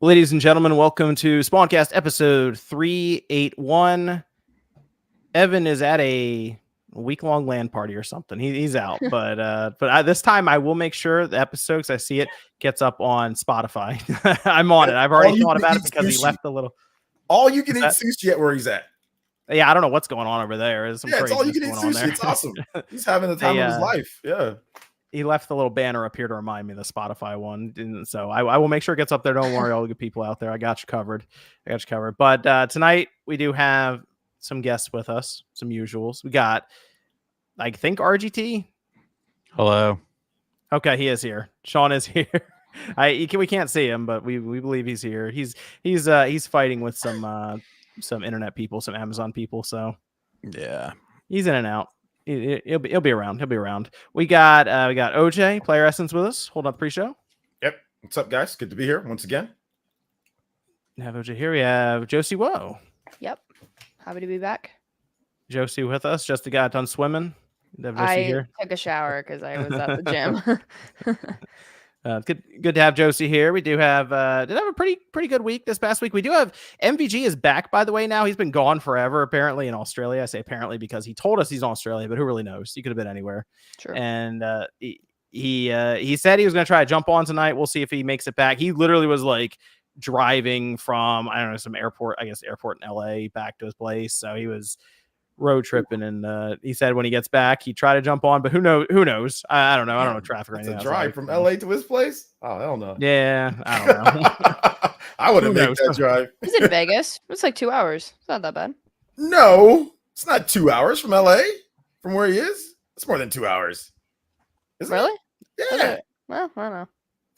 Ladies and gentlemen, welcome to Spawncast episode 381. Evan is at a week-long LAN party or something. He's out, but this time I will make sure the episode, because I see it, gets up on Spotify. I'm on it. I've already thought about it because he left a little. All you can eat sushi at where he's at. Yeah, I don't know what's going on over there. There's some it's all you can eat going on sushi. there. It's awesome. He's having the time of his life. Yeah. He left the little banner up here to remind me of the Spotify one. And so I will make sure it gets up there. Don't worry, all the good people out there. I got you covered. But tonight we do have some guests with us, some usuals. We got, I think, RGT. Hello. Okay, he is here. Sean is here. We can't see him, but we believe he's here. He's fighting with some internet people, some Amazon people. So yeah, he's in and out. He'll be around. He'll be around. We got OJ, Player Essence, with us. Hold up pre-show. Yep. What's up, guys? Good to be here once again. We have OJ here. We have Josie Woe. Yep. Happy to be back. Josie with us. Just got done swimming. I took a shower because I was at the gym. Good to have Josie here. We did have a pretty good week this past week. We do have MVG is back, by the way. Now he's been gone forever, apparently, in Australia. I say apparently because he told us he's in Australia, but who really knows? He could have been anywhere. Sure. And he said he was going to try to jump on tonight. We'll see if he makes it back. He literally was like driving from some airport in LA back to his place. So he was road tripping, and he said when he gets back he'd try to jump on, but who knows? I don't know traffic or anything. It's a drive from LA to his place. Oh, hell no. Yeah, I don't know. I wouldn't make that drive. He's in Vegas. It's like 2 hours. It's not that bad. No, it's not 2 hours from LA from where he is. It's more than 2 hours. Really? Yeah. Okay. Well, I don't know.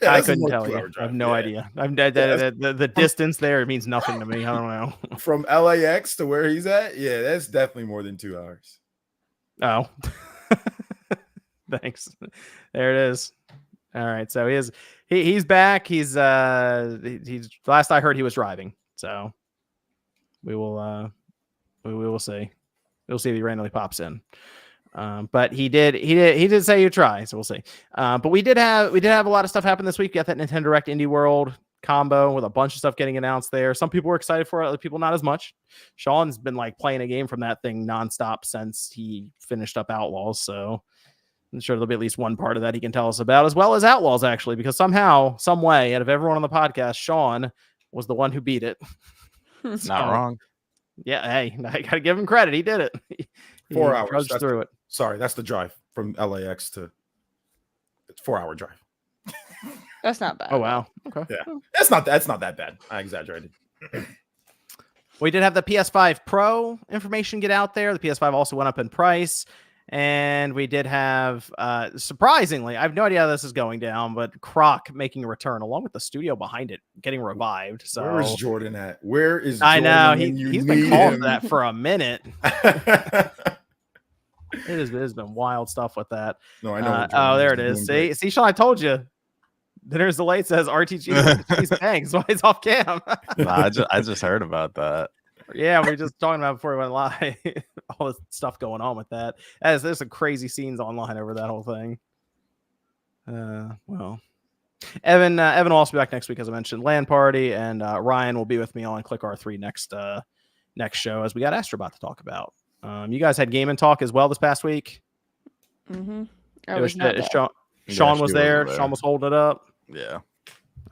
Yeah, I couldn't tell you. I have no idea. The distance there means nothing to me. I don't know. From LAX to where he's at, yeah, that's definitely more than 2 hours. Oh, thanks. There it is. All right, so he's back. He's last I heard he was driving. So we will see. We'll see if he randomly pops in. But he did say he'd try, so we'll see. But we did have a lot of stuff happen this week. We got that Nintendo Direct Indie World combo with a bunch of stuff getting announced there. Some people were excited for it, other people not as much. Sean's been like playing a game from that thing nonstop since he finished up Outlaws, so I'm sure there'll be at least one part of that he can tell us about, as well as Outlaws, actually, because somehow, some way, out of everyone on the podcast, Sean was the one who beat it. Not wrong. Yeah, hey, I gotta give him credit. He did it. 4 hours through it. Sorry, that's the drive from LAX to. It's 4 hour drive. That's not bad. Oh wow. Okay. Yeah, that's not that bad. I exaggerated. We did have the PS5 Pro information get out there. The PS5 also went up in price, and we did have surprisingly, I have no idea how this is going down, but Croc making a return along with the studio behind it getting revived. So where is Jordan at? Where is Jordan? I know he's been calling that for a minute. It has been wild stuff with that. No, I know. Oh, there it is. See, Sean, I told you. There's the light says RTG. Thanks. Why he's off cam? I just heard about that. Yeah, we were just talking about before we went live. All this stuff going on with that. There's some crazy scenes online over that whole thing. Well, Evan will also be back next week, as I mentioned. LAN party, and Ryan will be with me on Click R3 next show, as we got Astrobot to talk about. You guys had Game and Talk as well this past week. Mm-hmm. Sean was there. Sean was holding it up. Yeah.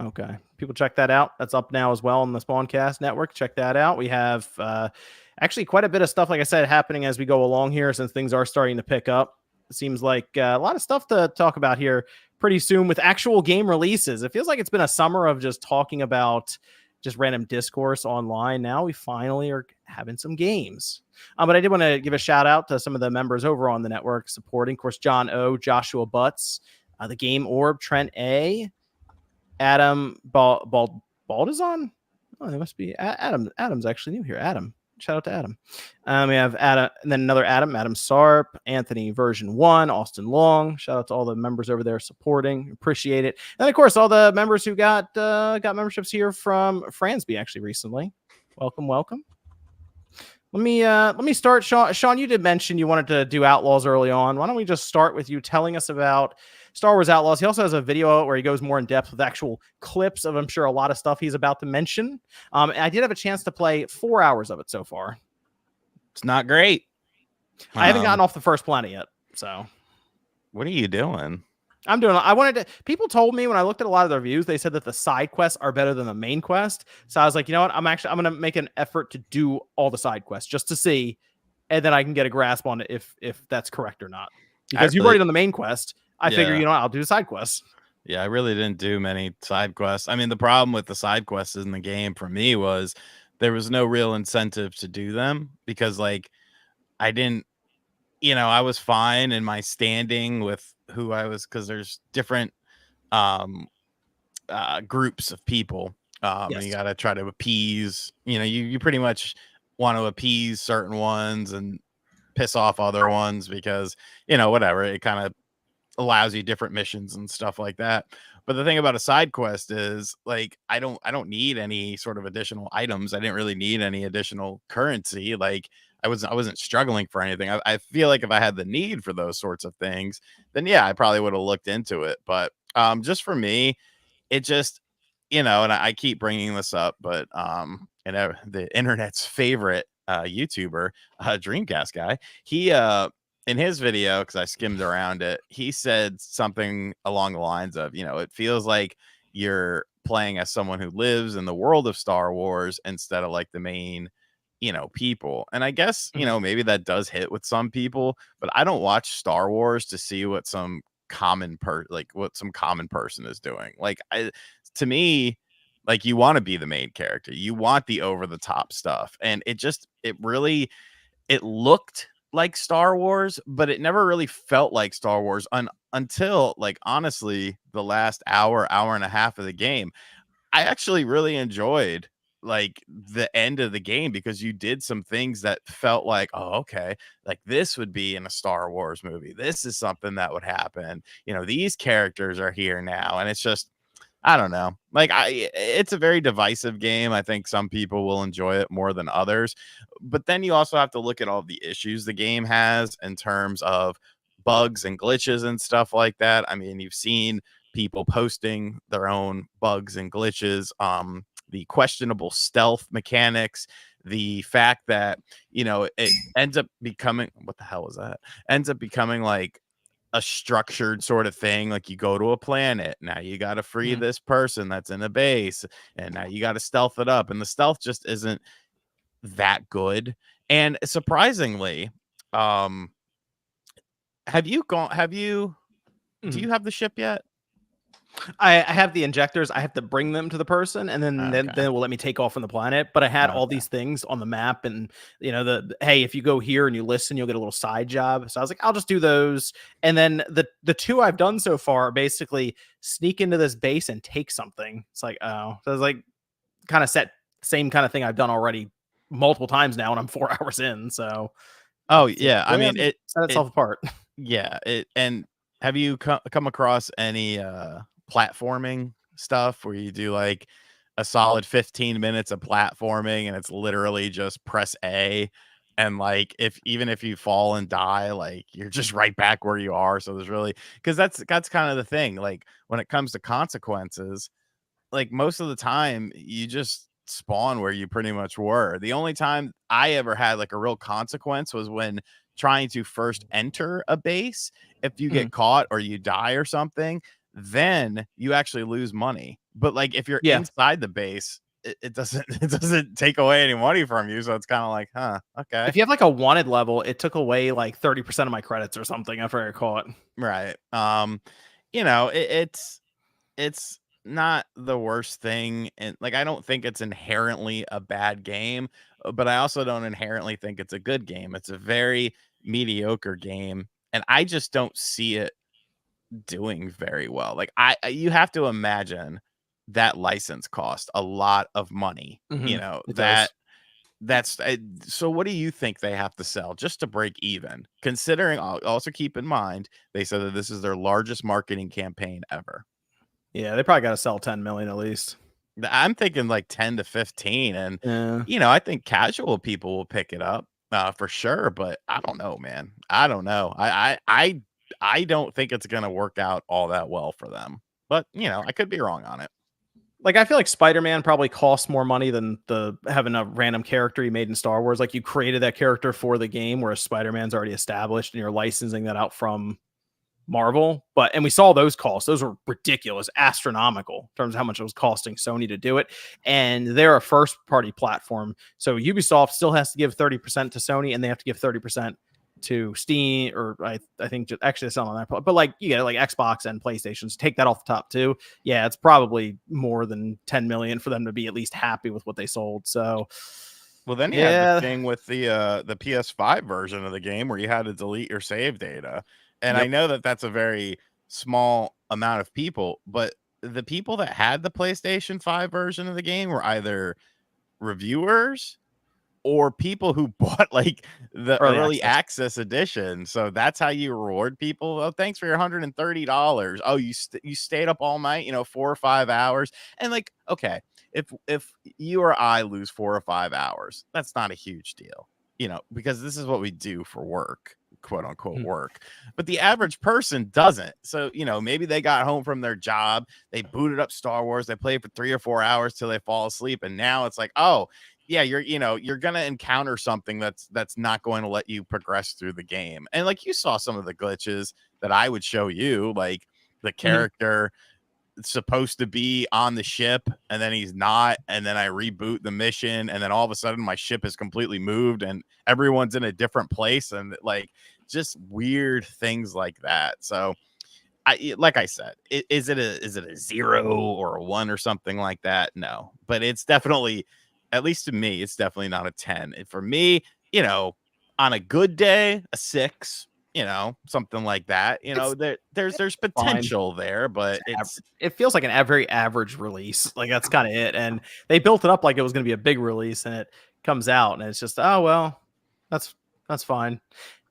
Okay. People check that out. That's up now as well on the Spawncast network. Check that out. We have actually quite a bit of stuff, like I said, happening as we go along here, since things are starting to pick up. It seems like a lot of stuff to talk about here pretty soon with actual game releases. It feels like it's been a summer of just talking about just random discourse online. Now we finally are having some games. But I did want to give a shout out to some of the members over on the network supporting. Of course, John O, Joshua Butts, the Game Orb, Trent A, Adam Baldizon. Oh, there must be Adam. Adam's actually new here. Adam. Shout out to Adam. We have Adam, and then another Adam Sarp, Anthony version 1, Austin Long. Shout out to all the members over there supporting. Appreciate it. And of course, all the members who got memberships here from Fransby actually recently. Welcome. Let me start. Sean, you did mention you wanted to do Outlaws early on. Why don't we just start with you telling us about Star Wars Outlaws. He also has a video where he goes more in depth with actual clips of, I'm sure, a lot of stuff he's about to mention. And I did have a chance to play 4 hours of it so far. It's not great. I haven't gotten off the first planet yet, so. What are you doing? I wanted to. People told me when I looked at a lot of their reviews, they said that the side quests are better than the main quest. So I was like, you know what? I'm going to make an effort to do all the side quests just to see, and then I can get a grasp on it if that's correct or not. Because you've already done the main quest. I figure, you know what? I'll do the side quests. Yeah, I really didn't do many side quests. I mean, the problem with the side quests in the game for me was there was no real incentive to do them because, like, I didn't, I was fine in my standing with who I was because there's different groups of people. And you got to try to appease, you pretty much want to appease certain ones and piss off other ones because, whatever, it kind of allows you different missions and stuff like that. But the thing about a side quest is, like, I don't need any sort of additional items. I didn't really need any additional currency. Like, I wasn't struggling for anything. I feel like if I had the need for those sorts of things, then yeah, I probably would have looked into it. But just for me, it just, and I keep bringing this up, but the internet's favorite YouTuber, Dreamcast guy, he in his video, because I skimmed around it, he said something along the lines of, it feels like you're playing as someone who lives in the world of Star Wars instead of like the main, people. And I guess, maybe that does hit with some people, but I don't watch Star Wars to see what some common person is doing. Like, to me, like, you want to be the main character. You want the over the top stuff. And it looked like Star Wars, but it never really felt like Star Wars until, like, honestly, the last hour and a half of the game. I actually really enjoyed, like, the end of the game because you did some things that felt like, oh, okay, like this would be in a Star Wars movie. This is something that would happen. These characters are here now, and it's just, I don't know. Like, it's a very divisive game. I think some people will enjoy it more than others. But then you also have to look at all the issues the game has in terms of bugs and glitches and stuff like that. I mean, you've seen people posting their own bugs and glitches, the questionable stealth mechanics, the fact that, it ends up becoming, what the hell was that? Ends up becoming like a structured sort of thing. Like, you go to a planet, now you got to free this person that's in a base, and now you got to stealth it up, and the stealth just isn't that good. And surprisingly, do you have the ship yet? I have the injectors. I have to bring them to the person, and then it will let me take off from the planet. But I had all these things on the map, and hey, if you go here and you listen, you'll get a little side job. So I was like, I'll just do those. And then the two I've done so far are basically sneak into this base and take something. It's like, oh, so I was like, kind of set same kind of thing I've done already multiple times now, and I'm 4 hours in. So, oh yeah, I mean, it set itself apart. Yeah, and have you come across any platforming stuff where you do like a solid 15 minutes of platforming and it's literally just press A, and like even if you fall and die, like, you're just right back where you are. So there's really, because that's kind of the thing, like, when it comes to consequences, like, most of the time you just spawn where you pretty much were. The only time I ever had like a real consequence was when trying to first enter a base. If you get caught or you die or something, then you actually lose money. But like, if you're inside the base, it doesn't take away any money from you. So it's kind of like, okay. If you have like a wanted level, it took away like 30% of my credits or something after I caught. Right. It's not the worst thing, and like, I don't think it's inherently a bad game, but I also don't inherently think it's a good game. It's a very mediocre game, and I just don't see it doing very well. Like, you have to imagine that license cost a lot of money. That's so what do you think they have to sell just to break even, considering, also keep in mind, they said that this is their largest marketing campaign ever? Yeah, they probably got to sell 10 million at least. I'm thinking like 10 to 15, and I think casual people will pick it up for sure, but I don't know, man. I don't know. I I don't think it's going to work out all that well for them. But, I could be wrong on it. Like, I feel like Spider-Man probably costs more money than having a random character you made in Star Wars. Like, you created that character for the game, whereas Spider-Man's already established and you're licensing that out from Marvel. And we saw those costs. Those were ridiculous, astronomical in terms of how much it was costing Sony to do it. And they're a first party platform. So Ubisoft still has to give 30% to Sony, and they have to give 30% to Steam, or I think actually it's not on that, but like you get like Xbox and PlayStations, take that off the top too. Yeah, it's probably more than 10 million for them to be at least happy with what they sold. So, well, then you had the thing with the PS5 version of the game where you had to delete your save data, and I know that that's a very small amount of people, but the people that had the PlayStation 5 version of the game were either reviewers or people who bought like the early access edition. So that's how you reward people. Oh, thanks for your $130. Oh, you stayed up all night, 4 or 5 hours. And like, okay, if you or I lose 4 or 5 hours, that's not a huge deal, because this is what we do for work, quote unquote work. But the average person doesn't. So, maybe they got home from their job, they booted up Star Wars, they played for 3 or 4 hours till they fall asleep. And now it's like, oh, yeah, you're gonna encounter something that's not going to let you progress through the game. And like, you saw some of the glitches that I would show you, like the character supposed to be on the ship and then he's not, and then I reboot the mission and then all of a sudden my ship is completely moved and everyone's in a different place, and like just weird things like that. So like I said, is it a 0 or a 1 or something like that? No, but it's definitely, at least to me, it's definitely not a 10. And for me, on a good day, a 6, something like that. There's potential there, but it feels like a very average release. Like, that's kind of it. And they built it up like it was going to be a big release, and it comes out and it's just, oh, well, that's fine.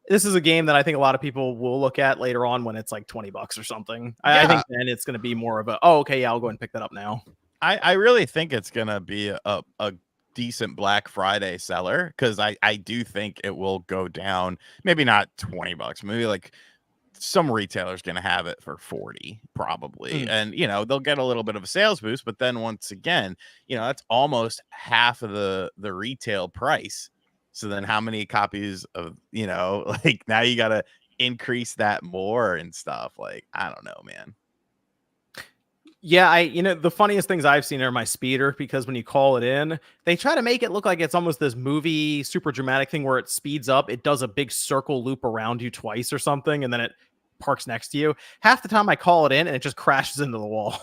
This is a game that I think a lot of people will look at later on when it's like $20 or something. Yeah. I think then it's going to be more of a, oh, okay, yeah, I'll go and pick that up now. I really think it's going to be a decent Black Friday seller, because I do think it will go down, maybe not $20, maybe like some retailers going to have it for 40 probably. And they'll get a little bit of a sales boost, but then once again, that's almost half of the retail price. So then how many copies of, like, now you got to increase that more and stuff. Like, I don't know, man. Yeah, the funniest things I've seen are my speeder, because when you call it in, they try to make it look like it's almost this movie super dramatic thing where it speeds up. It does a big circle loop around you twice or something, and then it parks next to you. Half the time I call it in and it just crashes into the wall.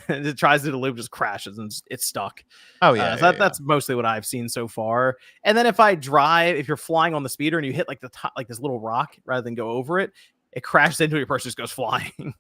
And it tries to do the loop, just crashes, and it's stuck. Oh yeah, that's mostly what I've seen so far. And then if you're flying on the speeder and you hit like the top, like this little rock, rather than go over it, it crashes into your person, just goes flying. So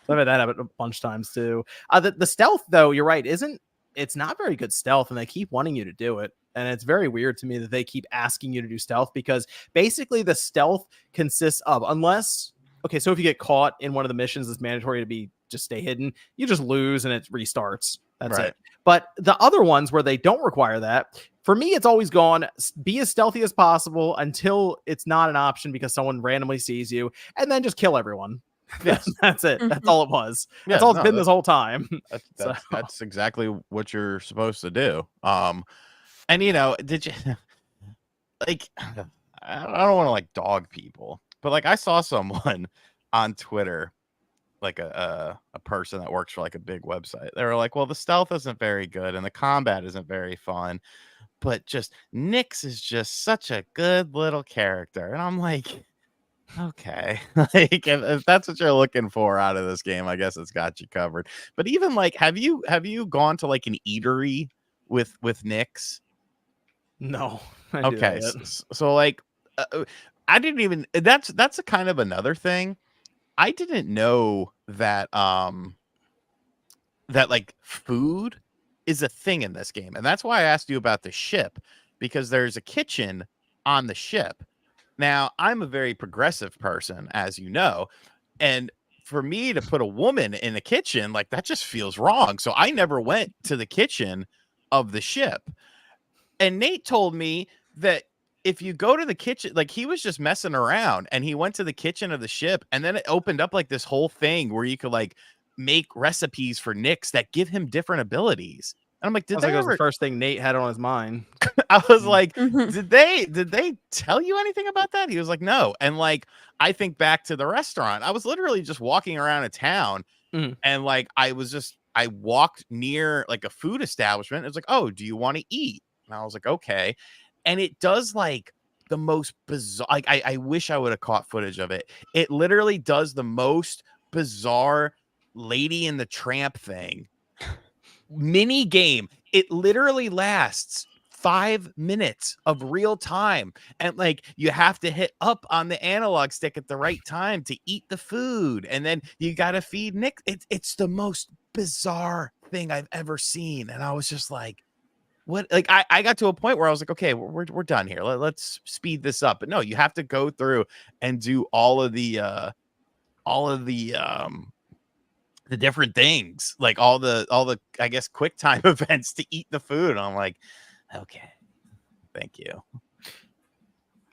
I've had that happen a bunch of times too. The stealth, though, you're right, it's not very good stealth, and they keep wanting you to do it. And it's very weird to me that they keep asking you to do stealth, because basically the stealth consists of, so if you get caught in one of the missions that's mandatory to just stay hidden, you just lose and it restarts. That's it. But the other ones where they don't require that, for me, it's always gone, be as stealthy as possible until it's not an option because someone randomly sees you, and then just kill everyone. Yes. That's it. That's all it was. That's all it's been this whole time. That's exactly what you're supposed to do. And did you like, I don't want to like dog people, but like I saw someone on Twitter, like a person that works for like a big website. They were like, well, the stealth isn't very good and the combat isn't very fun, but just Nyx is just such a good little character. And I'm like, okay, like if that's what you're looking for out of this game, I guess it's got you covered. But even like, have you gone to like an eatery with Nyx? No. Okay, so like, I didn't even. That's a kind of another thing. I didn't know that that like food is a thing in this game, and that's why I asked you about the ship, because there's a kitchen on the ship. Now, I'm a very progressive person, as you know, and for me to put a woman in a kitchen, like, that just feels wrong. So I never went to the kitchen of the ship. And Nate told me that if you go to the kitchen, like he was just messing around and he went to the kitchen of the ship and then it opened up like this whole thing where you could like make recipes for Nyx that give him different abilities. And I'm like, did they That was ever... the first thing Nate had on his mind. I was like, Mhm. did they tell you anything about that? He was like, no. And like, I think back to the restaurant. I was literally just walking around a town and like, I walked near like a food establishment. It's like, oh, do you want to eat? And I was like, okay. And it does like the most bizarre, like I wish I would have caught footage of it. It literally does the most bizarre Lady in the Tramp thing. Mini game. It literally lasts 5 minutes of real time, and like you have to hit up on the analog stick at the right time to eat the food, and then you gotta feed Nick. It's the most bizarre thing I've ever seen, and I was just like, what? Like I got to a point where I was like, okay, we're done here. Let's speed this up. But no, you have to go through and do all of the different things, like all the I guess quick time events to eat the food. I'm like, okay, thank you.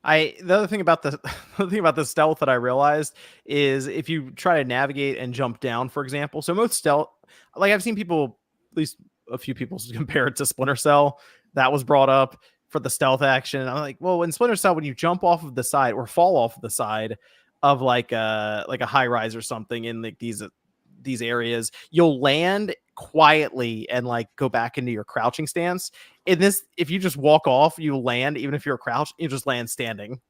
The other thing about the stealth that I realized is if you try to navigate and jump down, for example. So most stealth, like I've seen people, at least a few people, compare it to Splinter Cell. That was brought up for the stealth action. I'm like, well, in Splinter Cell, when you jump off of the side or fall off of the side of like a high rise or something in like these areas, you'll land quietly and like go back into your crouching stance. In this, if you just walk off, you land, even if you're crouched, you just land standing.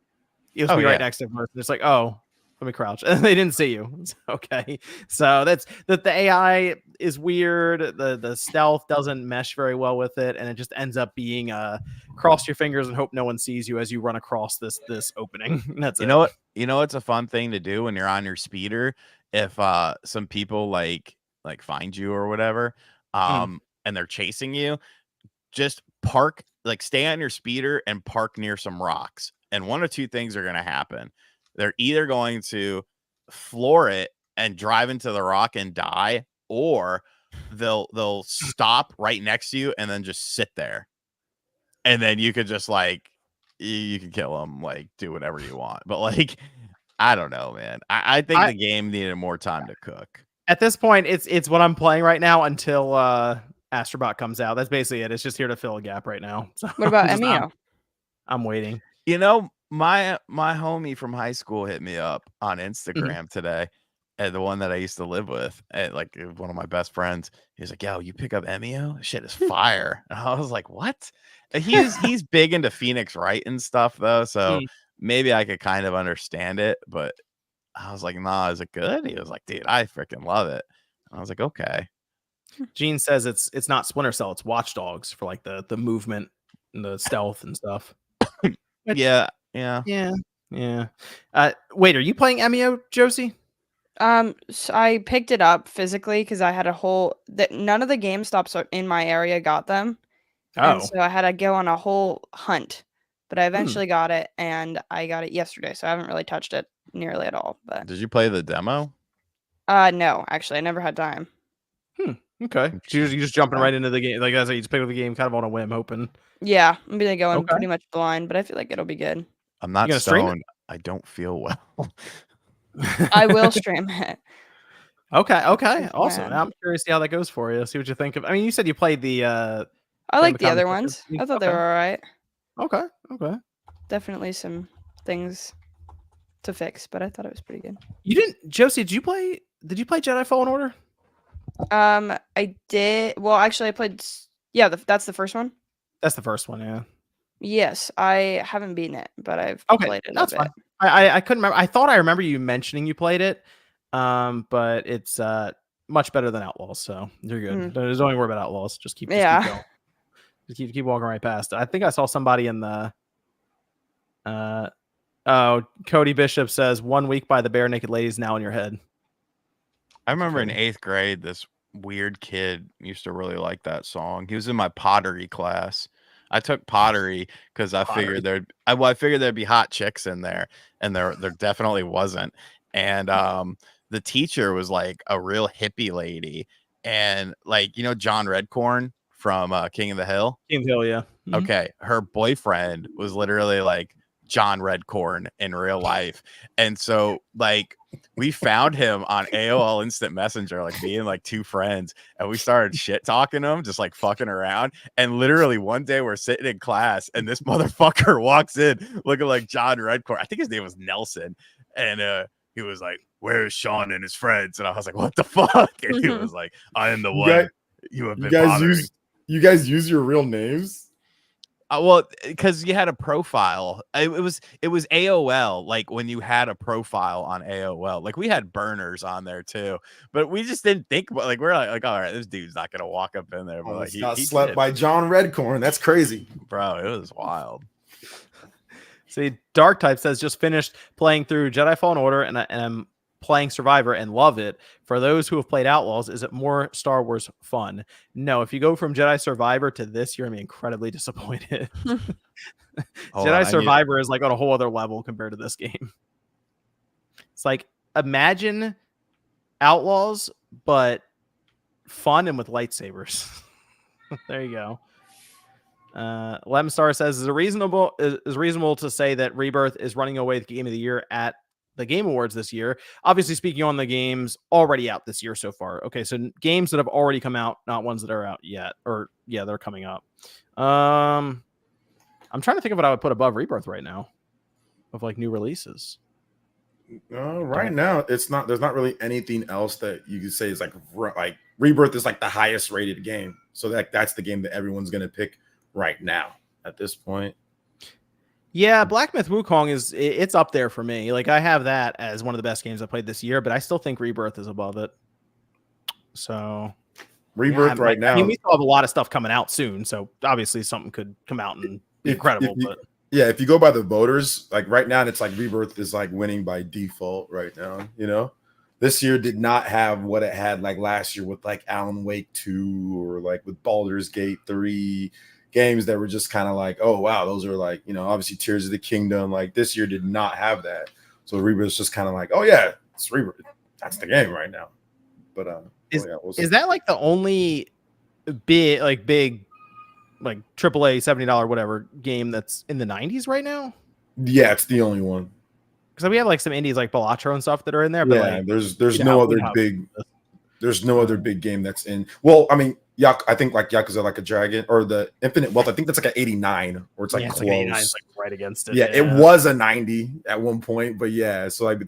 You'll just be right next to the person. It's like, oh, let me crouch. And they didn't see you. It's okay. So that's that. The AI is weird. The stealth doesn't mesh very well with it. And it just ends up being cross your fingers and hope no one sees you as you run across this opening. That's You know what? You know, it's a fun thing to do when you're on your speeder. If some people like find you or whatever, and they're chasing you, just park, like stay on your speeder and park near some rocks. And one of two things are going to happen. They're either going to floor it and drive into the rock and die, or they'll stop right next to you and then just sit there. And then you could just like, you can kill them, like do whatever you want. But like, I don't know, man. I think the game needed more time to cook. At this point, it's what I'm playing right now until Astrobot comes out. That's basically it. It's just here to fill a gap right now. So What about Emio? I'm waiting. You know, my homie from high school hit me up on Instagram today, and the one that I used to live with, and like one of my best friends. He's like, "Yo, you pick up Emio? Shit is fire." And I was like, "What?" He's big into Phoenix Wright and stuff though, so maybe I could kind of understand it. But I was like, "Nah, is it good?" He was like, "Dude, I freaking love it." I was like, "Okay." Gene says it's not Splinter Cell, it's Watch Dogs for like the movement and the stealth and stuff. Yeah. Wait, are you playing Emio, Josie? So I picked it up physically because I had none of the GameStops in my area got them. And so I had to go on a whole hunt. But I eventually got it, and I got it yesterday, so I haven't really touched it nearly at all. But Did you play the demo? no, actually, I never had time. Okay. So you're just jumping right into the game. Like I said, you just pick up the game kind of on a whim, hoping. Yeah, I'm gonna go in pretty much blind, but I feel like it'll be good. I'm not stoned. I don't feel well. I will stream it. Okay. Awesome. I'm curious to see how that goes for you. See what you think of. I mean, you said you played the I like the other ones. I thought they were all right. Okay. Definitely some things to fix, but I thought it was pretty good. You didn't, Josie, did you play Jedi Fallen Order? I did. Well, actually I played that's the first one. That's the first one, yeah. Yes, I haven't beaten it, but I've played it. That's fine. I couldn't remember. I thought I remember you mentioning you played it. But it's much better than Outlaws, so you're good. Don't worry about Outlaws. Just keep going. Just keep walking right past it. I think I saw somebody in the Cody Bishop says 1 week by the Bare Naked Ladies now in your head. I remember in 8th grade, this weird kid used to really like that song. He was in my pottery class. I took pottery because I figured there'd be hot chicks in there, and there definitely wasn't. And the teacher was like a real hippie lady, and like John Redcorn from King of the Hill. King of the Hill, yeah. Mm-hmm. Okay, her boyfriend was literally like John Redcorn in real life, and so like we found him on AOL Instant Messenger, like being like two friends, and we started shit talking him, just like fucking around. And literally one day we're sitting in class, and this motherfucker walks in looking like John Redcorn. I think his name was Nelson, and he was like, "Where's Sean and his friends?" And I was like, "What the fuck?" And he was like, "I am the one you have been bothering." You guys use your real names? Well, because you had a profile. It was AOL. Like when you had a profile on AOL, like we had burners on there too, but we just didn't think about like we're like all right, this dude's not gonna walk up in there. But like he got slept by John Redcorn. That's crazy, bro. It was wild. See, Dark Type says just finished playing through Jedi Fallen Order and I'm playing Survivor and love it. For those who have played Outlaws, is it more Star Wars fun? No, if you go from Jedi Survivor to this, you're gonna be incredibly disappointed. Jedi Survivor is like on a whole other level compared to this game. It's like imagine Outlaws, but fun and with lightsabers. There you go. Lemstar says, is reasonable to say that Rebirth is running away with Game of the Year at the Game Awards this year? Obviously speaking on the games already out this year so far. Okay, so games that have already come out, not ones that are out yet, or yeah, they're coming up. I'm trying to think of what I would put above Rebirth right now of like new releases. Right now, there's not really anything else that you could say is like Rebirth is like the highest rated game. So that's the game that everyone's gonna pick right now at this point. Yeah, Black Myth Wukong it's up there for me. Like I have that as one of the best games I played this year, but I still think Rebirth is above it. So Rebirth right now. I mean, we still have a lot of stuff coming out soon, so obviously something could come out and be incredible. If you go by the voters, like right now, it's like Rebirth is like winning by default right now. You know, this year did not have what it had like last year with like Alan Wake 2 or like with Baldur's Gate 3. Games that were just kind of like, oh wow, those are like, you know, obviously Tears of the Kingdom. Like this year did not have that, so Rebirth's just kind of like, oh yeah, it's Rebirth. That's the game right now. But is that like the only big like AAA $70 whatever game that's in the 90s right now? Yeah, it's the only one. Because we have like some indies like Balatro and stuff that are in there. But yeah, like, there's no other big. There's no other big game that's in. Well, I mean, I think like Yakuza Like a Dragon or the Infinite Wealth. I think that's like an 89, or it's like close. Like 89 is like right against it. Yeah, it was a 90 at one point, but yeah. So like,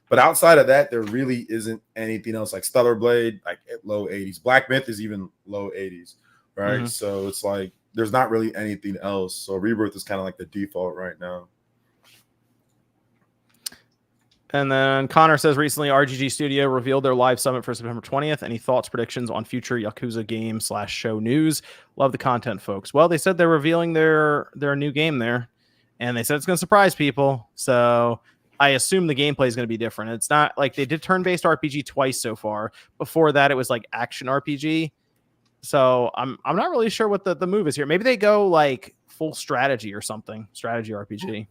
but outside of that, there really isn't anything else. Like Stellar Blade, like low 80s. Black Myth is even low 80s, right? Mm-hmm. So it's like there's not really anything else. So Rebirth is kind of like the default right now. And then Connor says recently RGG Studio revealed their live summit for September 20th. Any thoughts, predictions on future Yakuza game / show news? Love the content, folks. Well, they said they're revealing their new game there, and they said it's going to surprise people. So I assume the gameplay is going to be different. It's not like they did turn-based RPG twice so far. Before that, it was like action RPG. So I'm not really sure what the move is here. Maybe they go like full strategy or something. Strategy RPG.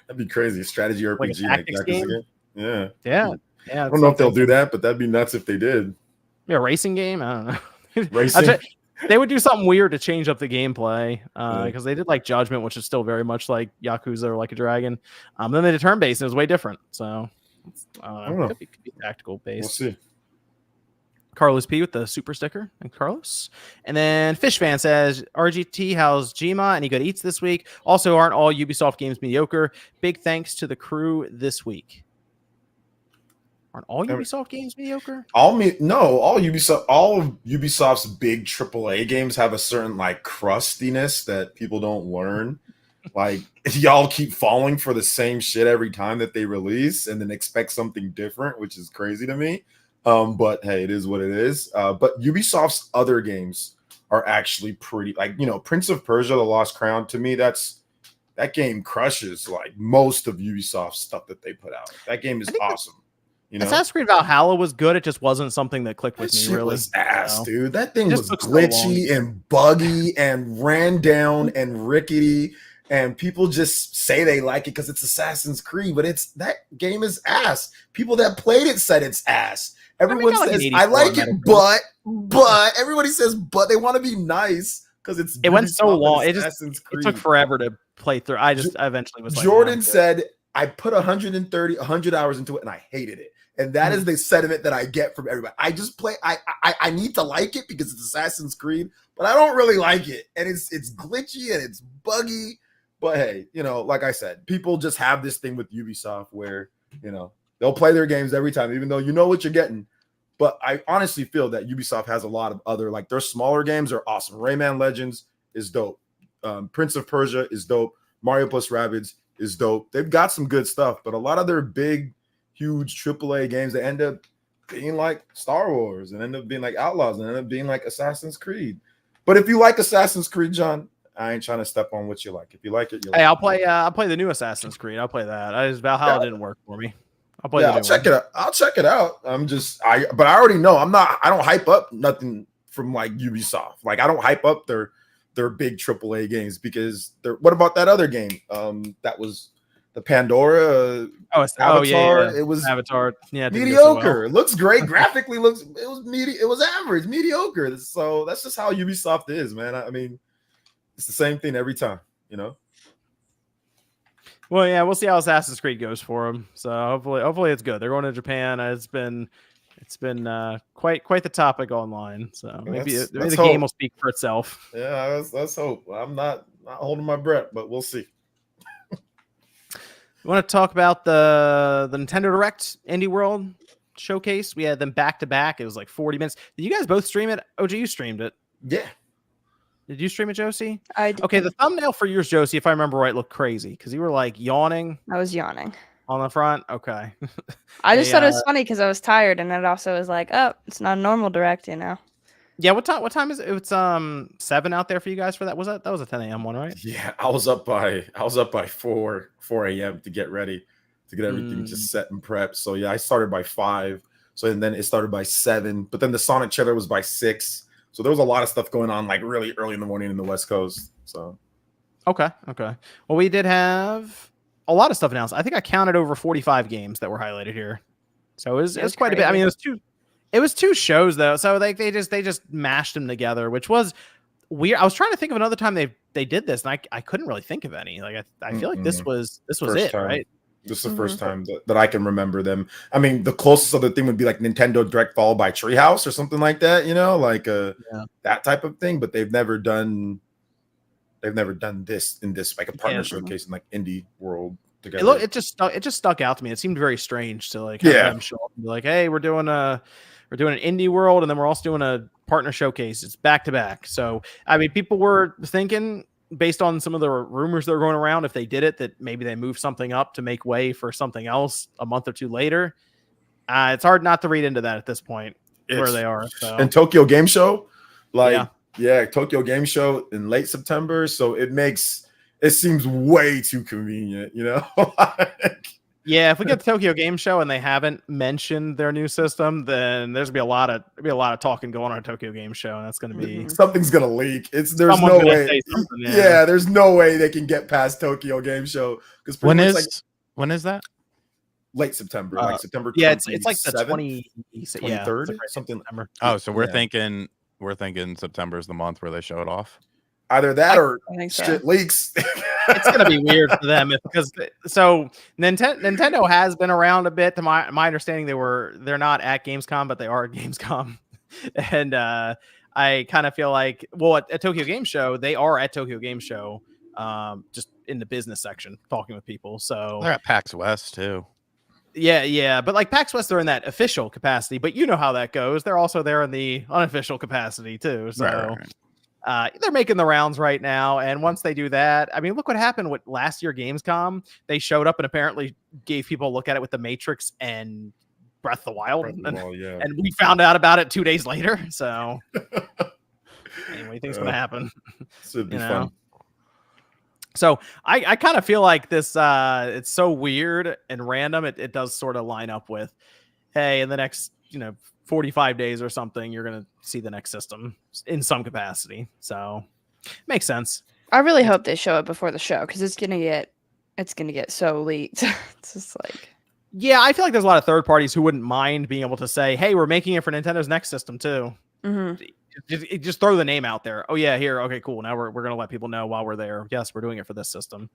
That'd be crazy. Strategy RPG like Yakuza game. Yeah. I don't know if they'll do that, but that'd be nuts if they did. Yeah, racing game. I don't know. Racing. They would do something weird to change up the gameplay because they did like Judgment, which is still very much like Yakuza or Like a Dragon. Then they did turn-based and it was way different. So I don't know. Could be tactical based. We'll see. Carlos P with the super sticker. Thanks, Carlos. And then Fish Fan says, RGT, how's Jima? Any good eats this week? Also, aren't all Ubisoft games mediocre? Big thanks to the crew this week. Aren't all Ubisoft games mediocre? All of Ubisoft's big AAA games have a certain like crustiness that people don't learn. Like y'all keep falling for the same shit every time that they release and then expect something different, which is crazy to me. But hey, it is what it is. But Ubisoft's other games are actually pretty, like, you know, Prince of Persia: The Lost Crown, to me, that game crushes like most of Ubisoft's stuff that they put out. That game is awesome. You know, Assassin's Creed Valhalla was good. It just wasn't something that clicked with me. Shit really was ass, dude. That thing was glitchy and buggy and ran down and rickety. And people just say they like it because it's Assassin's Creed, but that game is ass. People that played it said it's ass. Everyone like says an I 84 like it, Metacritic. but everybody says but. They want to be nice because it went so Ubisoft and long. Assassin's It took Creed. forever to play through. I eventually was like, Jordan said I put 100 hours into it and I hated it. And that is the sentiment that I get from everybody. I just play. I need to like it because it's Assassin's Creed, but I don't really like it, and it's glitchy and it's buggy. But hey, like I said, people just have this thing with Ubisoft where they'll play their games every time, even though you know what you're getting. But I honestly feel that Ubisoft has a lot of other, like, their smaller games are awesome. Rayman Legends is dope. Prince of Persia is dope. Mario plus Rabbids is dope. They've got some good stuff, but a lot of their big, huge AAA games, they end up being like Star Wars and end up being like Outlaws and end up being like Assassin's Creed. But if you like Assassin's Creed, John, I ain't trying to step on what you like. If you like it, you like hey, it. I'll play the new Assassin's Creed. I'll play that. Valhalla didn't work for me. I'll check it out. I'll check it out. But I already know I don't hype up nothing from like Ubisoft. Like I don't hype up their big AAA games because what about that other game? That was the Pandora Avatar. Yeah. It was Avatar. Yeah, mediocre. It looks great. Graphically it was average, mediocre. So that's just how Ubisoft is, man. I mean, it's the same thing every time, Well, yeah, we'll see how Assassin's Creed goes for them. So hopefully it's good. They're going to Japan. It's been quite the topic online. So maybe the game will speak for itself. Yeah, let's hope. I'm not holding my breath, but we'll see. You want to talk about the Nintendo Direct Indie World showcase? We had them back to back. It was like 40 minutes. Did you guys both stream it? OG, you streamed it. Yeah. Did you stream it, Josie? I did. Okay, the thumbnail for yours, Josie, if I remember right, looked crazy because you were like yawning. I was yawning on the front. Okay. I just thought it was funny because I was tired, and it also was like, oh, it's not a normal Direct, Yeah, what time is it? It's 7 out there for you guys for that. Was that was a 10 a.m. one, right? Yeah, I was up by 4 a.m. to get ready, to get everything just set and prepped. So yeah, I started by 5. So and then it started by 7, but then the Sonic trailer was by 6. So there was a lot of stuff going on like really early in the morning in the West Coast. So okay. Well, we did have a lot of stuff announced. I think I counted over 45 games that were highlighted here. So it was quite a bit. I mean, it was two shows though. So they just mashed them together, which was weird. I was trying to think of another time they did this, and I couldn't really think of any. Like I feel like this was it, right? This is the first time that I can remember them. I mean, the closest other thing would be like Nintendo Direct followed by Treehouse or something like that, like that type of thing. But they've never done this in this like a partner showcase in like indie world together. It just stuck out to me. It seemed very strange to like have them show up and be like, hey, we're doing an indie world, and then we're also doing a partner showcase. It's back to back. So I mean, people were thinking, based on some of the rumors that are going around, if they did it, that maybe they moved something up to make way for something else a month or two later. It's hard not to read into that at this point where they are. So. And Tokyo Game Show, Tokyo Game Show in late September. So it seems way too convenient, Yeah, if we get the Tokyo Game Show and they haven't mentioned their new system, then there's gonna be a lot of talking going on at Tokyo Game Show, and that's gonna be something's gonna leak. There's no way. Yeah, there's no way they can get past Tokyo Game Show because when is that? Late September, like September. Yeah, it's like the 23rd, like something. September. Oh, so we're thinking September is the month where they show it off. Either that or shit leaks. It's gonna be weird for them because Nintendo has been around a bit. To my understanding, they're not at Gamescom, but they are at Gamescom, and I kind of feel like at Tokyo Game Show they are at Tokyo Game Show, just in the business section talking with people. So they're at PAX West too. Yeah, but like PAX West, they're in that official capacity, but you know how that goes. They're also there in the unofficial capacity too. So. Right. They're making the rounds right now, and once they do that, I mean, look what happened with last year Gamescom. They showed up and apparently gave people a look at it with The Matrix and Breath of the Wild, and we found out about it 2 days later. So anyway, things gonna happen. This would be fun. So I kind of feel like this. It's so weird and random. It does sort of line up with, hey, in the next 45 days or something, you're going to see the next system in some capacity. So makes sense. I really hope they show it before the show because it's going to get so leaked. It's just like, Yeah, I feel like there's a lot of third parties who wouldn't mind being able to say, "Hey, we're making it for Nintendo's next system too." Mm-hmm. Just throw the name out there. Oh yeah, here. Okay, cool. Now we're gonna let people know while we're there. Yes, we're doing it for this system.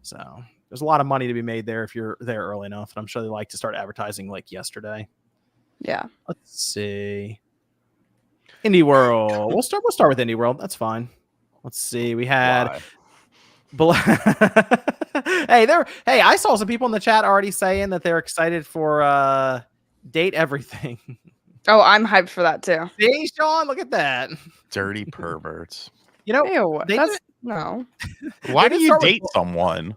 So there's a lot of money to be made there if you're there early enough. And I'm sure they like to start advertising like yesterday. Yeah. Let's see. Indie World. We'll start with Indie World. That's fine. Let's see. We had Hey, I saw some people in the chat already saying that they're excited for Date Everything. Oh, I'm hyped for that too. See, Sean, look at that. Dirty perverts. You know, Ew, that's no. Why do you date someone?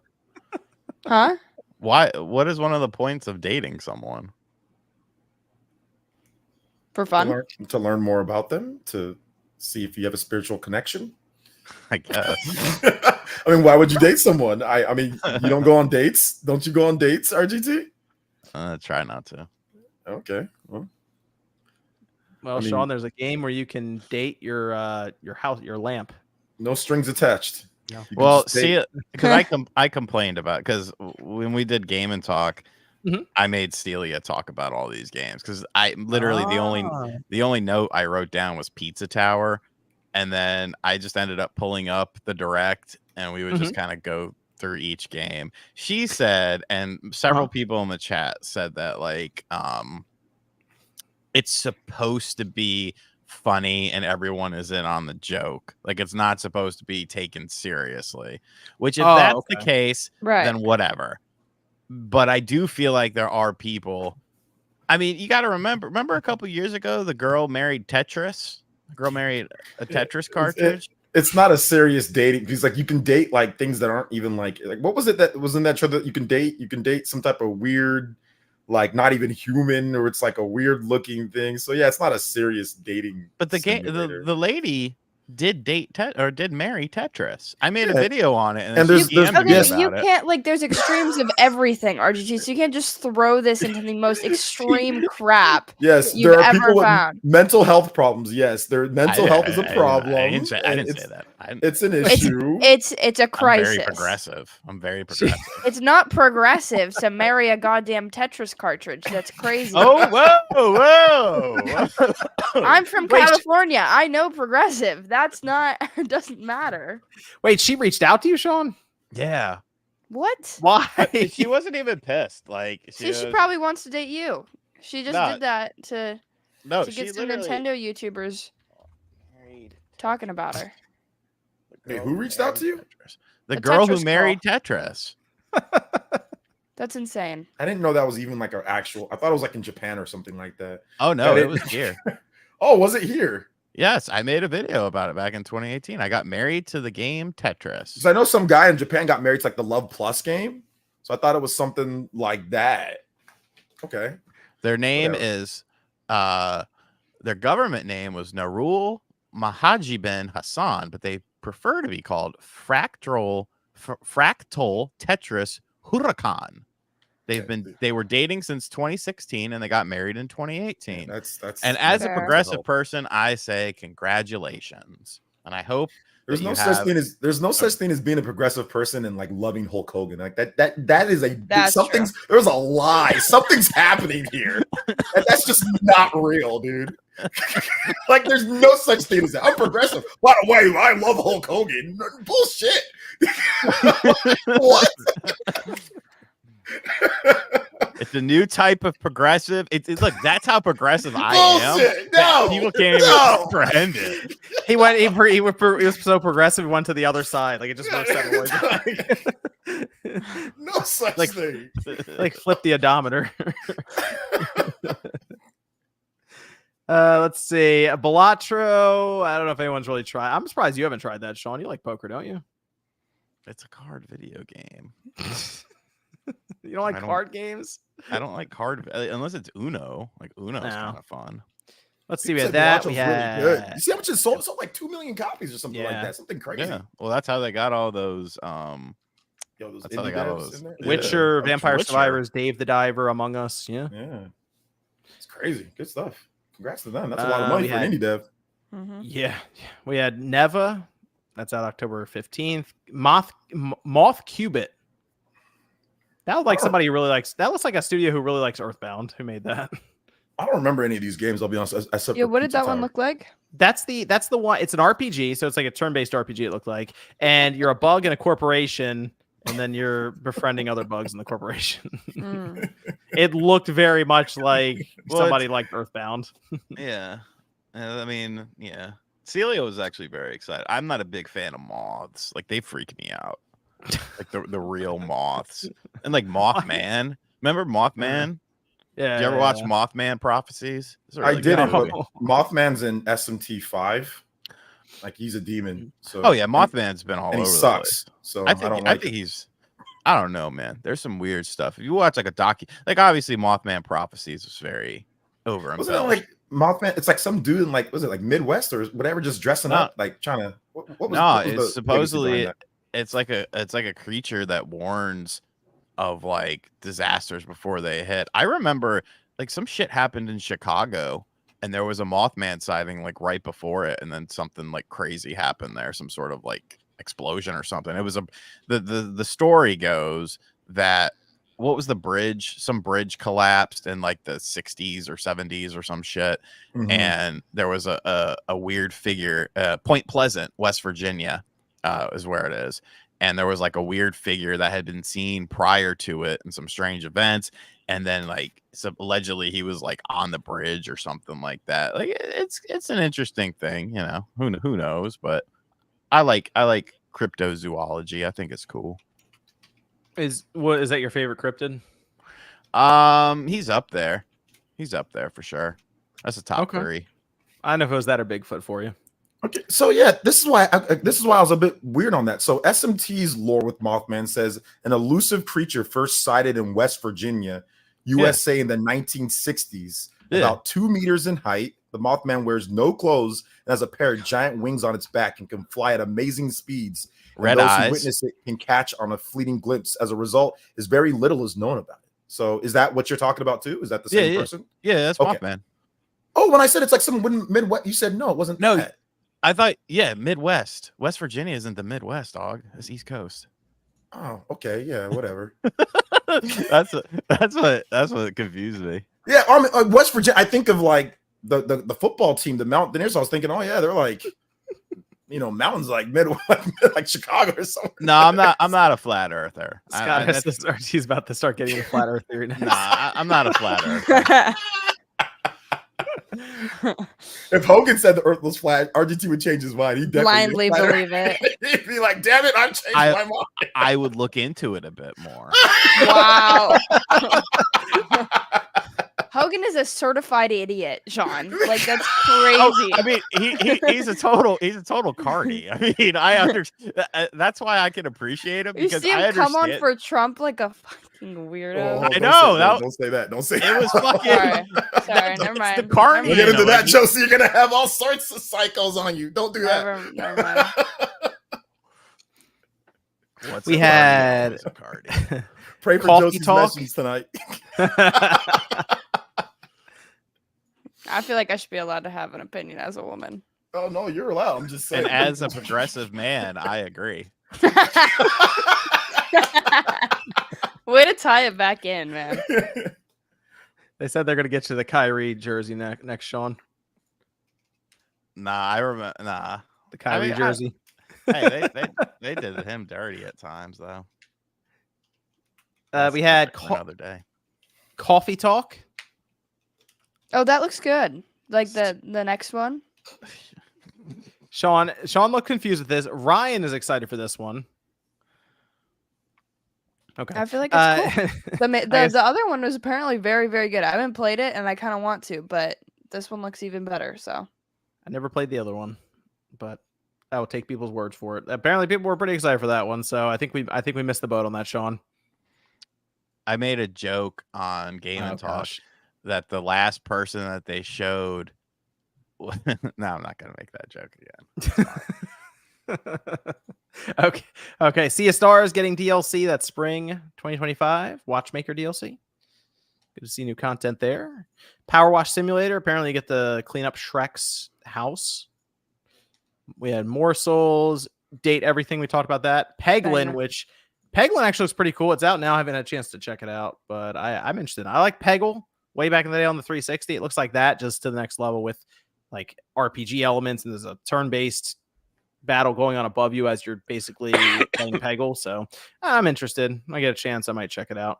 Huh? Why? What is one of the points of dating someone? For fun? To learn more about them, to see if you have a spiritual connection. I guess. I mean, why would you date someone? I mean, you don't go on dates? Don't you go on dates, RGT? Try not to. Okay. Well, I mean, Sean, there's a game where you can date your house, your lamp. No strings attached. No. Well, see, because I complained about because when we did Game and Talk, I made Celia talk about all these games because I literally the only note I wrote down was Pizza Tower, and then I just ended up pulling up the direct, and we would just kind of go through each game. She said, and several people in the chat said that like it's supposed to be funny and everyone is in on the joke. Like it's not supposed to be taken seriously. Which if that's the case, then whatever. But I do feel like there are people. I mean, you got to remember a couple years ago, the girl married Tetris. The girl married a Tetris cartridge. It's not a serious dating because like you can date like things that aren't even like what was it that was in that show that you can date some type of weird, like not even human, or it's like a weird looking thing. So yeah, it's not a serious dating. But the lady did marry Tetris. I made a video on it, and there's you can't like there's extremes of everything, RGT. So you can't just throw this into the most extreme crap. Yes, there are people with mental health problems. Yes, their mental health is a problem. I didn't say that. It's an issue. It's a crisis. I'm very progressive. It's not progressive to marry a goddamn Tetris cartridge. That's crazy. Oh, whoa. I'm from California. I know progressive. That's not. It doesn't matter. Wait, she reached out to you, Sean? Yeah. What? Why? She wasn't even pissed. Like she probably wants to date you. She just did that to get some Nintendo YouTubers talking about her. Hey, who reached out to you? The girl who married Tetris. That's insane. I didn't know that was even like an actual. I thought it was like in Japan or something like that. Oh no, it was here. Oh, was it here? Yes, I made a video about it back in 2018. I got married to the game Tetris. So I know some guy in Japan got married to like the Love Plus game. So I thought it was something like that. Okay. Their name is their government name was Narul Mahajiben Hassan, but they prefer to be called Fractal Tetris Huracan. They were dating since 2016 and they got married in 2018. That's and as a progressive person, I say congratulations. And I hope there's no such thing as being a progressive person and like loving Hulk Hogan. Like that is there's a lie. Something's happening here. That's just not real, dude. Like there's no such thing as that. I'm progressive. By the way, I love Hulk Hogan. Bullshit. What? It's a new type of progressive. It's like that's how progressive I am. No, people can't even comprehend it. He was so progressive. He went to the other side. Like it just works that way. No such thing. Like flip the odometer. Let's see. Balatro. I don't know if anyone's really tried. I'm surprised you haven't tried that, Sean. You like poker, don't you? It's a card video game. You don't like card games? I don't like card unless it's Uno. Like Uno is kind of fun. Let's see. We had that. We had. Really good. You see how much it sold? It sold like 2 million copies or something like that. Something crazy. Yeah. Well, that's how they got all those. That's how they got all those. Witcher, Vampire Survivors, Dave the Diver, Among Us. Yeah. It's crazy. Good stuff. Congrats to them. That's a lot of money for an indie dev. Mm-hmm. Yeah. We had Neva. That's out October 15th. Moth Qubit. That was like somebody who really likes. That looks like a studio who really likes Earthbound. Who made that? I don't remember any of these games. I'll be honest. Except Yeah, for what did Pizza that one Tower. look like? That's the one. It's an RPG, so it's like a turn-based RPG. It looked like, and you're a bug in a corporation, and then you're befriending other bugs in the corporation. It looked very much like somebody liked Earthbound. Yeah, I mean, yeah. Celia was actually very excited. I'm not a big fan of moths. Like they freak me out. Like the real moths and like Mothman. Remember Mothman? Yeah. Did you ever watch Mothman Prophecies? I didn't. Mothman's in SMT5. Like he's a demon. So oh yeah, Mothman's been all and over. He sucks. So I don't like. I think he's. I don't know, man. There's some weird stuff. If you watch like a like obviously Mothman Prophecies was very over. Wasn't it like Mothman? It's like some dude in like was it like Midwest or whatever, just dressing up like trying to. What was it's supposedly it's like a creature that warns of like disasters before they hit. I remember like some shit happened in Chicago and there was a Mothman sighting like right before it, and then something like crazy happened there, some sort of like explosion or something. It was the story goes that what was the bridge? Some bridge collapsed in like the 60s or 70s or some shit. And there was a weird figure, Point Pleasant, West Virginia, is where it is. And there was like a weird figure that had been seen prior to it and some strange events. And then like allegedly he was like on the bridge or something like that. Like it's an interesting thing, you know, who knows, but I like cryptozoology. I think it's cool. Is that your favorite cryptid? He's up there. He's up there for sure. That's a top 3. I don't know if it was that or Bigfoot for you. Okay, so yeah, this is why I was a bit weird on that. So SMT's lore with Mothman says an elusive creature first sighted in West Virginia, USA in the 1960s, about 2 meters in height. The Mothman wears no clothes and has a pair of giant wings on its back and can fly at amazing speeds. Red those eyes. Who witness it can catch on a fleeting glimpse. As a result, is very little is known about it. So is that what you're talking about too? Is that the same person? Yeah, that's Mothman. Oh, when I said it's like some Midwest, you said no, it wasn't. No, that. I thought Midwest. West Virginia isn't the Midwest, dog. It's East Coast. Oh, okay, yeah, whatever. that's what confused me. Yeah, West Virginia. I think of like the football team, the Mountaineers. I was thinking, oh yeah, they're like, mountains like like Chicago or something. No, I'm not a flat earther. Scott, he's about to start getting the flat earth theory now. Nah, I'm not a flat earther. If Hogan said the earth was flat, RGT would change his mind. He'd blindly believe it. He'd be like, damn it, I've changed my mind. I would look into it a bit more. Wow. Hogan is a certified idiot, Sean. Like that's crazy. Oh, I mean, he's a total carny. I mean, I understand. That's why I can appreciate him, because you see him I understand. come on for Trump like a fucking weirdo. I know. Don't say that. Don't say that. It was fucking. Sorry, never mind. The carny. We'll get into that, Josie. You're gonna have all sorts of cycles on you. Don't do that. Never mind. We had pray for coffee Josie's talk messages tonight. I feel like I should be allowed to have an opinion as a woman. Oh no, you're allowed. I'm just saying. And as a progressive man, I agree. Way to tie it back in, man. They said they're gonna get you the Kyrie jersey next, Sean. Nah, I remember. Nah, the Kyrie jersey. Hey, they did him dirty at times, though. We had another day. Coffee talk. Oh, that looks good. Like the next one. Sean looked confused with this. Ryan is excited for this one. Okay. I feel like it's cool. The other one was apparently very, very good. I haven't played it and I kind of want to, but this one looks even better. So I never played the other one, but I will take people's words for it. Apparently people were pretty excited for that one. So I think we missed the boat on that, Sean. I made a joke on Game and Talk that the last person that they showed. No, I'm not going to make that joke again. Okay. Sea of Stars getting DLC. That's spring 2025. Watchmaker DLC. Good to see new content there. Power Wash Simulator. Apparently you get to clean up Shrek's house. We had Morsels. Date everything. We talked about that. Peglin, which Peglin actually looks pretty cool. It's out now. I haven't had a chance to check it out, but I'm interested. I like Peggle way back in the day on the 360. It looks like that, just to the next level with like RPG elements, and there's a turn-based battle going on above you as you're basically playing Peggle. So I'm interested. When I get a chance, I might check it out.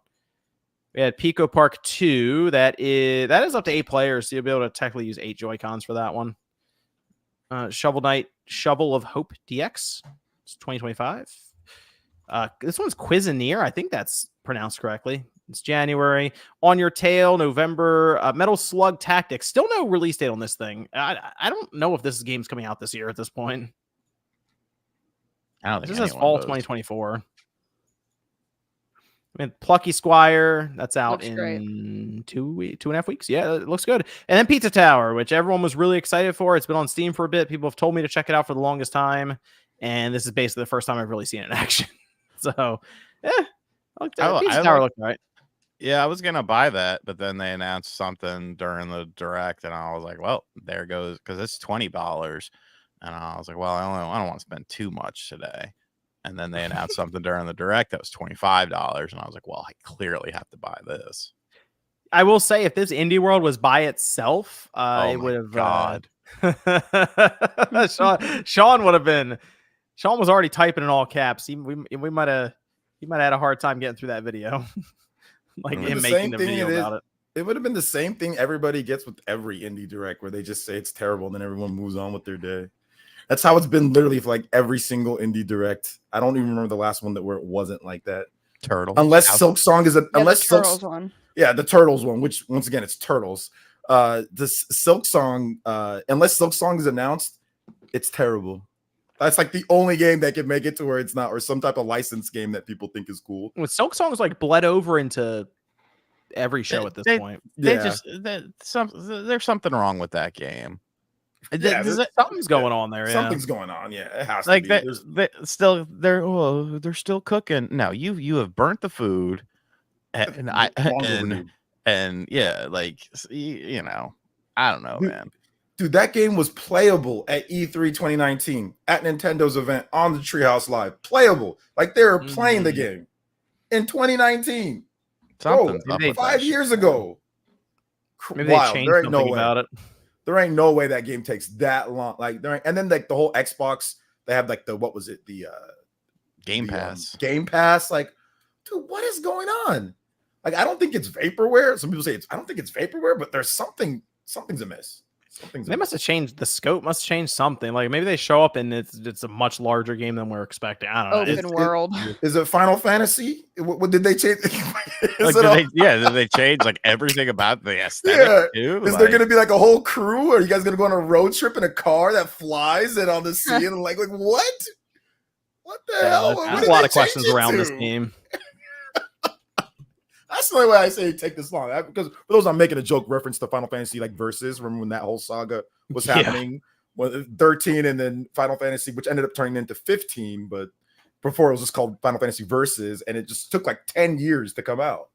We had Pico Park 2. That is up to 8 players, so you'll be able to technically use 8 Joy-Cons for that one. Shovel Knight Shovel of Hope DX. It's 2025. This one's Cuisinier. I think that's pronounced correctly. It's January. On Your Tail, November. Metal Slug Tactics. Still no release date on this thing. I don't know if this game's coming out this year at this point. I don't think this says fall 2024. I mean, Plucky Squire, that's out Looks in great. 2.5 weeks. Yeah, it looks good. And then Pizza Tower, which everyone was really excited for. It's been on Steam for a bit. People have told me to check it out for the longest time. And this is basically the first time I've really seen it in action. So, Pizza Tower looked right. Yeah, I was going to buy that, but then they announced something during the direct, and I was like, well, there goes, because it's $20. And I was like, well, I don't want to spend too much today. And then they announced something during the direct that was $25, and I was like, well, I clearly have to buy this. I will say, if this Indie World was by itself, it would have. God. Sean would have been. Sean was already typing in all caps. We might have. He might have had a hard time getting through that video. Like him making the video about it. It would have been the same thing everybody gets with every indie direct, where they just say it's terrible and then everyone moves on with their day. That's how it's been literally for like every single indie direct. I don't even remember the last one where it wasn't like that. Turtles. Unless Silk Song is the Turtles one. Yeah, the Turtles one, which once again it's Turtles. This Silk Song, unless Silk Song is announced, it's terrible. That's like the only game that can make it to where it's not, or some type of licensed game that people think is cool. With Silk Song's like bled over into every show at this point. There's something wrong with that game. Yeah, something's going on there. Something's going on. Yeah, it has like to be. They're still cooking. No, you have burnt the food, and yeah, like I don't know, man. Dude, that game was playable at E3 2019 at Nintendo's event on the Treehouse Live. Playable, like they were playing the game in 2019. Something's 5 years ago. Maybe they changed something about it. There ain't no way that game takes that long. Like and then like the whole Xbox, they have like the Game Pass. Game Pass. Like, dude, what is going on? Like, I don't think it's vaporware. Some people say I don't think it's vaporware, but there's something's amiss. They must have changed the scope. Must change something. Like maybe they show up and it's a much larger game than we're expecting. I don't know. Open world. Is it Final Fantasy? What did they change? Did they change like everything about the aesthetic too? Is there gonna be like a whole crew? Are you guys gonna go on a road trip in a car that flies and on the sea and like what? What the hell? There's a lot of questions around this game. That's the only way I say take this long. Because for those, I'm making a joke reference to Final Fantasy like Versus. Remember when that whole saga was happening? Well, 13 and then Final Fantasy, which ended up turning into 15, but before it was just called Final Fantasy Versus, and it just took like 10 years to come out.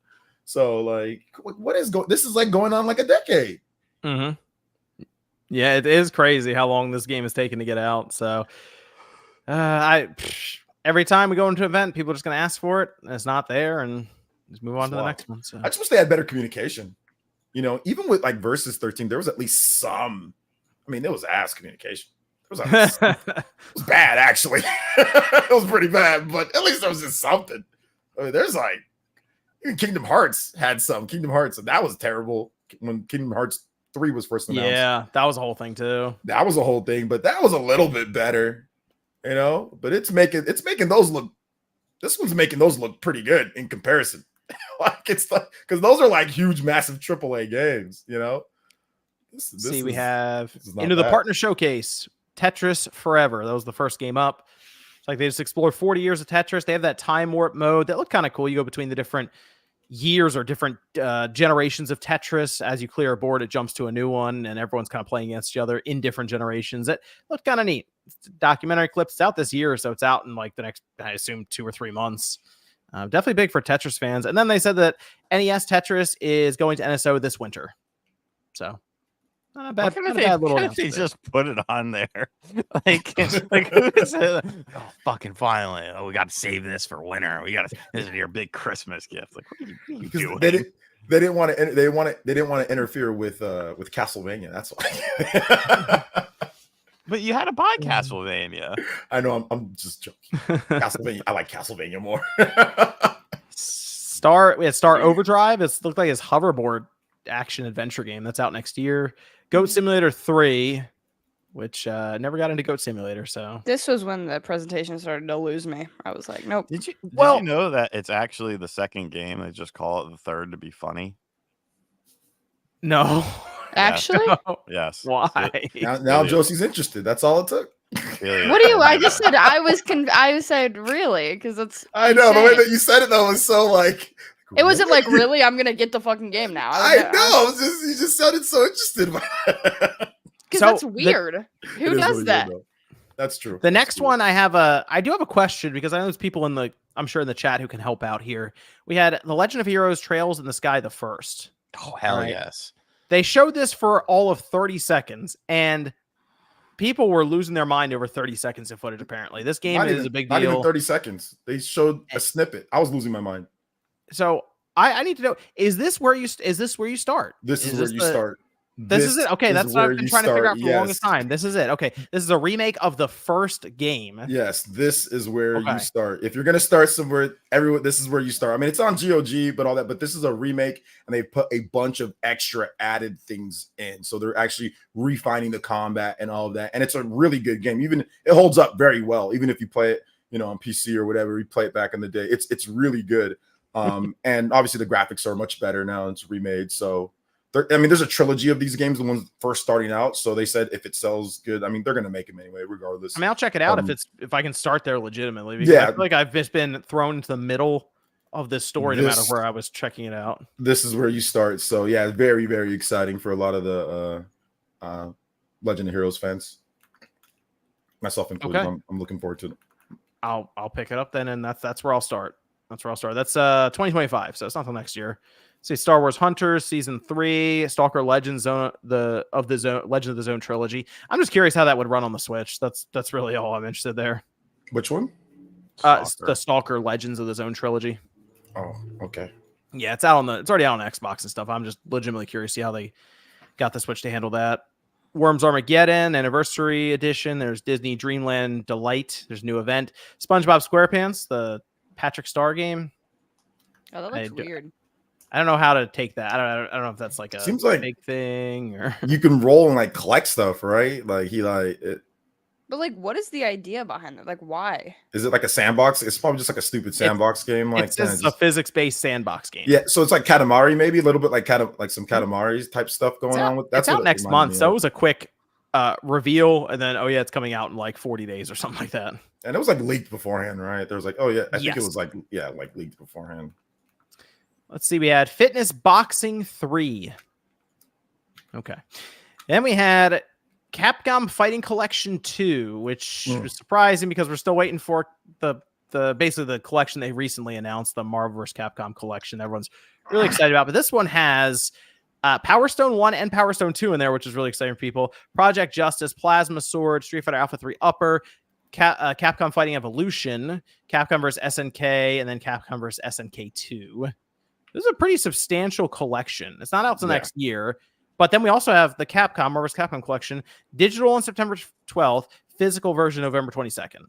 So like, what is this is like going on like a decade. Mm-hmm. Yeah, it is crazy how long this game is taking to get out. So every time we go into an event, people are just going to ask for it, and it's not there, and just move on to the next one. So. I just wish they had better communication. Even with like Versus 13, there was at least some. I mean, there was ass communication. It was bad, actually. It was pretty bad, but at least there was just something. I mean, there's like even Kingdom Hearts had some. Kingdom Hearts, and that was terrible when Kingdom Hearts 3 was first announced. Yeah, that was a whole thing too. That was a whole thing, but that was a little bit better, But it's making those look. This one's making those look pretty good in comparison. Like it's like because those are like huge, massive AAA games, we have into the partner showcase Tetris Forever. That was the first game up. It's like they just explored 40 years of Tetris. They have that time warp mode that looked kind of cool. You go between the different years or different generations of Tetris. As you clear a board, it jumps to a new one, and everyone's kind of playing against each other in different generations. It looked kind of neat. It's documentary clips. It's out this year, so it's out in like the next, I assume, 2 or 3 months. Definitely big for Tetris fans. And then they said that NES Tetris is going to NSO this winter. So Not a bad, not a bad little if they announcement. just put it on there? like who is it? Oh, fucking finally! Oh, we got to save this for winter. This is your big Christmas gift. Like, what are you doing? They didn't want to interfere with Castlevania. That's why. But you had to buy Castlevania. I know. I'm just joking. Castlevania. I like Castlevania more. We had Star Overdrive. It looked like his hoverboard action adventure game that's out next year. Goat Simulator 3, which never got into Goat Simulator. So this was when the presentation started to lose me. I was like, nope. Did you know that it's actually the second game? They just call it the third to be funny. No. Actually? Yes. Why? Now Josie's interested. That's all it took. What do you? I just said I said really because it's. I know the way that you said it though was so like. It wasn't like really. I'm gonna get the fucking game now. I know. You just sounded so interested. Because that's weird. Who does really that? Weird, that's true. The next one I do have a question because I know there's people I'm sure in the chat who can help out here. We had The Legend of Heroes Trails in the Sky the First. Oh hell yes. They showed this for all of 30 seconds, and people were losing their mind over 30 seconds of footage, apparently. This game is a big deal. Not even 30 seconds. They showed a snippet. I was losing my mind. So I need to know, is this where you start? This is where you start. This is it. Okay, that's what I've been trying to figure out for the longest time. This is it. Okay, this is a remake of the first game. Yes, this is where you start. If you're gonna start somewhere, this is where you start. I mean, it's on GOG, but all that. But this is a remake, and they put a bunch of extra added things in. So they're actually refining the combat and all of that. And it's a really good game. Even it holds up very well. Even if you play it, on PC or whatever, you play it back in the day. It's really good. And obviously the graphics are much better now. It's remade, so. There's a trilogy of these games, the ones first starting out. So they said if it sells good, they're going to make them anyway, regardless. I'll check it out if I can start there legitimately. Because I feel like I've just been thrown into the middle of this story no matter where I was checking it out. This is where you start. So yeah, very, very exciting for a lot of the Legend of Heroes fans, myself included. Okay. I'm looking forward to it. I'll pick it up then, and that's where I'll start. That's 2025, so it's not till next year. See, Star Wars Hunters Season 3, Stalker Legends Legend of the Zone trilogy. I'm just curious how that would run on the Switch. That's really all I'm interested there. Which one? The Stalker Legends of the Zone trilogy. Oh, okay. Yeah, it's already out on Xbox and stuff. I'm just legitimately curious to see how they got the Switch to handle that. Worms Armageddon Anniversary Edition. There's Disney Dreamland Delight. There's a new event. SpongeBob SquarePants, the Patrick Star game. Oh, that looks weird. I don't know how to take that. I don't know if that's like a big thing or you can roll and collect stuff, right? But what is the idea behind it? Why? Is it like a sandbox? It's probably just like a stupid sandbox game. It's a physics-based sandbox game. Yeah, so it's like Katamari, maybe a little bit like some Katamari type stuff going on with. That's out next month. So it was a quick reveal, and then it's coming out in 40 days or something like that. And it was leaked beforehand, right? There was I think it was leaked beforehand. Let's see. We had Fitness Boxing 3. Okay. Then we had Capcom Fighting Collection 2, which was surprising because we're still waiting for the basically the collection they recently announced, the Marvel vs. Capcom collection. Everyone's really excited about. But this one has Power Stone 1 and Power Stone 2 in there, which is really exciting for people. Project Justice, Plasma Sword, Street Fighter Alpha 3 Upper, Capcom Fighting Evolution, Capcom vs. SNK, and then Capcom vs. SNK 2. This is a pretty substantial collection. It's not out till next year. But then we also have the Capcom Marvel vs. Capcom collection, digital on September 12th, physical version November 22nd.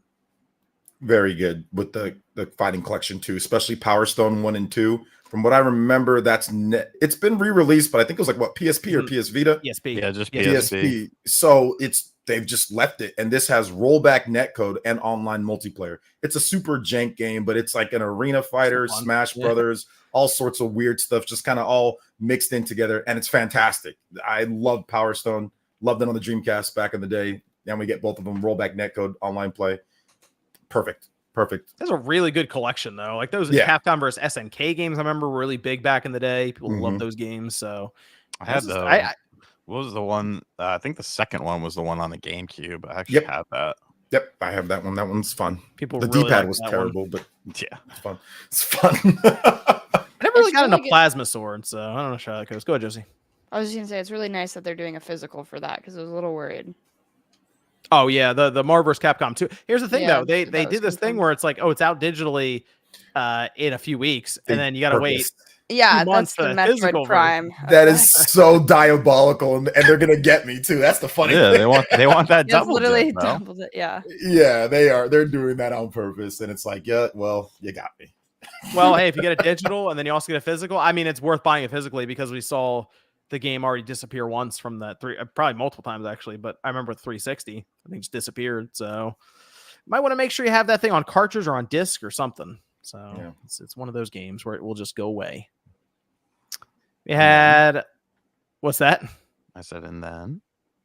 Very good with the Fighting Collection 2, especially Power Stone 1 and 2. From what I remember, it's been re-released, but I think it was PSP or PS Vita? PSP. Yeah, just PSP. So they've just left it. And this has rollback netcode and online multiplayer. It's a super jank game, but it's like an arena fighter, Smash Brothers, all sorts of weird stuff, just kind of all mixed in together. And it's fantastic. I love Power Stone. Loved it on the Dreamcast back in the day. And we get both of them, rollback netcode, online play. Perfect. That's a really good collection, though. Like those Capcom vs. SNK games, I remember were really big back in the day. People love those games. So I had what was the one? I think the second one was the one on the GameCube. I actually have that. Yep, I have that one. That one's fun. The really D-pad was terrible, but yeah, it's fun. It's fun. I never really got into Plasma Sword, so I don't know how that goes. Go ahead, Josie. I was just gonna say it's really nice that they're doing a physical for that because I was a little worried. Oh yeah, the Marvel vs. Capcom 2. Here's the thing though, they that was did this thing confirmed. where it's like, oh, it's out digitally in a few weeks, and then you got to wait Purpose. 2 Yeah, months that's for the the Metroid physical version. Prime. That is effect. so diabolical, and they're gonna get me too. That's the funny Yeah, thing. they want that Yeah, it's double literally dip, bro. doubled it. Yeah. Yeah, they are. They're doing that on purpose, and it's like, yeah, well, you got me. Well, hey, if you get a digital and then you also get a physical, I mean, it's worth buying it physically because we saw the game already disappear once from that probably multiple times actually, but I remember 360, I think just disappeared. So you might want to make sure you have that thing on cartridge or on disc or something. So Yeah. it's one of those games where it will just go away. We had what's that? I said, and then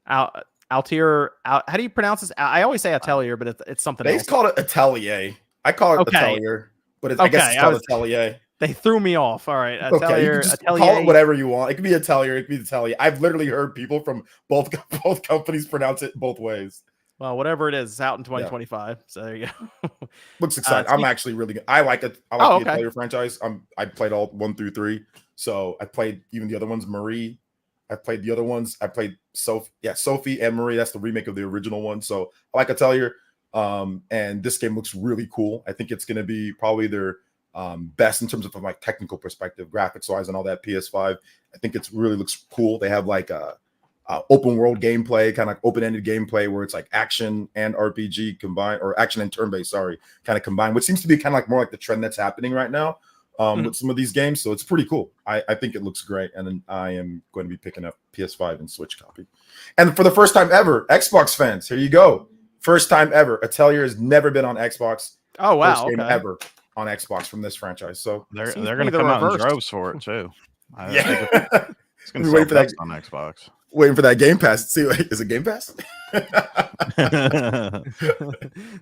Altier. How do you pronounce this? I always say Atelier, but it's something They else. call it Atelier. I call it Okay. Atelier, but I guess it's called Atelier. They threw me off. All right, Okay, you can just call it whatever you want. It could be Atelier, it could be Atelier. I've literally heard people from both companies pronounce it both ways. Well, whatever it is, it's out in 2025. So there you go. Looks exciting. I'm actually really good. I like it. I like the Atelier franchise. I played all 1 through 3. So I played even the other ones, Marie. I played the other ones. I played Sophie and Marie. That's the remake of the original one. So I like Atelier. And this game looks really cool. I think it's going to be probably their best in terms of like technical perspective, graphics wise, and all that. PS5. I think it's really looks cool. They have like a open world gameplay, kind of like open-ended gameplay where it's like action and RPG combined, or action and turn-based, kind of combined, which seems to be kind of like more like the trend that's happening right now with some of these games. So it's pretty cool. I think it looks great, and then I am going to be picking up PS5 and Switch copy. And for the first time ever, Xbox fans, here you go. First time ever. Atelier has never been on Xbox. Oh wow, first game ever on Xbox from this franchise. So they're going to come out in droves for it too. Yeah, it's going to sell best on Xbox. Waiting for that Game Pass. See, is it Game Pass?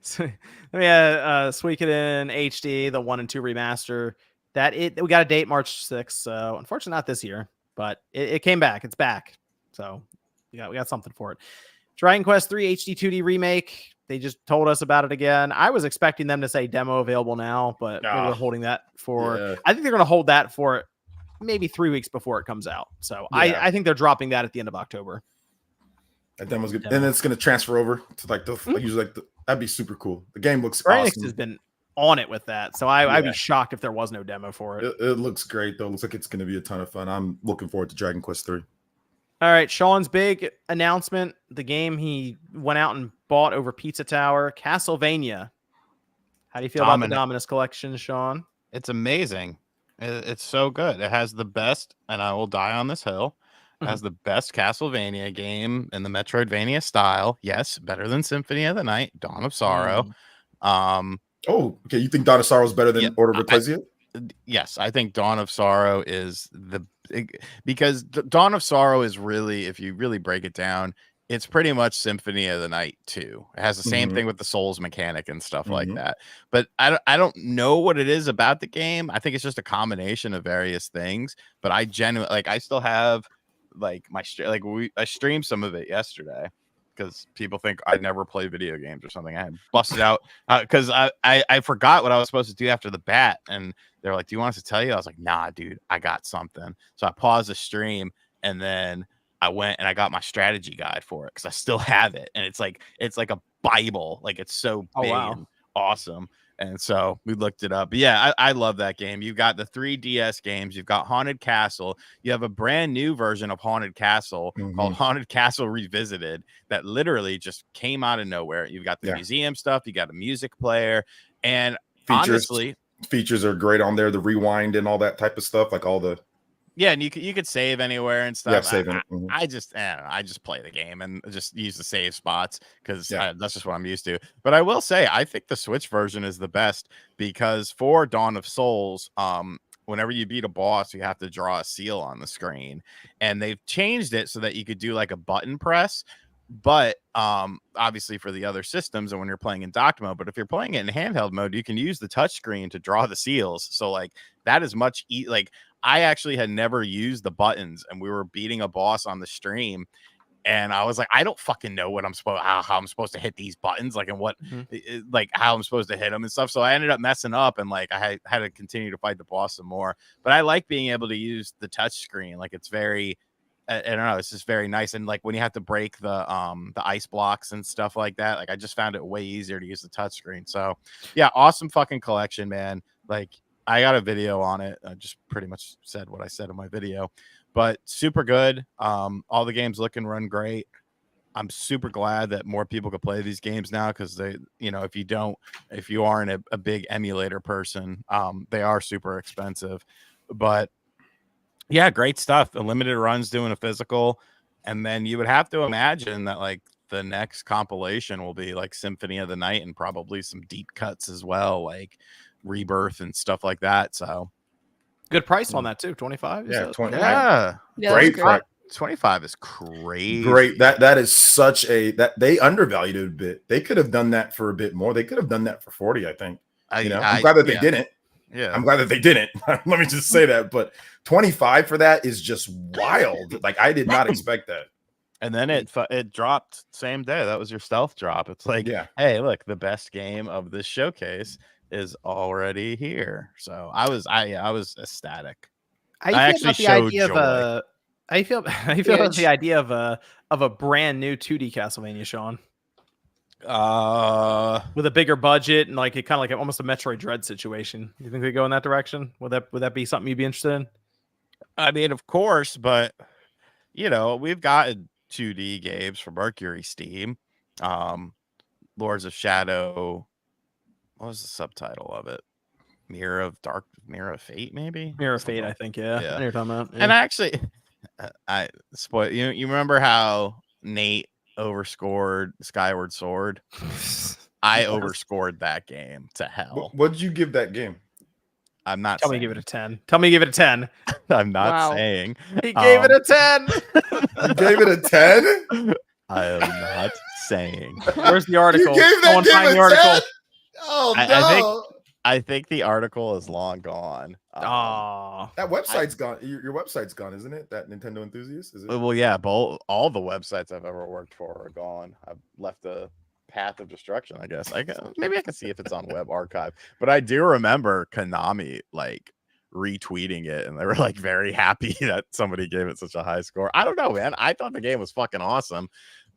So, Suikoden HD, the 1 and 2 remaster. We got a date March 6th. So unfortunately, not this year, but it came back. It's back. So we got something for it. Dragon Quest 3 HD 2D remake. They just told us about it again. I was expecting them to say demo available now, but maybe they're holding that for. Yeah. I think they're going to hold that for maybe 3 weeks before it comes out. So yeah. I think they're dropping that at the end of October. That demo's good. And it's going to transfer over to like the usually like that'd be super cool. The game looks awesome. Enix has been on it with that, so I'd be shocked if there was no demo for it. It looks great though. It looks like it's going to be a ton of fun. I'm looking forward to Dragon Quest 3. All right, Sean's big announcement, the game he went out and bought over Pizza Tower, Castlevania. How do you feel about the Dominus collection, Sean? It's amazing. It's so good. It has the best, and I will die on this hill, it has the best Castlevania game in the Metroidvania style. Yes, better than Symphony of the Night, Dawn of Sorrow. Okay. You think Dawn of Sorrow is better than Order of Ecclesia? Yes, I think Dawn of Sorrow is because Dawn of Sorrow is really, if you really break it down, it's pretty much Symphony of the Night 2. It has the same thing with the Souls mechanic and stuff like that. But I don't know what it is about the game. I think it's just a combination of various things. But I genuinely I still have like I streamed some of it yesterday because people think I never play video games or something. I busted out because I forgot what I was supposed to do after the bat, and they're like, "Do you want us to tell you?" I was like, "Nah, dude, I got something." So I paused the stream, and then I went and I got my strategy guide for it because I still have it, and it's like a Bible, like it's so big and awesome. And so we looked it up. But yeah, I love that game. You've got the 3DS games. You've got Haunted Castle. You have a brand new version of Haunted Castle called Haunted Castle Revisited that literally just came out of nowhere. You've got the museum stuff. You got a music player. And honestly, features are great on there. The rewind and all that type of stuff, like all the. Yeah, and you could save anywhere and stuff. Yeah, I just play the game and just use the save spots because that's just what I'm used to. But I will say, I think the Switch version is the best because for Dawn of Souls, whenever you beat a boss, you have to draw a seal on the screen, and they've changed it so that you could do like a button press. But obviously for the other systems and when you're playing in docked mode, but if you're playing it in handheld mode, you can use the touch screen to draw the seals. So like that is much I actually had never used the buttons, and we were beating a boss on the stream, and I was like, I don't fucking know what how I'm supposed to hit these buttons, like, and what, like, how I'm supposed to hit them and stuff. So I ended up messing up, and like I had to continue to fight the boss some more. But I like being able to use the touch screen, like it's very I don't know, it's just very nice. And like when you have to break the ice blocks and stuff like that, like I just found it way easier to use the touchscreen. So yeah, awesome fucking collection, man. Like I got a video on it. I just pretty much said what I said in my video, but super good. All the games look and run great. I'm super glad that more people could play these games now, because they, if you aren't a big emulator person, they are super expensive. But yeah, great stuff. The limited runs doing a physical, and then you would have to imagine that like the next compilation will be like Symphony of the Night and probably some deep cuts as well, like Rebirth and stuff like that. So good price on that too, 25. Yeah, 20. Yeah, Great price. 25 is crazy. Great. That is such that they undervalued it a bit. They could have done that for a bit more. They could have done that for 40, I think. I'm glad that they didn't. Yeah, I'm glad that they didn't. Let me just say that. But 25 for that is just wild. Like I did not expect that. And then it dropped same day. That was your stealth drop. It's like, hey, look, the best game of this showcase is already here. So I was ecstatic. I actually showed joy. I feel about the idea of a brand new 2D Castlevania, Sean. With a bigger budget and like it kind of like almost a Metroid Dread situation. You think they go in that direction? Would that be something you'd be interested in? I mean, of course, but we've gotten 2D games for Mercury Steam. Lords of Shadow. What was the subtitle of it? Mirror of Fate, maybe? Mirror of Fate, I think, yeah. I know you're talking about. Yeah. And actually I spoil you remember how Nate overscored Skyward Sword? I overscored that game to hell. What did you give that game? I'm not Tell me give it a 10. Tell me give it a 10. I'm not saying. He gave it a 10. You gave it a 10? I am not saying. Where's the article? You gave that game a 10? Article. Oh no. I think the article is long gone. That website's gone. Your website's gone, isn't it? That Nintendo Enthusiast? Is it? Well, yeah, all the websites I've ever worked for are gone. I've left a path of destruction, I guess. Maybe I can see if it's on Web Archive. But I do remember Konami like retweeting it, and they were like very happy that somebody gave it such a high score. I don't know, man. I thought the game was fucking awesome,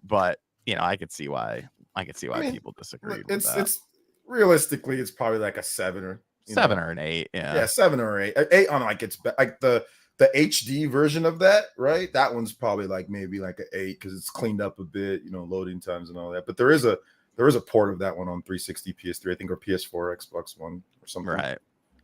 but I could see why people disagree with that. It's realistically, it's probably like a 7 or 7 or an 8. Yeah, 7 or 8. 8 on like it's like the HD version of that, right? That one's probably like maybe like an 8 because it's cleaned up a bit, loading times and all that. But there is a port of that one on 360, PS3, I think, or PS4, Xbox One, or something. Right.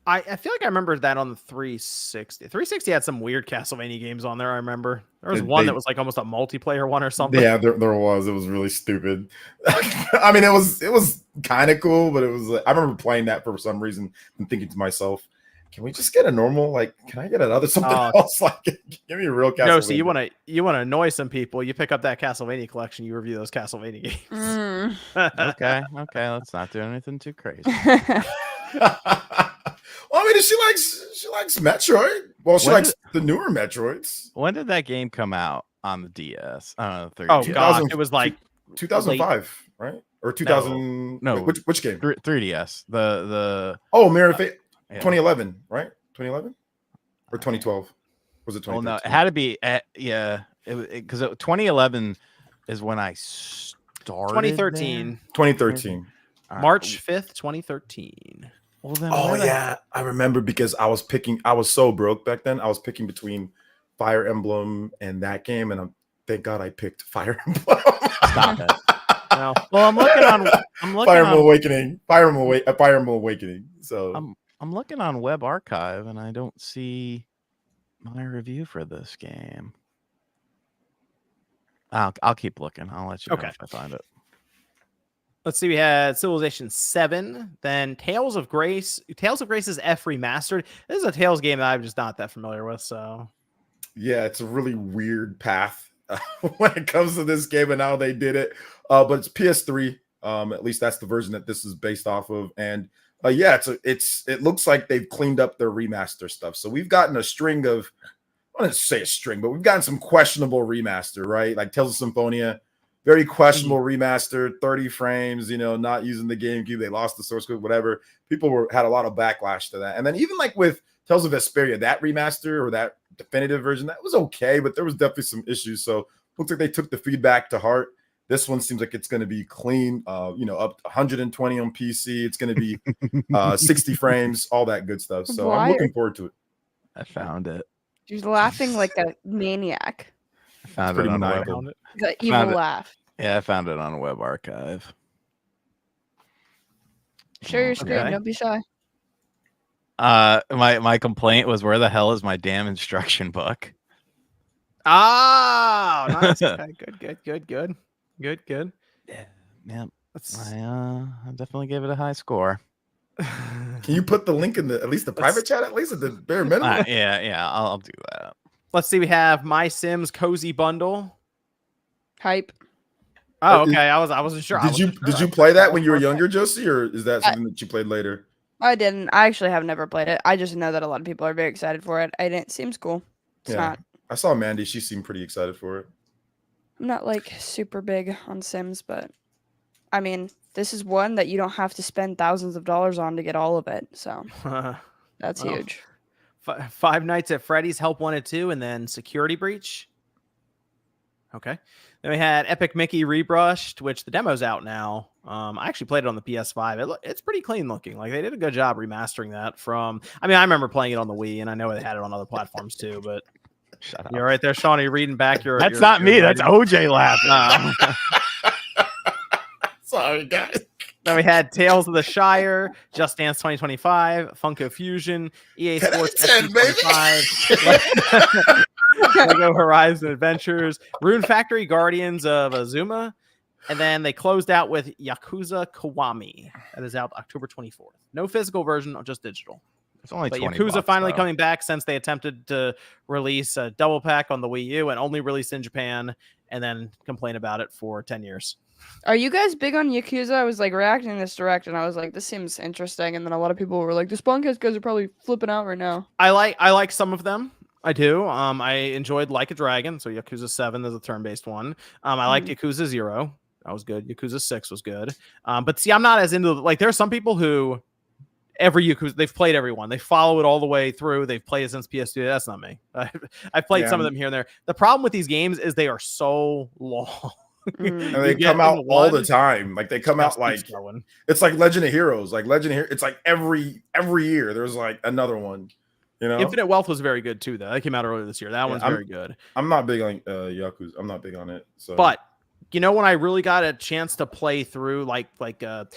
I feel like I remember that on the 360. 360 had some weird Castlevania games on there. I remember there was one that was like almost a multiplayer one or something. Yeah, there was. It was really stupid. I mean, it was kind of cool, but it was. I remember playing that for some reason and thinking to myself, "Can we just get a normal? Like, can I get another something else? Like, give me a real Castlevania." No, so you want to annoy some people? You pick up that Castlevania collection. You review those Castlevania games. Okay. Let's not do anything too crazy. Well, I mean, she likes Metroid. Well, she likes the newer Metroids. When did that game come out on the DS? Oh god, it was like 2005, right? Or 2000? No. Which game? 3DS. The Mirror of Fate. 2011, right? 2011 or 2012? Was it 2012? Well, no, it had to be. Because 2011 is when I started. 2013. 2013. March 5th, 2013. Well, then I remember because I was so broke back then. I was picking between Fire Emblem and that game, and thank God I picked Fire Emblem. Stop it. Well, I'm looking Fire Emblem Awakening. Fire Emblem Awakening. So I'm looking on Web Archive, and I don't see my review for this game. I'll keep looking. I'll let you know if I find it. Let's see. We had Civilization 7, then Tales of Grace. Tales of Grace is F remastered. This is a Tales game that I'm just not that familiar with. So, yeah, it's a really weird path when it comes to this game and how they did it. But it's PS3. At least that's the version that this is based off of. And it looks like they've cleaned up their remaster stuff. So we've gotten a string of, I wouldn't say a string, but we've gotten some questionable remaster, right? Like Tales of Symphonia. Very questionable remaster, 30 frames, not using the GameCube. They lost the source code, whatever. People had a lot of backlash to that. And then even like with Tales of Vesperia, that remaster or that definitive version, that was okay, but there was definitely some issues. So looks like they took the feedback to heart. This one seems like it's going to be clean, up to 120 on PC. It's going to be 60 frames, all that good stuff. So I'm looking forward to it. I found it. She's laughing like a maniac. I found it on web. The evil laugh. Yeah, I found it on a web archive. Share your screen. Don't be shy. My complaint was, where the hell is my damn instruction book? Oh, nice. Okay, good. Yeah. I definitely gave it a high score. Can you put the link in at least the private chat, at least at the bare minimum? Yeah, I'll do that. Let's see. We have My Sims Cozy Bundle. Hype. Oh, okay. I wasn't sure. Did you play that when you were younger, Josie, or is that something that you played later? I didn't. I actually have never played it. I just know that a lot of people are very excited for it. And it seems cool. It's not. I saw Mandy. She seemed pretty excited for it. I'm not like super big on Sims, but I mean, this is one that you don't have to spend thousands of dollars on to get all of it. So that's huge. Five Nights at Freddy's Help Wanted 2, and then Security Breach. Okay. Then we had Epic Mickey Rebrushed, which the demo's out now. I actually played it on the PS5. It's pretty clean looking. Like, they did a good job remastering that I remember playing it on the Wii, and I know they had it on other platforms too, but shut up. You're right there, Sean. Are you reading back your... That's not me. That's OJ laughing. Sorry, guys. Then we had Tales of the Shire, Just Dance 2025, Funko Fusion, EA Sports 2025, Lego Horizon Adventures, Rune Factory Guardians of Azuma, and then they closed out with Yakuza Kiwami. That is out October 24th. No physical version, just digital. It's only $20. Yakuza finally coming back since they attempted to release a double pack on the Wii U and only released in Japan and then complain about it for 10 years. Are you guys big on Yakuza? I was like reacting to this direct and I was like, this seems interesting. And then a lot of people were like, the Spawncast guys are probably flipping out right now. I like some of them. I do. I enjoyed Like a Dragon. So Yakuza 7 is a turn-based one. I liked Yakuza 0. That was good. Yakuza 6 was good. But see, I'm not as into, like, there are some people who every Yakuza, they've played everyone. They follow it all the way through. They've played it since PS2. That's not me. I've played some of them here and there. The problem with these games is they are so long. And they come out all the time. Like, they come out like it's like Legend of Heroes. Like Legend of Heroes, it's like every year there's like another one. You know, Infinite Wealth was very good too, though. That came out earlier this year. That one's very good. I'm not big on Yakuza. I'm not big on it. So, but you know, when I really got a chance to play through, like a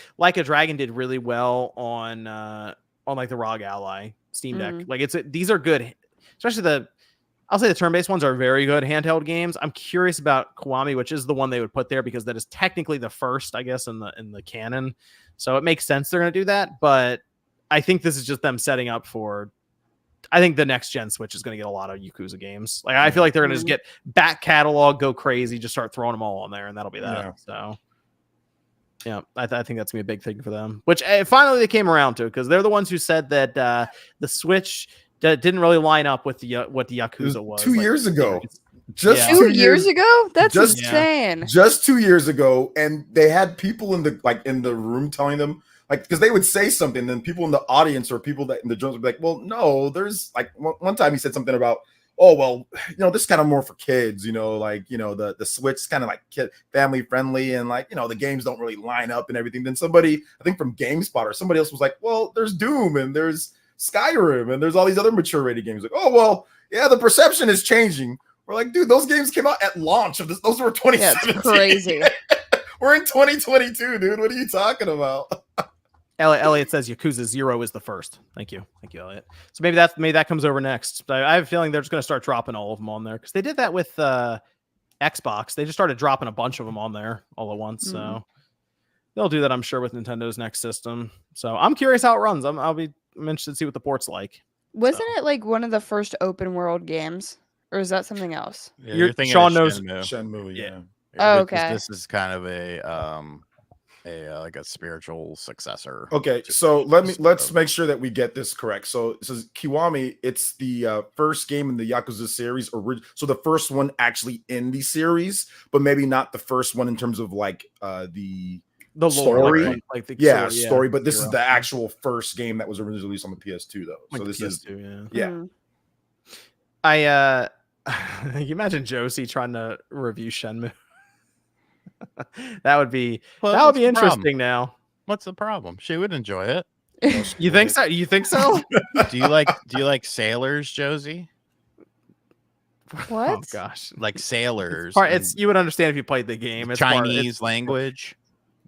Dragon did really well on like the ROG Ally Steam Deck. Like, these are good, especially I'll say the turn-based ones are very good handheld games. I'm curious about Kiwami, which is the one they would put there because that is technically the first, I guess, in the canon. So it makes sense they're going to do that. But I think this is just them setting up for. I think the next gen Switch is going to get a lot of Yakuza games. Like, I feel like they're going to just get back catalog, go crazy, just start throwing them all on there, and that'll be that. Yeah. So, yeah, I think that's going to be a big thing for them. Which finally they came around to, because they're the ones who said that the Switch didn't really line up with what the Yakuza was. 2 years ago. Just 2 years ago? That's insane. Just 2 years ago, and they had people in the room telling them, like, because they would say something, and then people in the audience or people that in the journals would be like, well, no, there's like one time he said something about, oh, well, this is kind of more for kids, the Switch is kind of like kid family friendly, and like, the games don't really line up and everything. Then somebody, I think from GameSpot or somebody else was like, well, there's Doom and there's Skyrim and there's all these other mature rated games. Like, oh, well, yeah, the perception is changing. We're like, dude, those games came out at launch of this. Those were 2017. Yeah, it's crazy. We're in 2022, dude. What are you talking about? Elliot says Yakuza 0 is the first. Thank you, Elliot. So maybe that comes over next. But I have a feeling they're just going to start dropping all of them on there, because they did that with Xbox. They just started dropping a bunch of them on there all at once. So they'll do that, I'm sure, with Nintendo's next system. So I'm curious how it runs. I'm interested to see what the port's like. Wasn't it like one of the first open world games, or is that something else? Yeah, you're thinking Sean knows Shenmue, yeah. Oh, okay. This is kind of a like a spiritual successor. Okay, so let's make sure that we get this correct. So it says Kiwami, it's the first game in the Yakuza series, so the first one actually in the series, but maybe not the first one in terms of like the The lore, story. like the story. But this is the actual first game that was originally released on the PS2, though. Like so this is PS2, yeah. I you imagine Josie trying to review Shenmue. that would be interesting. Now, what's the problem? She would enjoy it. You think so? You think so? Do you like sailors, Josie? What? Oh gosh, like sailors. It's you would understand if you played the game. It's Chinese language.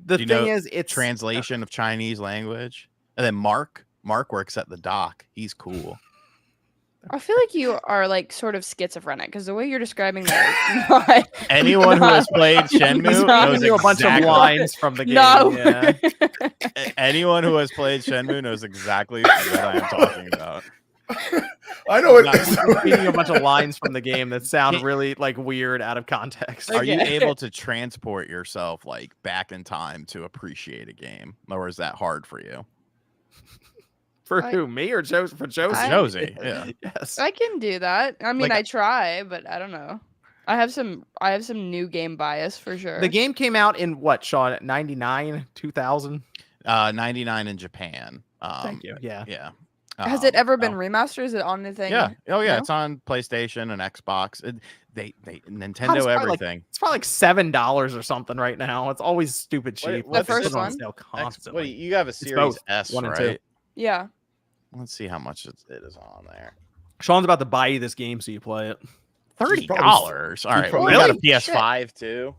The thing is, it's translation of Chinese language. And then Mark works at the dock. He's cool. I feel like you are like sort of schizophrenic because the way you're describing that. Anyone who has played Shenmue knows a bunch of lines from the game. No. Yeah. Anyone who has played Shenmue knows exactly what I am talking about. I know it. Reading a bunch of lines from the game that sound really like weird out of context. Are you able to transport yourself like back in time to appreciate a game, or is that hard for you? For who, me or Josie? For Josie? Josie, yeah. Yes. I can do that. I mean, I try, but I don't know. I have some new game bias for sure. The game came out in what, Sean? 99, 2000? 99 in Japan. Thank you. Yeah. Yeah. Has it ever been remastered? Is it on anything? Yeah. Oh yeah, No? it's on PlayStation and Xbox. They Nintendo everything. It's probably like $7 or something right now. It's always stupid cheap. What the first one? On sale constantly. Wait, you have a Series S, 1 and 2. right? Yeah. Let's see how much it is on there. Sean's about to buy you this game so you play it. $30. All right. probably We got a should. PS5 too.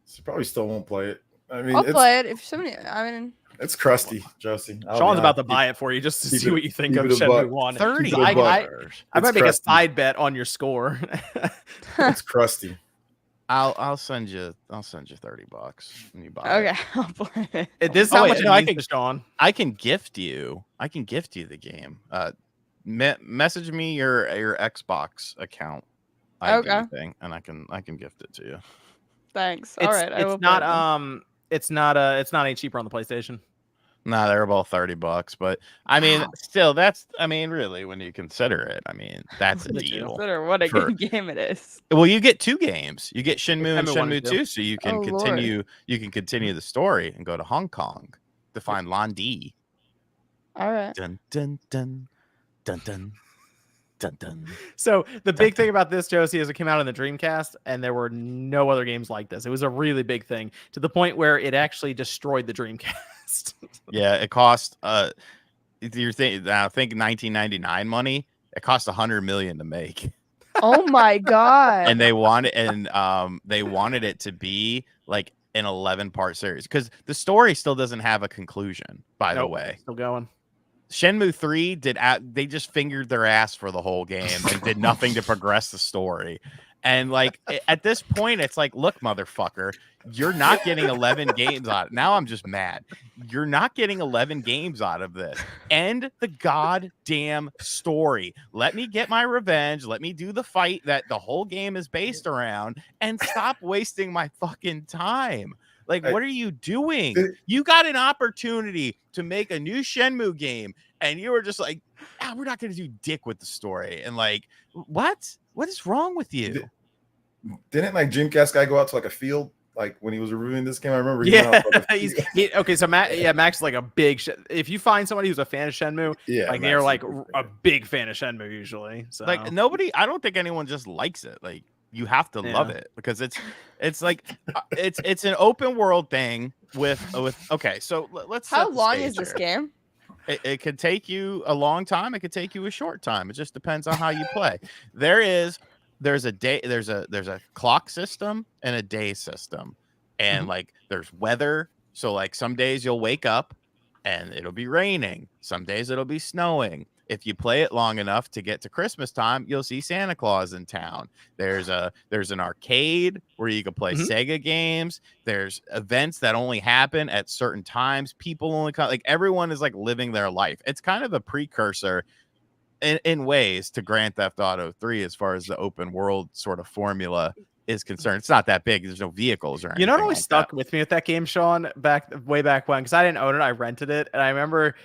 She probably still won't play it. I mean, I'll play it if somebody. I mean, it's crusty, Josie. Sean's about to buy it for you just to see what you think of Shenmue 1. $30. I might make a side bet on your score. It's crusty. I'll send you $30 when you buy it. okay, I'll play it. This is how much I can, Sean. I can gift you the game. Message me your Xbox account. Okay. Thing, and I can gift it to you. Thanks. All right. It's not any cheaper on the PlayStation. Nah, they're both $30, but I mean, still, really, when you consider it, I mean, that's a deal. Consider what a good game it is. Well, you get 2 games. You get Shenmue and Shenmue 2, so you can continue. Lord. You can continue the story and go to Hong Kong to find Lan Di. All right. Dun dun dun dun dun. Dun, dun. So the big thing about this, Josie, is it came out on the Dreamcast, and there were no other games like this. It was a really big thing to the point where it actually destroyed the Dreamcast. Yeah, it cost. You're think 1999 money. It cost $100 million to make. Oh my god! And they wanted it to be like an 11-part series because the story still doesn't have a conclusion. By the way, still going. Shenmue 3 they just fingered their ass for the whole game and did nothing to progress the story. And like at this point, it's like, look, motherfucker, you're not getting 11 games out. Now I'm just mad. You're not getting 11 games out of this. End the goddamn story. Let me get my revenge. Let me do the fight that the whole game is based around and stop wasting my fucking time. Like, what are you doing? You got an opportunity to make a new Shenmue game, and you were just like, we're not going to do dick with the story. And like, what? What is wrong with you? Didn't like Dreamcast guy go out to like a field like when he was reviewing this game? I remember. Okay. So Max is like a big. If you find somebody who's a fan of Shenmue, like they're like a big fan of Shenmue usually. So like nobody, I don't think anyone just likes it. Like you have to love it because it's like it's an open world thing with. Okay, so let's. How long is this game? It could take you a long time. It could take you a short time. It just depends on how you play. There's a clock system and a day system, and like there's weather. So like some days you'll wake up and it'll be raining. Some days it'll be snowing. If you play it long enough to get to Christmas time, you'll see Santa Claus in town. There's an arcade where you can play Sega games. There's events that only happen at certain times. People only come, like everyone is like living their life. It's kind of a precursor in ways to Grand Theft Auto 3 as far as the open world sort of formula is concerned. It's not that big. There's no vehicles or anything. You know what always like stuck that. with me with that game, Sean, way back when, because I didn't own it, I rented it, and I remember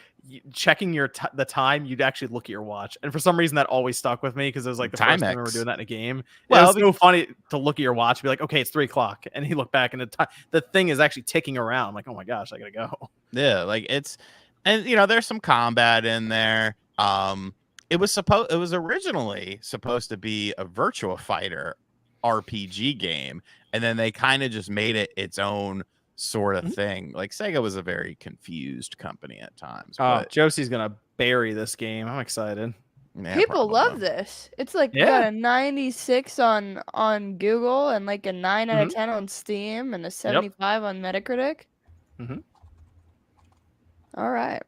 checking the time. You'd actually look at your watch, and for some reason that always stuck with me because it was like the first time I remember doing that in a game. Well, it was so funny to look at your watch and be like, okay, it's 3:00, and you look back and the thing is actually ticking around. I'm like, oh my gosh, I gotta go. Yeah, like and there's some combat in there. It was originally supposed to be a Virtua Fighter RPG game, and then they kind of just made it its own sort of thing. Like Sega was a very confused company at times. Oh, Josie's gonna bury this game. I'm excited. Yeah, people love this. It's like got a 96 on Google and like a 9 out of 10 on Steam and a 75 on Metacritic. All right.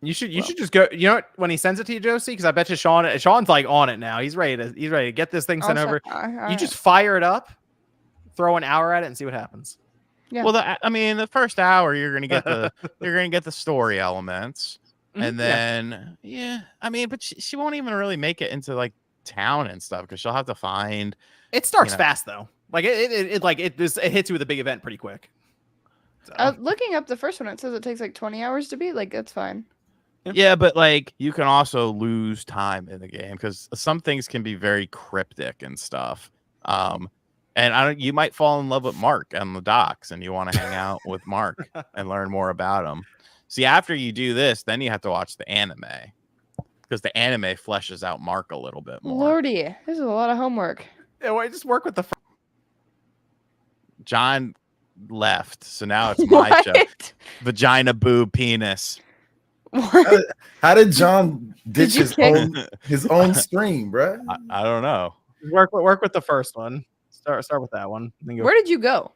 You should just go. You know what? When he sends it to you, Josie, because I bet you Sean's like on it now. He's ready to get this thing sent over. You just fire it up, throw an hour at it, and see what happens. Yeah. Well, the first hour you're gonna get the story elements, and then but she won't even really make it into like town and stuff because she'll have to find. It starts fast though. Like it hits you with a big event pretty quick. So. Looking up the first one, it says it takes like 20 hours to beat. Like that's fine. Yeah, but like you can also lose time in the game because some things can be very cryptic and stuff. And you might fall in love with Mark on the docks, and you want to hang out with Mark and learn more about him. See, after you do this, then you have to watch the anime because the anime fleshes out Mark a little bit more. Lordy, this is a lot of homework. Yeah, well, just work with the. John left, so now it's my show. Vagina, boob, penis. How did John ditch his own stream, bro? I don't know. Work with the first one. Start with that one. Where did you go?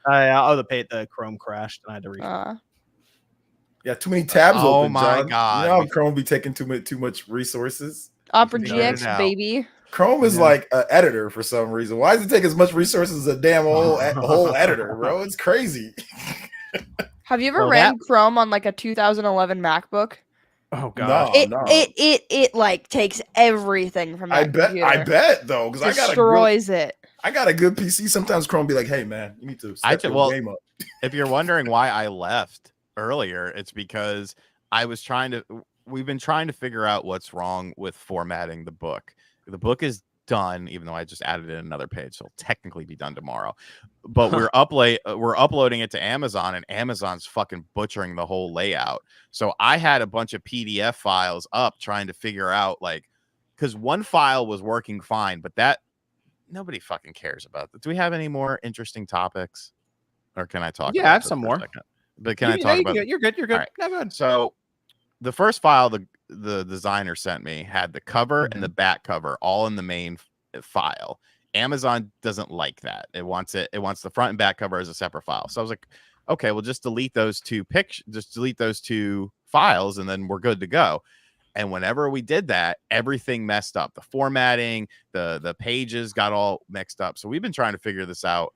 The Chrome crashed and I had to refresh. Yeah, too many tabs open. Oh my John. god! You know how Chrome be taking too much resources. Opera GX, baby. Chrome is like an editor for some reason. Why does it take as much resources as a damn whole editor, bro? It's crazy. Have you ever ran Chrome on like a 2011 MacBook? Oh god, it like takes everything from that computer. I bet though, because destroys it. I got a good PC. Sometimes Chrome be like, "Hey man, you need to step your game up." If you're wondering why I left earlier, it's because we've been trying to figure out what's wrong with formatting the book. The book is done, even though I just added in another page, so it'll technically be done tomorrow. But we're uploading it to Amazon, and Amazon's fucking butchering the whole layout. So I had a bunch of PDF files up trying to figure out, like, because one file was working fine, but that nobody fucking cares about that. Do we have any more interesting topics, or can I talk? Yeah, I have some more. But can I talk about? You're good. You're good. Right. No, good. So the first file the designer sent me had the cover and the back cover all in the main file. Amazon doesn't like that. It wants the front and back cover as a separate file. So I was like, okay, well, just delete those two files and then we're good to go. And whenever we did that, everything messed up. The formatting, the pages got all mixed up. So we've been trying to figure this out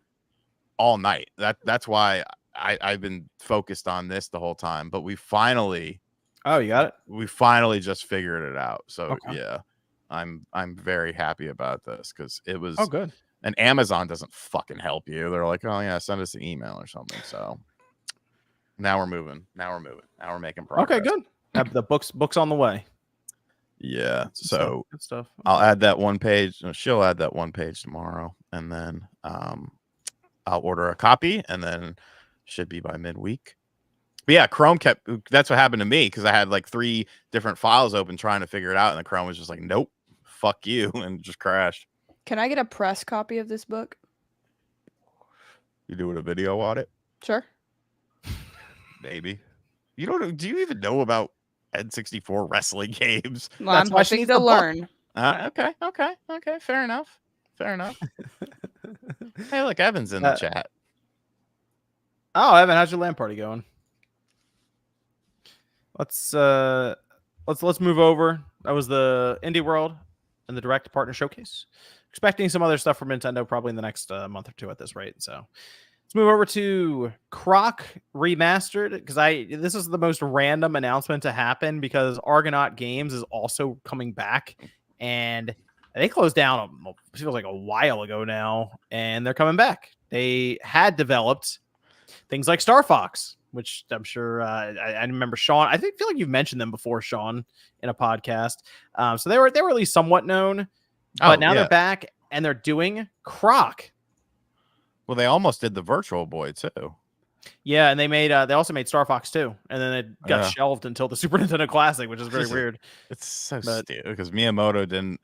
all night. That's why I've been focused on this the whole time. But we finally you got it? We finally just figured it out. So yeah, I'm very happy about this because it was good. And Amazon doesn't fucking help you. They're like, oh yeah, send us an email or something. So now we're moving. Now we're making progress. Okay, good. Have the books on the way. Yeah. So good stuff. I'll add that one page. She'll add that one page tomorrow, and then I'll order a copy, and then should be by midweek. But yeah, Chrome that's what happened to me because I had like 3 different files open trying to figure it out, and the Chrome was just like, nope, fuck you, and just crashed. Can I get a press copy of this book? You doing a video on it? Sure. Maybe. Do you even know about N64 wrestling games? Well, I'm hoping to learn. Okay. Fair enough. Hey, look, Evan's in the chat. Oh, Evan, how's your LAN party going? Let's move over. That was the Indie World and the Direct Partner Showcase. Expecting some other stuff from Nintendo probably in the next month or two at this rate. So let's move over to Croc Remastered because this is the most random announcement to happen because Argonaut Games is also coming back, and they closed down. It feels like a while ago now, and they're coming back. They had developed things like Star Fox, which I'm sure I remember Sean. I feel like you've mentioned them before, Sean, in a podcast. So they were at least somewhat known, but now they're back and they're doing Croc. Well, they almost did the Virtual Boy too. Yeah, and they also made Star Fox 2, and then it got shelved until the Super Nintendo Classic, which is very weird. It's so stupid because Miyamoto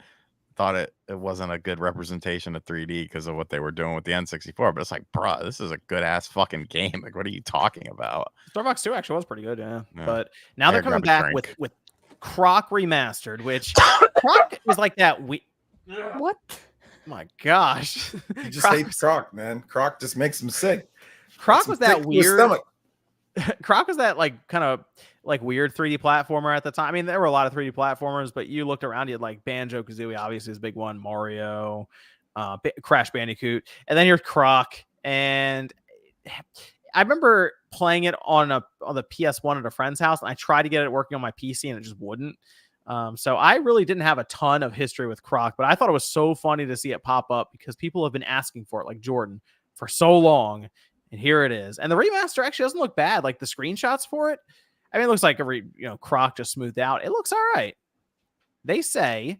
thought it wasn't a good representation of 3D because of what they were doing with the N64. But it's like, bruh, this is a good ass fucking game. Like, what are you talking about? Star Fox 2 actually was pretty good, yeah. But now they're coming back with Croc Remastered, which Croc is like that. What? My gosh. You just hate Croc, man. Croc just makes him sick. Croc was that weird. Croc was that like kind of like weird 3D platformer at the time. I mean, there were a lot of 3D platformers, but you looked around, you had like Banjo-Kazooie, obviously is a big one, Mario, Crash Bandicoot, and then here's Croc. And I remember playing it on the PS1 at a friend's house, and I tried to get it working on my PC, and it just wouldn't. So I really didn't have a ton of history with Croc, but I thought it was so funny to see it pop up because people have been asking for it, like Jordan, for so long. And here it is. And the remaster actually doesn't look bad. Like the screenshots for it, I mean, it looks like Croc just smoothed out. It looks all right. They say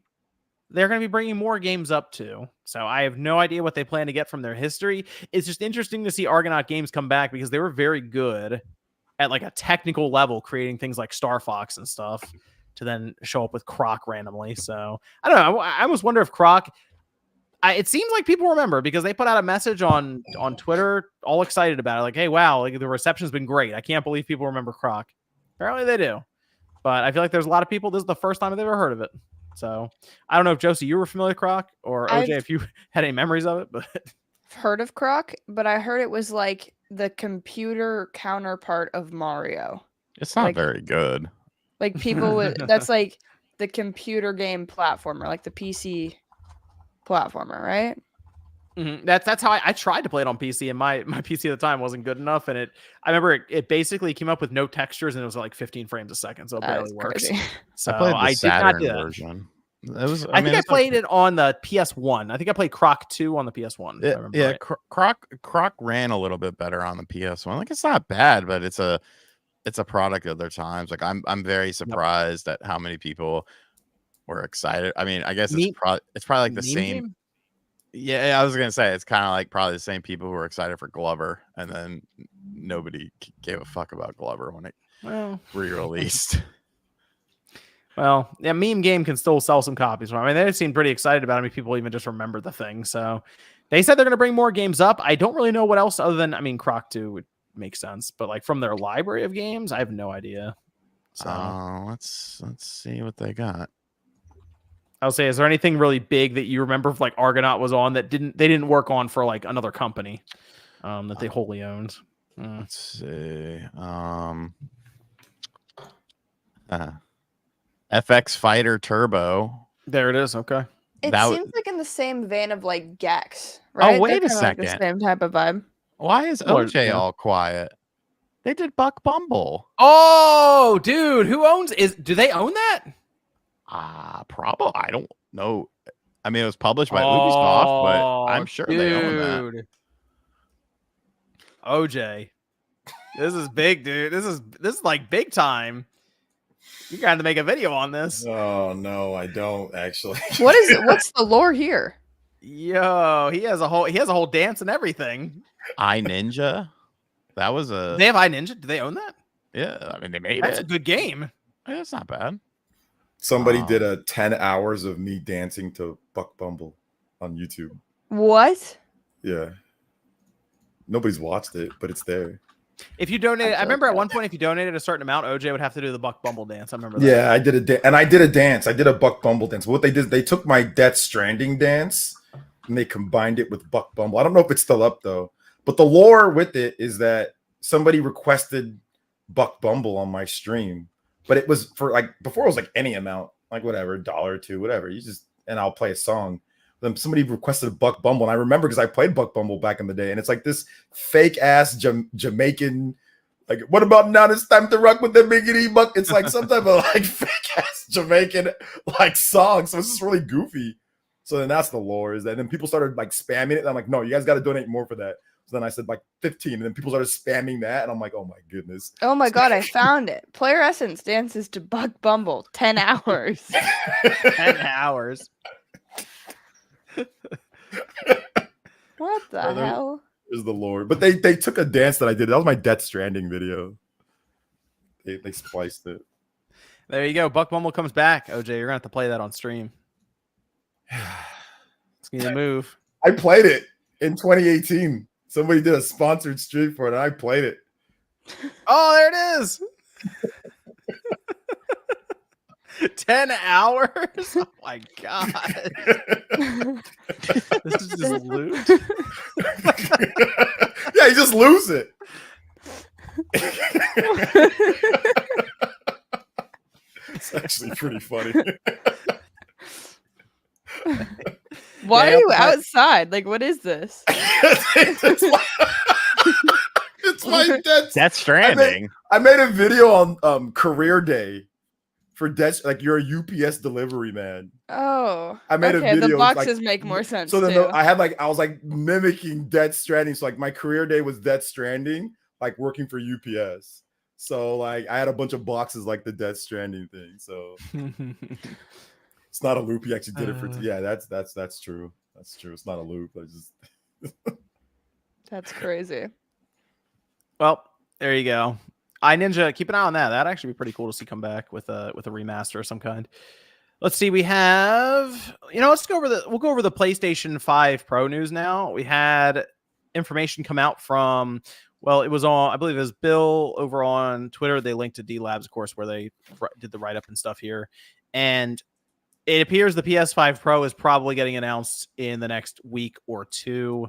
they're going to be bringing more games up too. So I have no idea what they plan to get from their history. It's just interesting to see Argonaut Games come back because they were very good at like a technical level, creating things like Star Fox and stuff to then show up with Croc randomly. So I don't know. I almost wonder if Croc... it seems like people remember because they put out a message on Twitter all excited about it. Like, hey, wow, like the reception's been great. I can't believe people remember Croc. Apparently they do. But I feel like there's a lot of people, this is the first time they've ever heard of it. So I don't know if Josie, you were familiar with Croc, or OJ, if you had any memories of it. But I've heard of Croc, but I heard it was like the computer counterpart of Mario. It's not very good. Like people would, that's like the computer game platformer, like the PC platformer, right? Mm-hmm. That's how I tried to play it on PC, and my PC at the time wasn't good enough. And I remember it basically came up with no textures, and it was like 15 frames a second, so it barely works. So I did not do that. Version. I think I played it on the PS1. I think I played Croc 2 on the PS1. Yeah, Croc ran a little bit better on the PS1. Like, it's not bad, but it's a product of their times. Like, I'm very surprised at how many people were excited. I mean, I guess it's probably like the same game? Yeah, I was gonna say it's kind of like probably the same people who were excited for Glover, and then nobody gave a fuck about Glover when it re-released. Well, yeah, meme game can still sell some copies. I mean, they seemed pretty excited about it. I mean, people even just remember the thing. So they said they're going to bring more games up. I don't really know what else other than, I mean, Croc 2 would make sense, but like from their library of games, I have no idea. So let's see what they got. I'll say, is there anything really big that you remember if like Argonaut was on that they didn't work on for like another company that they wholly owned? Let's see. FX Fighter Turbo. There it is. Okay. It seems like in the same vein of like Gex, right? Oh, wait a second. Like the same type of vibe. Why is OJ all quiet? They did Buck Bumble. Oh, dude, who owns do they own that? Probably. I don't know. I mean, it was published by Ubisoft, but I'm sure they own that. OJ, this is big, dude. This is like big time. You got to make a video on this. Oh no, I don't actually. What's the lore here? Yo, he has a whole dance and everything. iNinja. That was They have iNinja. Do they own that? Yeah, I mean they made That's a good game. Yeah, it's not bad. Somebody did a 10 hours of me dancing to Buck Bumble on YouTube. What? Yeah. Nobody's watched it, but it's there. If you donate, I remember at one point, if you donated a certain amount, OJ would have to do the Buck Bumble dance. I remember that. Yeah, I did I did a dance. I did a Buck Bumble dance. What they did, they took my Death Stranding dance and they combined it with Buck Bumble. I don't know if it's still up though, but the lore with it is that somebody requested Buck Bumble on my stream, but it was for like before it was like any amount, like whatever, $1 or $2, whatever. And I'll play a song. Then somebody requested a Buck Bumble, and I remember because I played Buck Bumble back in the day, and it's like this fake ass Jamaican, like, what about now? It's time to rock with the biggity buck. It's like some type of like fake ass Jamaican like song. So it's just really goofy. So then that's the lore is that. And then people started like spamming it. And I'm like, no, you guys got to donate more for that. So then I said like 15, and then people started spamming that, and I'm like, oh my goodness. Oh my god, I found it. Player Essence dances to Bumble 10 hours. 10 hours. What the hell? Is the lore. But they took a dance that I did. That was my Death Stranding video. They spliced it. There you go. Buck Bumble comes back. OJ, you're gonna have to play that on stream. It's gonna move. I played it in 2018. Somebody did a sponsored stream for it, and I played it. Oh, there it is. 10 hours? Oh my god. This is just loot. Yeah, you just lose it. It's actually pretty funny. Why are you outside? Like, what is this? It's my Death Stranding. I made a video on career day for like you're a UPS delivery man. Oh, I made a video. The boxes make more sense. So then too. I was like mimicking Death Stranding. So like my career day was Death Stranding, like working for UPS. So like I had a bunch of boxes like the Death Stranding thing. So it's not a loop. He actually did it for that's true. That's true. It's not a loop. I just That's crazy. Well, there you go. iNinja, keep an eye on that. That'd actually be pretty cool to see come back with a remaster of some kind. Let's see. We have, let's go over we'll go over the PlayStation 5 Pro news now. We had information come out from, well, it was on, I believe it was Bill over on Twitter. They linked to D Labs, of course, where they did the write-up and stuff here. And it appears the PS5 Pro is probably getting announced in the next week or two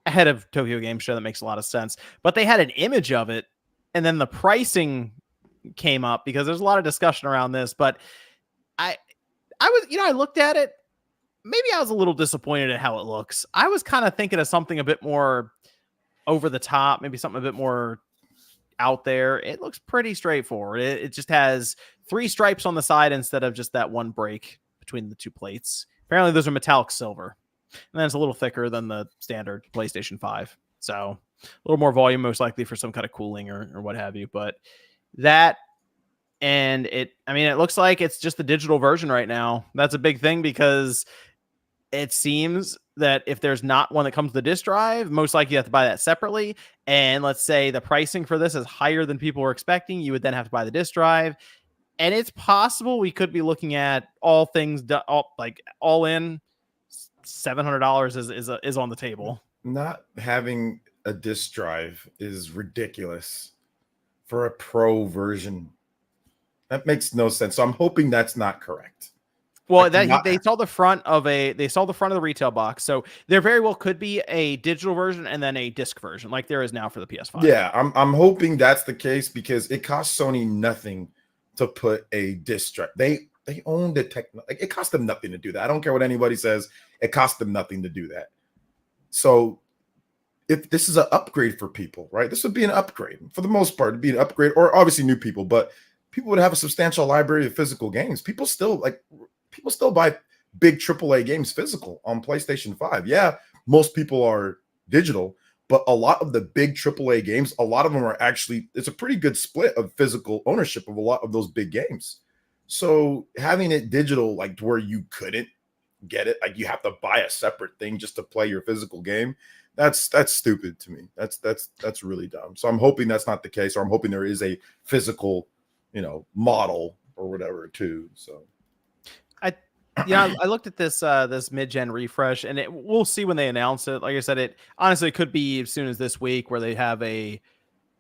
ahead of Tokyo Game Show. That makes a lot of sense. But they had an image of it, and then the pricing came up because there's a lot of discussion around this. But I was, I looked at it. Maybe I was a little disappointed at how it looks. I was kind of thinking of something a bit more over the top, maybe something a bit more out there. It looks pretty straightforward. It just has 3 stripes on the side instead of just that one break between the 2 plates. Apparently those are metallic silver. And then it's a little thicker than the standard PlayStation 5. So a little more volume, most likely for some kind of cooling or what have you. But that, and it looks like it's just the digital version right now. That's a big thing because it seems that if there's not one that comes with the disk drive, most likely you have to buy that separately. And let's say the pricing for this is higher than people were expecting. You would then have to buy the disk drive. And it's possible we could be looking at all things, all in, $700 is on the table. Not having a disk drive is ridiculous for a pro version. That makes no sense. So I'm hoping that's not correct. Well, they saw the front of the retail box, so there very well could be a digital version and then a disc version, like there is now for the PS5. Yeah, I'm hoping that's the case because it costs Sony nothing to put a disc drive. They own the tech. Like, it cost them nothing to do that. I don't care what anybody says. It cost them nothing to do that. So if this is an upgrade for people, right? This would be an upgrade for the most part. It'd be an upgrade, or obviously new people, but people would have a substantial library of physical games. People still buy big AAA games physical on PlayStation 5. Yeah, most people are digital, but a lot of the big AAA games, a lot of them are actually, it's a pretty good split of physical ownership of a lot of those big games. So having it digital, like to where you couldn't get it, like you have to buy a separate thing just to play your physical game, that's stupid to me. That's really dumb. So I'm hoping that's not the case, or I'm hoping there is a physical, model or whatever too. So I looked at this mid-gen refresh, and we'll see when they announce it. Like I said, it honestly could be as soon as this week where they have a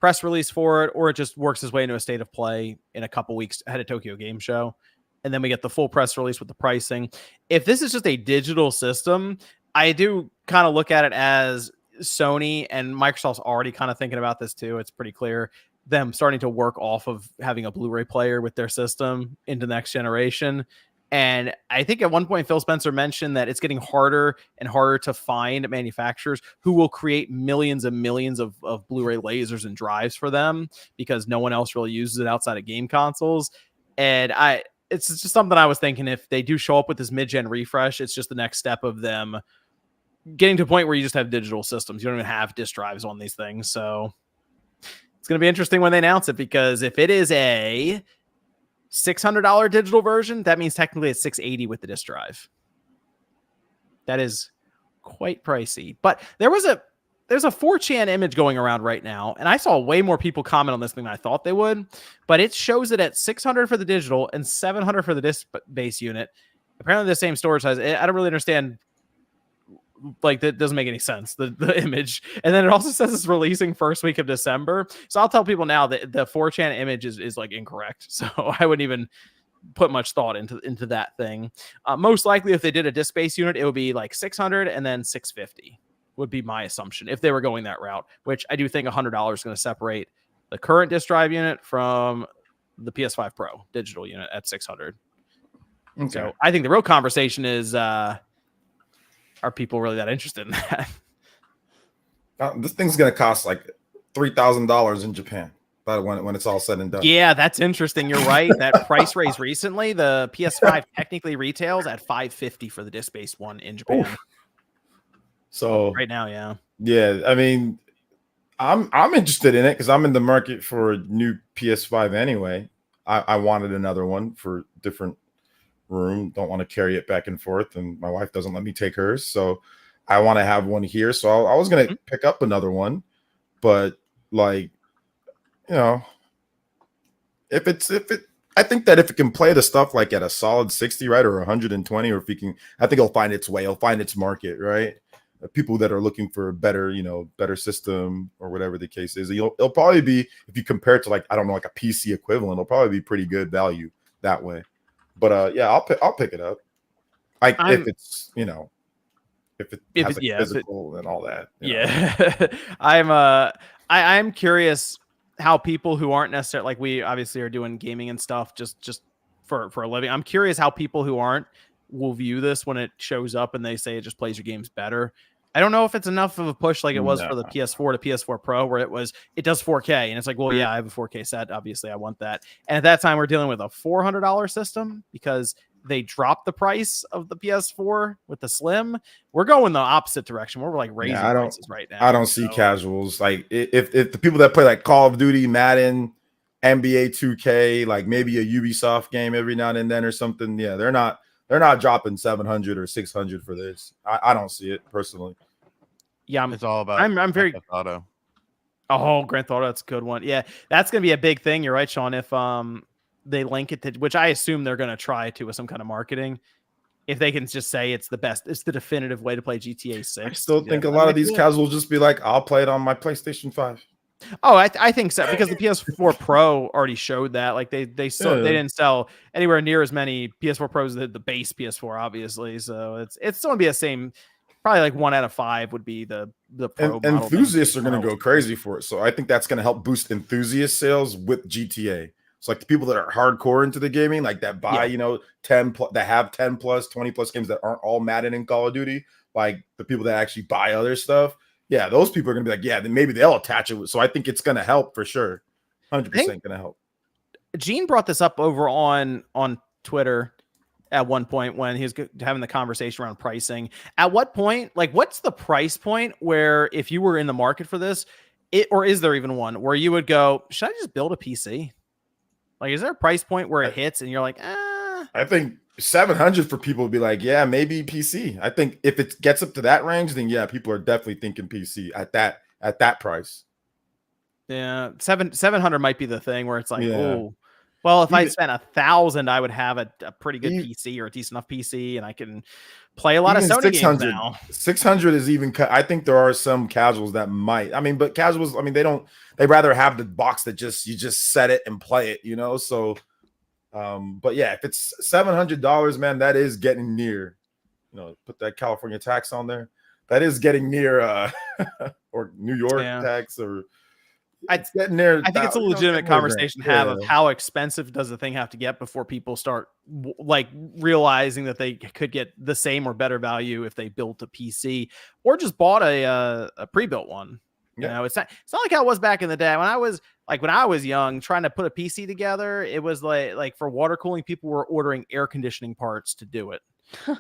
press release for it, or it just works its way into a state of play in a couple weeks ahead of Tokyo Game Show. And then we get the full press release with the pricing. If this is just a digital system, I do kind of look at it as Sony and Microsoft's already kind of thinking about this too. It's pretty clear them starting to work off of having a Blu-ray player with their system into the next generation. And I think at one point, Phil Spencer mentioned that it's getting harder and harder to find manufacturers who will create millions and millions of Blu-ray lasers and drives for them because no one else really uses it outside of game consoles. And it's just something I was thinking. If they do show up with this mid-gen refresh, it's just the next step of them getting to a point where you just have digital systems. You don't even have disk drives on these things. So it's going to be interesting when they announce it, because if it is a $600 digital version, that means technically it's $680 with the disk drive. That is quite pricey. But there's a 4chan image going around right now, and I saw way more people comment on this than I thought they would. But it shows it at $600 for the digital and $700 for the disk base unit. Apparently the same storage size. I don't really understand. Like, that doesn't make any sense, the image. And then it also says it's releasing first week of December. So I'll tell people now that the 4chan image is like incorrect. So I wouldn't even put much thought into that thing. Most likely, if they did a disk space unit, it would be like 600 and then 650 would be my assumption if they were going that route, which I do think $100 is going to separate the current disk drive unit from the PS5 Pro digital unit at 600. Okay. So I think the real conversation is, are people really that interested in that? This thing's going to cost like $3,000 in Japan when it's all said and done. Yeah, that's interesting. You're right. That price raise recently, the PS5 technically retails at $550 for the disc-based one in Japan. Oof. So right now, yeah. I mean, I'm interested in it because I'm in the market for a new PS5 anyway. I wanted another one for different room. Don't want to carry it back and forth, and my wife doesn't let me take hers, so I want to have one here. So I was gonna pick up another one, but like, you know, I think that if it can play the stuff like at a solid 60, right, or 120, or if you can, I think it'll find its way. It'll find its market, right? People that are looking for a better system or whatever the case is. It'll probably be, if you compare it to like, I don't know, like a PC equivalent, it'll probably be pretty good value that way. But yeah, I'll pick it up. If it's, if it has like physical and all that. Yeah. I'm curious how people who aren't necessarily, like, we obviously are doing gaming and stuff just for a living. I'm curious how people who aren't will view this when it shows up and they say it just plays your games better. I don't know if it's enough of a push like it was for the PS4 to PS4 Pro, where it does 4K, and it's like, well, yeah, I have a 4K set. Obviously, I want that. And at that time, we're dealing with a $400 system because they dropped the price of the PS4 with the Slim. We're going the opposite direction. We're like raising prices right now. I don't see casuals. Like, if the people that play like Call of Duty, Madden, NBA 2K, like maybe a Ubisoft game every now and then or something, yeah, they're not dropping 700 or 600 for this. I don't see it personally. Yeah, it's all about. I'm very Grand Theft Auto. Oh, Grand Theft Auto, that's a good one. Yeah, that's gonna be a big thing. You're right, Sean. If they link it to, which I assume they're gonna try to with some kind of marketing. If they can just say it's the best, it's the definitive way to play GTA 6. I still think a lot of these casuals just be like, I'll play it on my PlayStation 5. Oh, I think so, because the PS4 Pro already showed that. Like they didn't sell anywhere near as many PS4 Pros as the base PS4, obviously. So it's still gonna be the same. Probably like 1 out of 5 would be the Pro. And enthusiasts are going to go crazy for it. So I think that's going to help boost enthusiast sales with GTA. So like the people that are hardcore into the gaming, like that buy, 10 that have 10 plus, 20 plus games that aren't all Madden and Call of Duty, like the people that actually buy other stuff. Yeah, those people are going to be like, yeah, then maybe they'll attach it. So I think it's going to help for sure. 100% going to help. Gene brought this up over on Twitter at one point when he was having the conversation around pricing. At what point, like, what's the price point where if you were in the market for this, or is there even one where you would go, should I just build a PC? Like, is there a price point where it hits and you're like, I think 700 for people would be like, yeah, maybe PC. I think if it gets up to that range, then yeah, people are definitely thinking PC at that price. Yeah, 700 might be the thing where it's like, oh, well, if I spent 1,000, I would have a pretty good PC or a decent enough PC, and I can play a lot of Sony games now. 600 is even. I think there are some casuals that might. I mean, but casuals, I mean, they rather have the box that you just set it and play it, So, but yeah, if it's $700, man, that is getting near. Put that California tax on there. That is getting near, or New York tax or. It's getting there. I think it's a legitimate conversation to have of how expensive does the thing have to get before people start like realizing that they could get the same or better value if they built a PC or just bought a pre-built one. You know, it's not like how it was back in the day when I was young, trying to put a PC together. It was like for water cooling, people were ordering air conditioning parts to do it.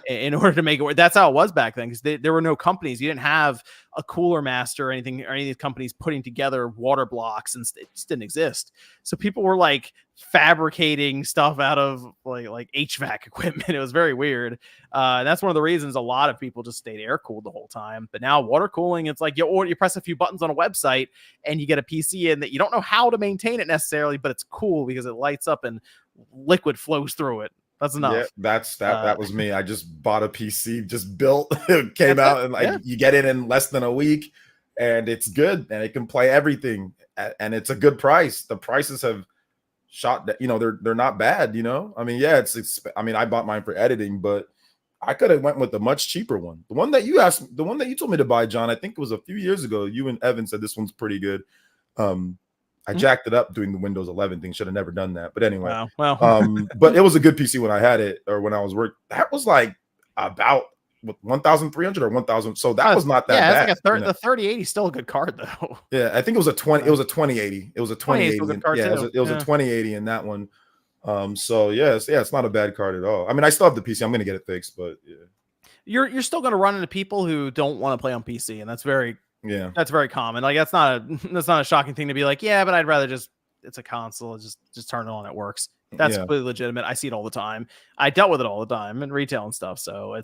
In order to make it work. That's how it was back then, because there were no companies. You didn't have a Cooler Master or anything, or any of these companies putting together water blocks, and it just didn't exist. So people were like fabricating stuff out of like HVAC equipment. It was very weird. And that's one of the reasons a lot of people just stayed air cooled the whole time. But now water cooling, it's like you press a few buttons on a website and you get a PC in that you don't know how to maintain it necessarily, but it's cool because it lights up and liquid flows through it. That's enough. Yeah, that was me. I just bought a PC, just built, it came out, and you get it in less than a week, and it's good, and it can play everything, and it's a good price. The prices have shot, they're not bad, I mean, yeah, I mean, I bought mine for editing, but I could have went with a much cheaper one. The one that you told me to buy, John, I think it was a few years ago. You and Evan said this one's pretty good. I jacked it up doing the Windows 11 thing. Should have never done that. But anyway, well. But it was a good PC when I had it, or when I was working. That was like about 1,300 or 1,000. So that was not that bad. It's like the 3080 is still a good card though. Yeah, I think it was a 20. It was a 2080. It was a 2080. It was a 2080 in that one. So it's not a bad card at all. I mean, I still have the PC. I'm gonna get it fixed, but yeah. You're still gonna run into people who don't want to play on PC, and that's very common. Like that's not a shocking thing to be like, yeah, but I'd rather it's a console, just turn it on, it works. That's completely legitimate. I see it all the time. I dealt with it all the time in retail and stuff. So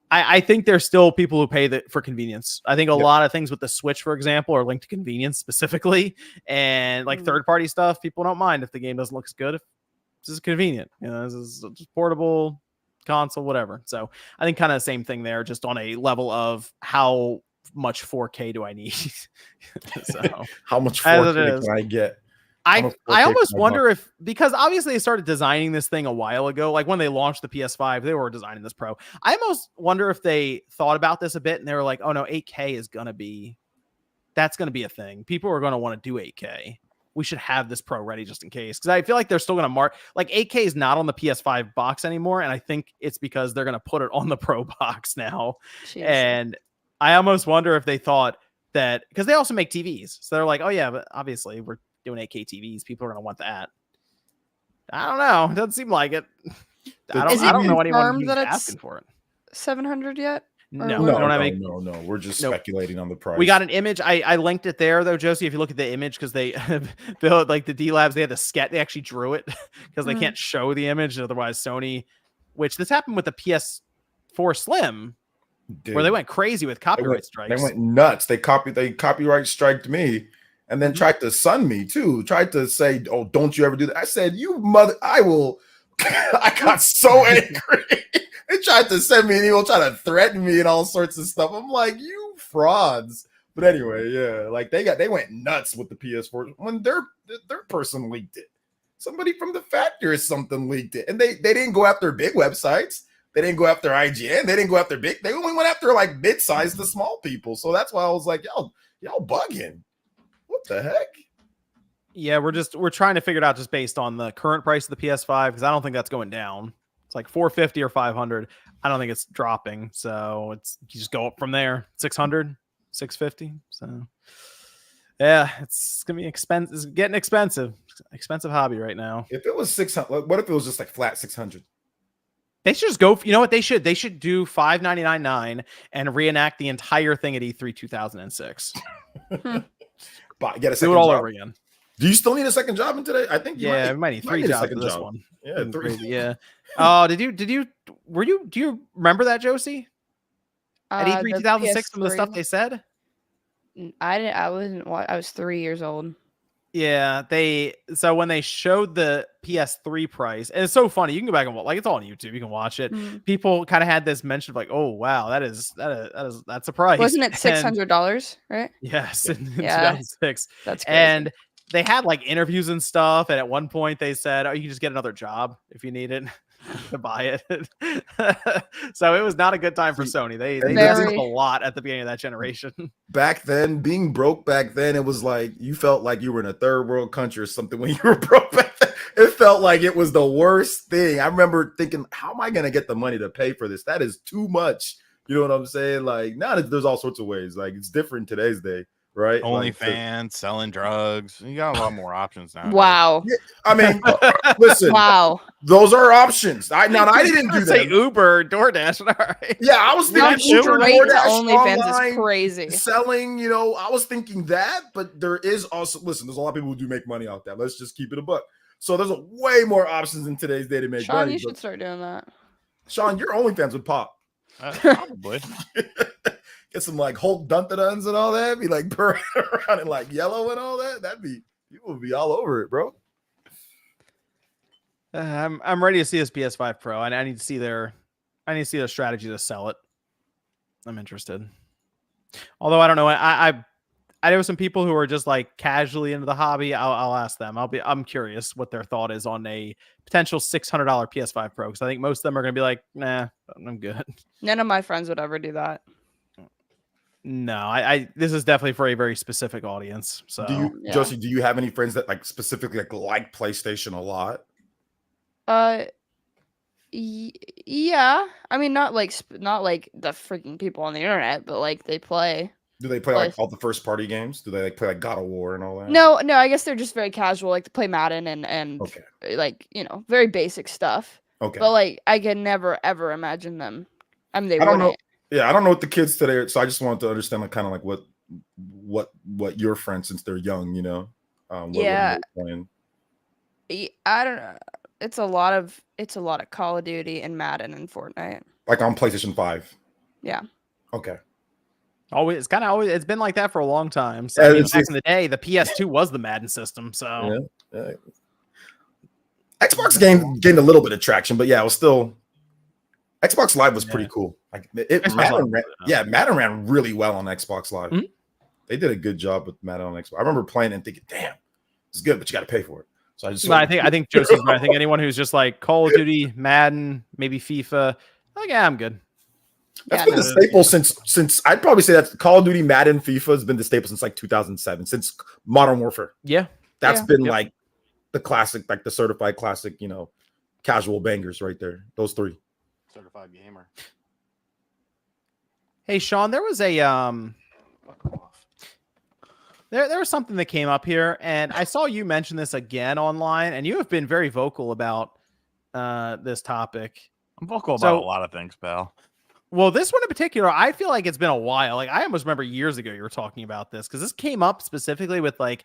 I think there's still people who pay for convenience. I think a lot of things with the Switch, for example, are linked to convenience specifically, and like third-party stuff, people don't mind if the game doesn't look as good. If it's just convenient, this is just portable console, whatever. So I think kind of the same thing there, just on a level of how much 4K do I need? So how much 4K can I get? I almost wonder if, because obviously they started designing this thing a while ago, like when they launched the PS5, they were designing this Pro. I almost wonder if they thought about this a bit and they were like, oh no, 8K is going to be a thing. People are going to want to do 8K. We should have this Pro ready just in case. Because I feel like they're still going to like 8K is not on the PS5 box anymore. And I think it's because they're going to put it on the Pro box now. Jeez. And I almost wonder if they thought that, because they also make TVs. So they're like, oh yeah, but obviously we're doing 8K TVs. People are going to want that. I don't know. It doesn't seem like it. I don't know anyone who's asking for it. 700 yet? No, we're just speculating on the price. We got an image. I linked it there though, Josie. If you look at the image, because they like the D Labs, they had the sketch. They actually drew it because they can't show the image. Otherwise, Sony, which this happened with the PS4 Slim. Dude, where they went crazy with copyright strikes. They went nuts. They copyright striked me, and then tried to sun me too. Tried to say, "Oh, don't you ever do that?" I said, "You mother, I will." I got so angry. They tried to send me an email, trying to threaten me and all sorts of stuff. I'm like, "You frauds!" But anyway, yeah, like they went nuts with the PS4 when their person leaked it. Somebody from the factory or something leaked it, and they didn't go after big websites. They didn't go after IGN. They didn't go after big. They only went after like mid-sized to small people. So that's why I was like, y'all bugging. What the heck? Yeah, we're trying to figure it out just based on the current price of the PS5, because I don't think that's going down. It's like $450 or $500. I don't think it's dropping. So you just go up from there. $600, $650. So yeah, it's gonna be expensive. It's getting expensive. Expensive hobby right now. If it was 600, what if it was just like flat 600? They should just go. You know what they should? They should do $599.9 and reenact the entire thing at E3 2006. Get a second do it all job. over again. Do you still need a second job in today? I think we might need 3 jobs for this one. Yeah, 3. Crazy, yeah. Oh, do you remember that, Josie? At E3 2006, some of the stuff they said? I was 3 years old. Yeah, so when they showed the PS3 price, and it's so funny, you can go back and watch, like it's all on YouTube, you can watch it. People kind of had this mention of like, oh wow, that's a price. Wasn't it $600, right? Yes, in 2006. That's crazy. And they had like interviews and stuff, and at one point they said, oh, you can just get another job if you need it to buy it. So it was not a good time for Sony. They did a lot at the beginning of that generation. Back then, being broke back then, it was like you felt like you were in a third world country or something when you were broke back then. It felt like it was the worst thing. I remember thinking, how am I going to get the money to pay for this? That is too much. You know what I'm saying? Like now there's all sorts of ways. Like it's different today's day. right? OnlyFans, selling drugs. You got a lot more options now. Wow. Yeah, I mean, listen. Wow. Those are options. I didn't do say that. Uber, DoorDash. All right. Yeah, I was thinking Uber, Straight to DoorDash, OnlyFans online is crazy. selling. I was thinking that, but there is also there's a lot of people who do make money out there. Let's just keep it a buck. So there's way more options in today's day to make Sean, money. you should start doing that. Sean, your OnlyFans would pop. Probably. Get some like Hulk Duntaduns and all that. Be like burning around in like yellow and all that. People would be all over it, bro. I'm ready to see this PS5 Pro, and I need to see their strategy to sell it. I'm interested. Although I don't know, I know some people who are just like casually into the hobby. I'll ask them. I'm curious what their thought is on a potential $600 PS5 Pro, because I think most of them are going to be like, nah, I'm good. None of my friends would ever do that. No, this is definitely for a very specific audience. So, Josie, do you have any friends that like specifically like PlayStation a lot? Yeah. I mean, not like the freaking people on the internet, but like they play. Do they play like all the first party games? Do they like play like God of War and all that? No. I guess they're just very casual, like to play Madden and okay, like very basic stuff. Okay, but like I can never ever imagine them. I mean, I don't know. Yeah, I don't know what the kids today. So I just wanted to understand like kind of like what your friends, since they're young, yeah. What playing. I don't know. It's a lot of Call of Duty and Madden and Fortnite. Like on PlayStation 5. Yeah. Okay. It's been like that for a long time. So I mean, back in the day, the PS2 was the Madden system. So Xbox gained a little bit of traction, but yeah, it was still Xbox Live was pretty cool. Like Madden ran really well on Xbox Live. Mm-hmm. They did a good job with Madden on Xbox. I remember playing it and thinking, "Damn, it's good, but you got to pay for it." So I think Josie's right. I think anyone who's just like Call of Duty, Madden, maybe FIFA, like I'm good. That's been the staple since I'd probably say that Call of Duty, Madden, FIFA has been the staple since like 2007, since Modern Warfare. Yeah, that's been like the classic, like the certified classic, casual bangers right there. Those three. Certified gamer. Hey Sean, there was a there was something that came up here, and I saw you mention this again online, and you have been very vocal about this topic. I'm vocal about a lot of things, pal. Well, this one in particular, I feel like it's been a while. Like I almost remember years ago you were talking about this, because this came up specifically with I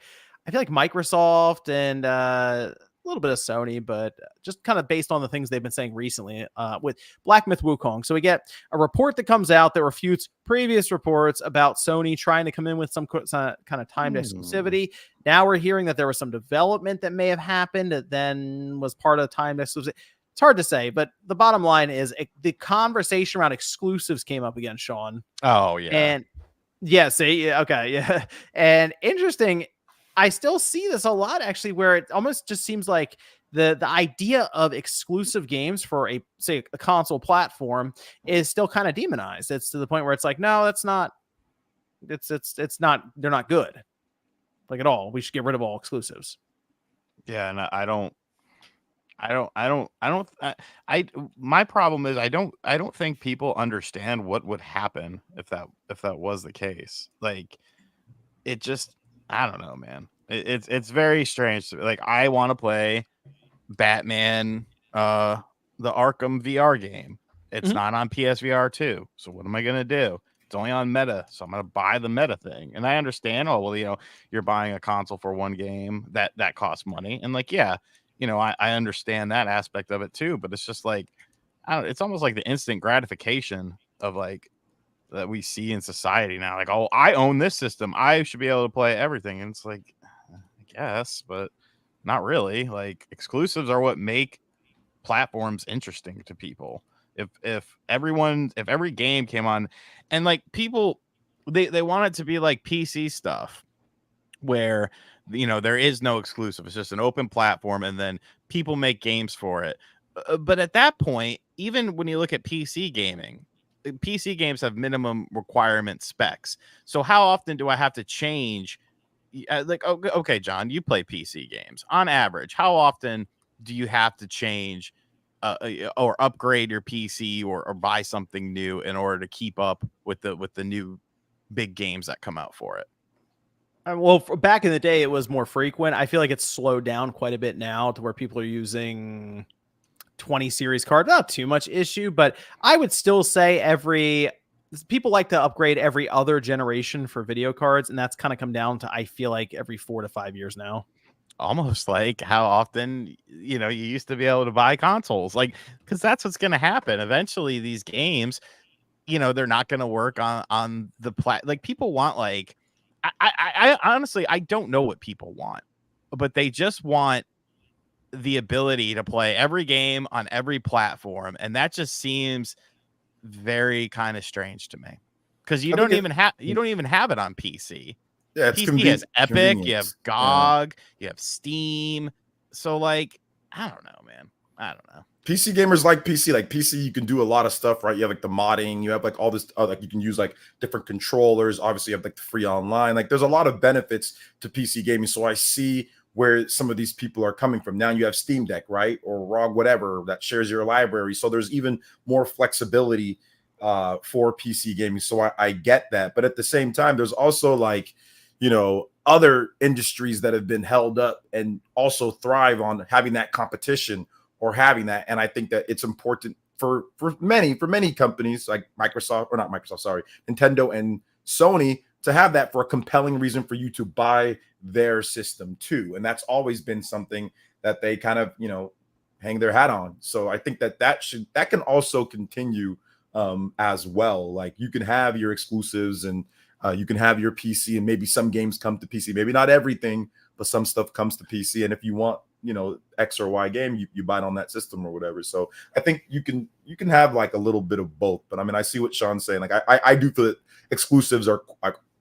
feel like Microsoft and a little bit of Sony, but just kind of based on the things they've been saying recently with Black Myth Wukong. So we get a report that comes out that refutes previous reports about Sony trying to come in with some kind of timed exclusivity. Now we're hearing that there was some development that may have happened that then was part of timed exclusivity. It's hard to say, but the bottom line is the conversation around exclusives came up again, Sean. Oh, yeah. And and interesting, I still see this a lot, actually, where it almost just seems like the idea of exclusive games for a console platform is still kind of demonized. It's to the point where it's like, no, that's not. It's not. They're not good, like at all. We should get rid of all exclusives. Yeah, and my problem is I don't think people understand what would happen if that was the case. Like, it just, I don't know, man. It's very strange. Like, I want to play Batman, the Arkham VR game. It's not on PSVR 2. So what am I gonna do? It's only on Meta, so I'm gonna buy the Meta thing. And I understand. Oh well, you're buying a console for one game that costs money, and like, yeah. I understand that aspect of it too, but it's just like, it's almost like the instant gratification of like that we see in society now. Like, oh, I own this system, I should be able to play everything. And it's like, I guess, but not really. Like, exclusives are what make platforms interesting to people. If every game came on, and like people, they want it to be like PC stuff, where there is no exclusive. It's just an open platform, and then people make games for it. But at that point, even when you look at PC gaming, PC games have minimum requirement specs. So how often do I have to change? Like, okay, John, you play PC games. On average, how often do you have to change or upgrade your PC or buy something new in order to keep up with the new big games that come out for it? Well, back in the day, it was more frequent. I feel like it's slowed down quite a bit now to where people are using 20 series card. Not too much issue, but I would still say people like to upgrade every other generation for video cards, and that's kind of come down to, I feel like, every 4 to 5 years now. Almost like how often, you used to be able to buy consoles, like, because that's what's going to happen. Eventually, these games, they're not going to work on the like people want, like, I honestly, I don't know what people want, but they just want the ability to play every game on every platform. And that just seems very kind of strange to me, because you don't even have it on PC. Yeah, it's PC has Epic, you have GOG, you have Steam. So, like, I don't know, man. I don't know. PC gamers like PC. Like PC, you can do a lot of stuff, right? You have like the modding, you have like all this, like you can use like different controllers. Obviously, you have like the free online. Like, there's a lot of benefits to PC gaming. So I see where some of these people are coming from. Now you have Steam Deck, right, or ROG, whatever, that shares your library. So there's even more flexibility for PC gaming. So I get that, but at the same time, there's also like, other industries that have been held up and also thrive on having that competition or having that. And I think that it's important for many companies like Nintendo and Sony to have that for a compelling reason for you to buy their system too. And that's always been something that they kind of, hang their hat on. So I think that can also continue as well. Like, you can have your exclusives and you can have your PC, and maybe some games come to PC, maybe not everything, but some stuff comes to PC. And if you want, X or Y game, you buy it on that system or whatever. So I think you can have like a little bit of both. But I mean, I see what Sean's saying. Like, I do feel that exclusives are,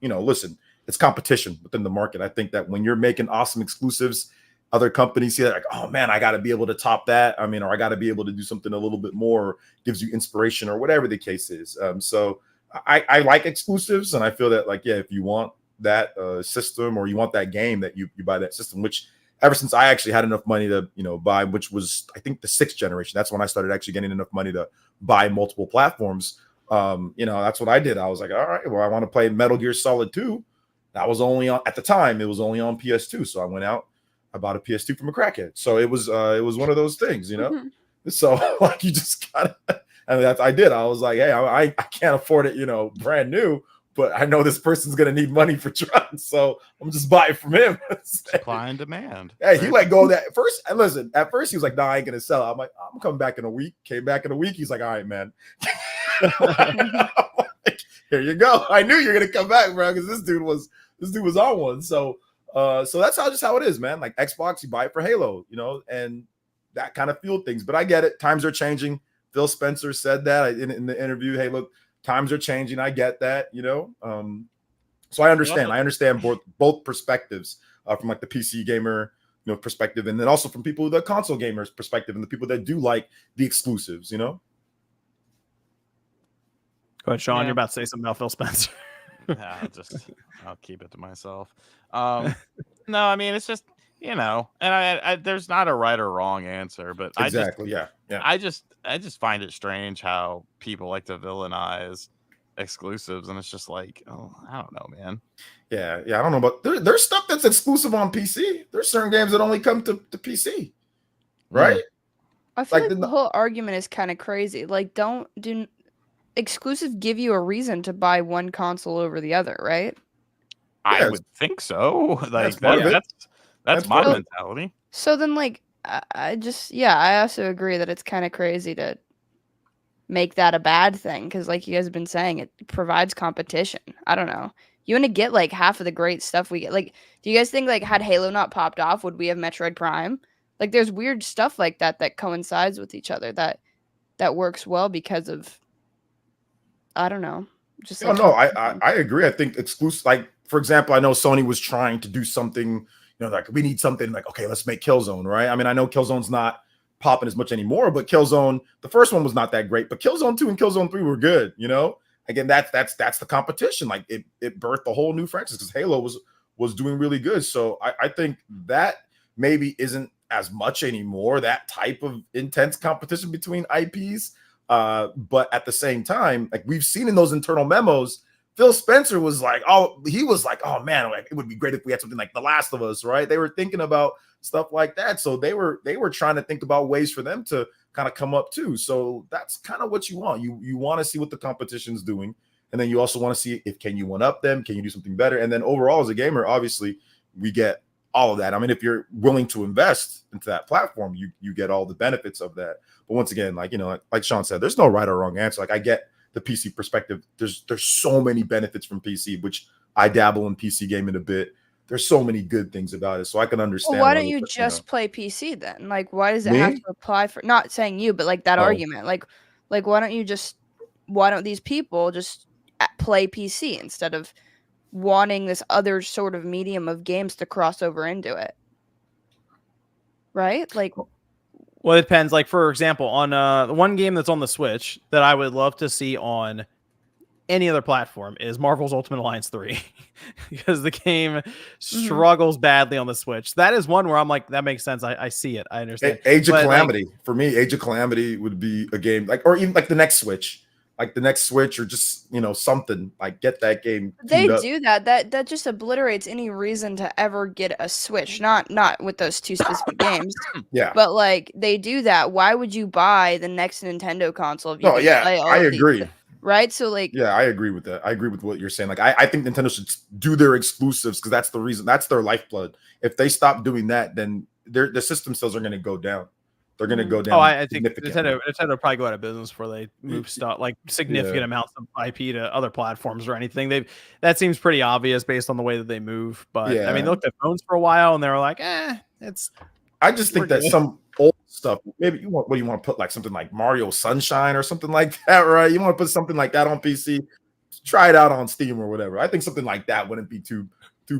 listen, it's competition within the market. I think that when you're making awesome exclusives, other companies see that, like, oh man, I got to be able to top that. I mean, or I got to be able to do something a little bit more, gives you inspiration or whatever the case is. So I like exclusives, and I feel that, like, yeah, if you want that system, or you want that game, that you buy that system, which ever since I actually had enough money to, buy, which was, I think, the 6th generation. That's when I started actually getting enough money to buy multiple platforms. That's what I did. I was like, all right, well, I want to play Metal Gear Solid 2. That was only on, at the time, it was only on PS2. So I went out, I bought a PS2 from a crackhead. So it was one of those things, Mm-hmm. So like, you just gotta, and that's I did. I was like, hey, I can't afford it, brand new, but I know this person's gonna need money for drugs, so I'm just buy it from him. Supply and demand. Hey, right? He let go of that first. And listen, at first he was like, "Nah, I ain't gonna sell it." I'm like, "I'm coming back in a week." Came back in a week. He's like, "All right, man." Like, here you go. I knew you're gonna come back, bro, because this dude was on one. So that's how it is, man. Like, Xbox, you buy it for Halo, and that kind of fueled things. But I get it. Times are changing. Phil Spencer said that in the interview. Hey, look, times are changing. I get that, So I understand. I understand both perspectives, from like the PC gamer, perspective, and then also from people, the console gamers perspective, and the people that do like the exclusives, Go ahead, Sean. You're about to say something about Phil Spencer. I'll keep it to myself. No, I mean, it's just, and I there's not a right or wrong answer, but exactly. I just find it strange how people like to villainize exclusives, and it's just like, oh, I don't know, man. Yeah, I don't know, but there's stuff that's exclusive on PC. There's certain games that only come to PC, right? I feel like the whole argument is kind of crazy. Like, do exclusives give you a reason to buy one console over the other, right? I would think so. Like, that's my mentality. So then, like, I also agree that it's kind of crazy to make that a bad thing, because, like you guys have been saying, it provides competition. I don't know. You want to get like half of the great stuff we get. Like, do you guys think, like, had Halo not popped off, would we have Metroid Prime? Like, there's weird stuff like that coincides with each other that works well because of, I don't know. Just like, no, I agree. I think exclusive, like, for example, I know Sony was trying to do something, like, we need something like, okay, let's make Killzone, right? I mean, I know Killzone's not popping as much anymore, but Killzone, the first one was not that great, but Killzone 2 and Killzone 3 were good, Again, that's the competition. Like, it birthed a whole new franchise, because Halo was doing really good. So I think that maybe isn't as much anymore, that type of intense competition between IPs. But at the same time, like, we've seen in those internal memos Phil Spencer was like, oh man, like it would be great if we had something like The Last of Us, right? They were thinking about stuff like that. So they were trying to think about ways for them to kind of come up too. So that's kind of what you want. You want to see what the competition's doing. And then you also want to see if can you one up them? Can you do something better? And then overall as a gamer, obviously we get all of that. I mean, if you're willing to invest into that platform, you get all the benefits of that. But once again, like, you know, like Sean said, there's no right or wrong answer. Like I get the PC perspective. There's so many benefits from PC, which I dabble in PC gaming a bit. There's so many good things about it, so I can understand. Well, why don't you just play PC then? Like, why does it Me? have to apply for? Not saying you, but like that argument. Like why don't these people just play PC instead of wanting this other sort of medium of games to cross over into it? Right? Like, well, it depends. Like, for example, on the one game that's on the Switch that I would love to see on any other platform is Marvel's Ultimate Alliance 3 because the game struggles badly on the Switch. That is one where I'm like, that makes sense. I see it. I understand. Age of Calamity. Like, for me, Age of Calamity would be a game like, or even like the next Switch. Like the next Switch, or just, you know, something like get that game. They do that. That just obliterates any reason to ever get a Switch. Not with those two specific games. Yeah. But like they do that. Why would you buy the next Nintendo console if you can play all I of agree. These? Right? So like, yeah, I agree with that. I agree with what you're saying. Like I think Nintendo should do their exclusives because that's the reason. That's their lifeblood. If they stop doing that, then the system sales are going to go down. They're going to go down. Oh, I think Nintendo probably go out of business before they move stuff like significant amounts of IP to other platforms or anything. That seems pretty obvious based on the way that they move. But I mean, they looked at phones for a while and they were like, it's. I just think that some old stuff, maybe you want to put like something like Mario Sunshine or something like that, right? You want to put something like that on PC, try it out on Steam or whatever. I think something like that wouldn't be too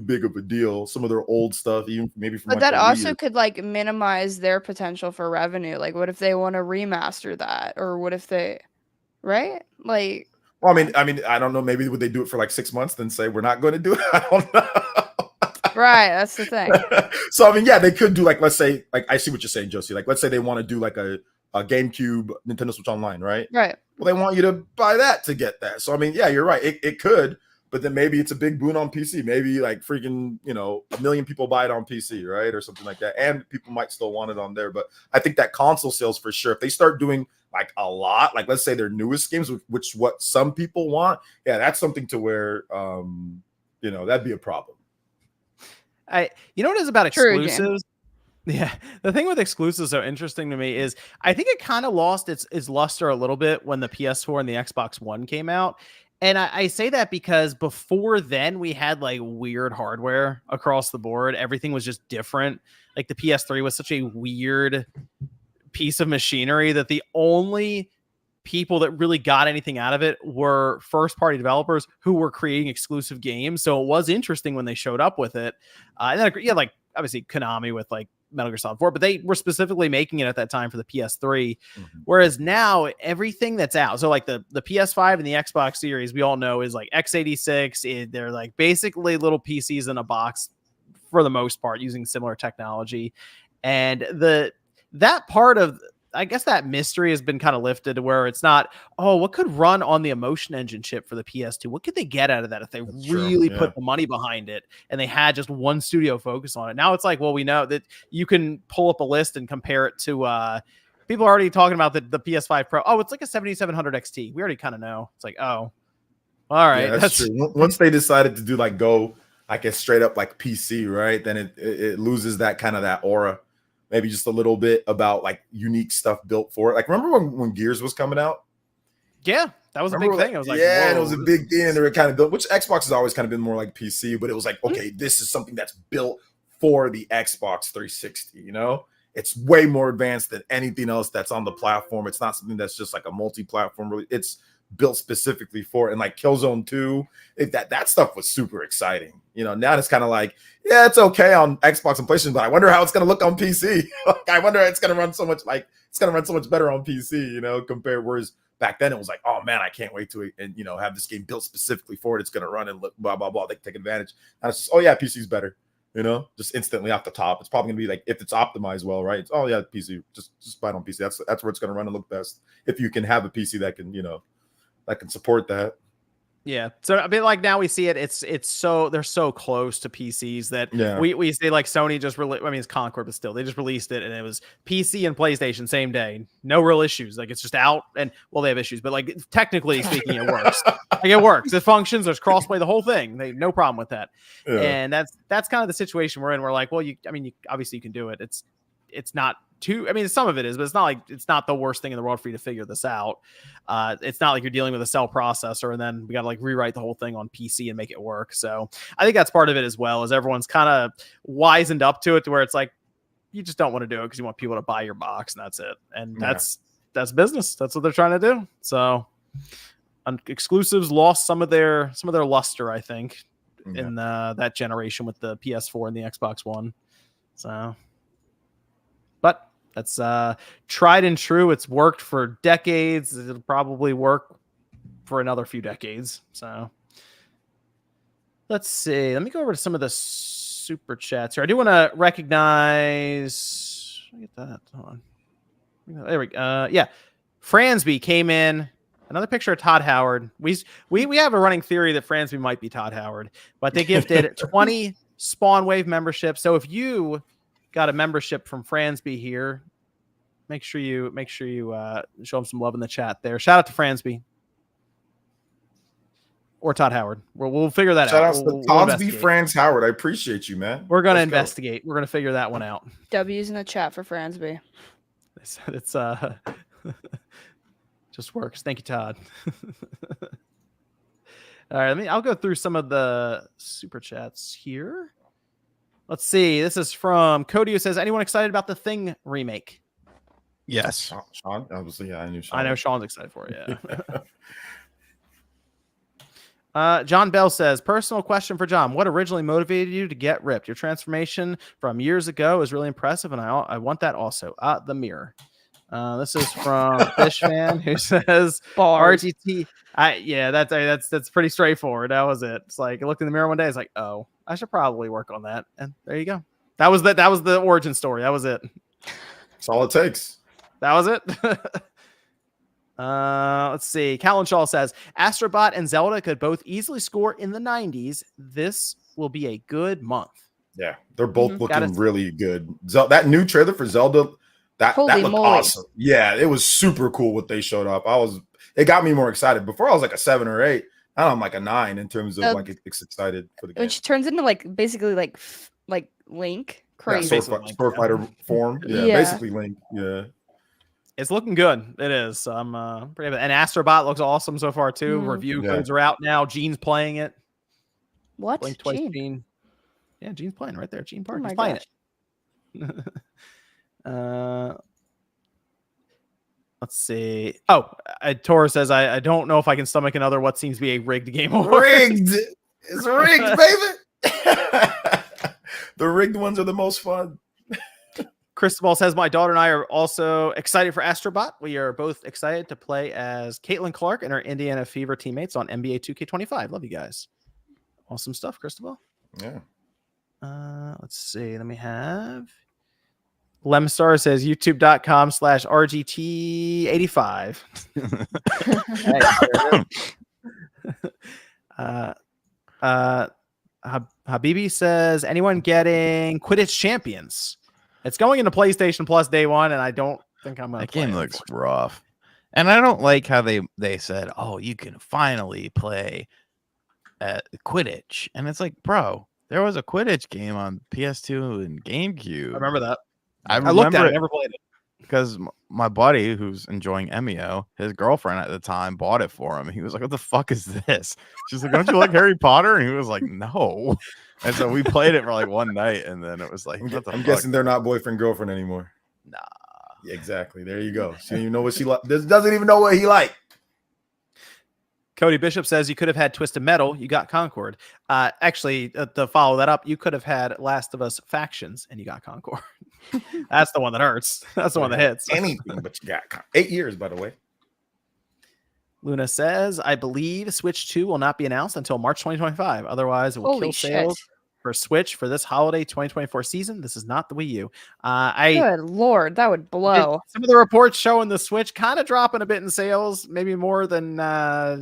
big of a deal. Some of their old stuff, even maybe from. But that also could like minimize their potential for revenue. Like, what if they want to remaster that, or what if they, right? Like, well, I mean, I don't know. Maybe would they do it for like 6 months, then say we're not going to do it? I don't know. Right, that's the thing. So I mean, yeah, they could do like, let's say, like I see what you're saying, Josie. Like, let's say they want to do like a GameCube Nintendo Switch Online, right? Right. Well, they want you to buy that to get that. So I mean, yeah, you're right. It could, but then maybe it's a big boon on PC. Maybe like freaking, you know, 1 million people buy it on PC, right, or something like that, and people might still want it on there. But I think that console sales for sure. If they start doing like a lot, like let's say their newest games, which what some people want, yeah, that's something to where, you know, that'd be a problem. You know what is about exclusives? Yeah, the thing with exclusives so interesting to me is I think it kind of lost its luster a little bit when the PS4 and the Xbox One came out. And I say that because before then we had like weird hardware across the board. Everything was just different. Like the PS3 was such a weird piece of machinery that the only people that really got anything out of it were first party developers who were creating exclusive games. So it was interesting when they showed up with it. And then, yeah, like obviously Konami with like Metal Gear Solid 4, but they were specifically making it at that time for the PS3. Whereas now everything that's out, so like the PS5 and the Xbox Series, we all know is like x86. They're like basically little PCs in a box for the most part using similar technology. And that part of, I guess that mystery has been kind of lifted to where it's not, oh, what could run on the Emotion Engine chip for the PS2? What could they get out of that if they really put the money behind it and they had just one studio focus on it? Now it's like, well, we know that you can pull up a list and compare it to people are already talking about the PS5 Pro. Oh, it's like a 7700 XT. We already kind of know. It's like, oh, all right. Yeah, that's true. Once they decided to do like go, I guess straight up like PC, right? Then it loses that kind of that aura. Maybe just a little bit about like unique stuff built for it. Like remember when Gears was coming out? Yeah, that was a big thing. I was like, yeah, it was a big thing. They were kind of built, which Xbox has always kind of been more like PC, but it was like, okay, this is something that's built for the Xbox 360. You know, it's way more advanced than anything else that's on the platform. It's not something that's just like a multi-platform. Really, it's built specifically for it. And like Killzone 2, that stuff was super exciting. You know, now it's kind of like, yeah, it's okay on Xbox and PlayStation, but I wonder how it's going to look on PC. I wonder it's going to run so much better on PC, you know, compared. Whereas back then it was like, oh man, I can't wait to, and you know, have this game built specifically for it. It's going to run and look blah, blah, blah. They can take advantage. And it's just, oh yeah, PC's better, you know, just instantly off the top. It's probably going to be like, if it's optimized well, right? It's, oh yeah, PC, just buy it on PC. That's where it's going to run and look best. If you can have a PC that can, you know, that can support that. Yeah. So I mean, like now we see it. It's so they're so close to PCs that we say like Sony just released. I mean, it's Concord, but still, they just released it and it was PC and PlayStation same day. No real issues. Like it's just out and well, they have issues, but like technically speaking, it works. Like it works. It functions. There's crossplay. The whole thing. They no problem with that. Yeah. And that's kind of the situation we're in. We're like, well, obviously you can do it. It's not too. I mean, some of it is, but it's not the worst thing in the world for you to figure this out. It's not like you're dealing with a cell processor and then we got to like rewrite the whole thing on PC and make it work. So I think that's part of it as well, is everyone's kind of wisened up to it to where it's like you just don't want to do it because you want people to buy your box and that's it. And that's business. That's what they're trying to do. So exclusives lost some of their luster, I think, in that generation with the PS4 and the Xbox One. So. But that's tried and true. It's worked for decades. It'll probably work for another few decades. So let's see. Let me go over to some of the super chats here. I do want to recognize. Let me get that. Hold on. There we go. Yeah. Fransby came in. Another picture of Todd Howard. We have a running theory that Fransby might be Todd Howard, but they gifted 20 Spawn Wave memberships. So if you got a membership from Fransby here, make sure you show him some love in the chat there. Shout out to Fransby or Todd Howard. We'll figure that out. Shout out to Todsby Franz Howard. I appreciate you, man. We're gonna investigate. We're gonna figure that one out. W's in the chat for Fransby. It's just works. Thank you, Todd. All right, I'll go through some of the super chats here. Let's see. This is from Cody, who says, anyone excited about the Thing remake? Yes. Sean? Obviously, yeah, I knew Sean. I know Sean's excited for it, yeah. John Bell says, personal question for John. What originally motivated you to get ripped? Your transformation from years ago is really impressive, and I want that also. The mirror. This is from Fish Fan, who says, RGT. That's pretty straightforward. That was it. It's like I looked in the mirror one day. It's like, oh, I should probably work on that. And there you go. That was the origin story. That was it. That's all it takes. That was it. Let's see. Callan Shaw says, Astrobot and Zelda could both easily score in the 90s. This will be a good month. Yeah, they're both looking really good. That new trailer for Zelda, that looked awesome. Yeah, it was super cool what they showed up. It got me more excited. Before I was like a 7 or 8. Now I'm like a 9 in terms of like excited for the game. When she turns into basically like Link, crazy. Yeah, Sword Fighter form. Yeah, basically Link. Yeah. It's looking good. It is. I'm pretty. And Astrobot looks awesome so far too. Review codes are out now. Gene's playing it. What? Blink twice, Gene. Yeah, Gene's playing right there. Gene Park is playing it. Let's see. Oh, Tora says, I don't know if I can stomach another what seems to be a rigged game. Rigged. It's rigged, baby. The rigged ones are the most fun. Cristobal says, my daughter and I are also excited for Astrobot. We are both excited to play as Caitlin Clark and her Indiana Fever teammates on NBA 2K25. Love you guys. Awesome stuff, Cristobal. Yeah. Let's see. Let me have... Lemstar says youtube.com/RGT85. Habibi says, anyone getting Quidditch Champions? It's going into PlayStation Plus day one, and I don't think I'm going to play it. That game looks rough. And I don't like how they said, oh, you can finally play Quidditch. And it's like, bro, there was a Quidditch game on PS2 and GameCube. I remember that. I looked at it, never played it. Because my buddy who's enjoying Emio, his girlfriend at the time bought it for him. He was like, what the fuck is this? She's like, don't you like Harry Potter? And he was like, no. And so we played it for like one night, and then it was like, I'm guessing they're not boyfriend, girlfriend anymore. Nah. Yeah, exactly. There you go. She don't even know what she like. Doesn't even know what he like. Cody Bishop says you could have had Twisted Metal. You got Concord. Actually, to follow that up, you could have had Last of Us Factions, and you got Concord. That's the one that hurts. That's the one that hits. Anything but you got 8 years, by the way. Luna says, I believe Switch 2 will not be announced until March 2025. Otherwise, it will kill sales for Switch for this holiday 2024 season. This is not the Wii U. Good Lord, that would blow. Some of the reports showing the Switch kind of dropping a bit in sales, maybe more than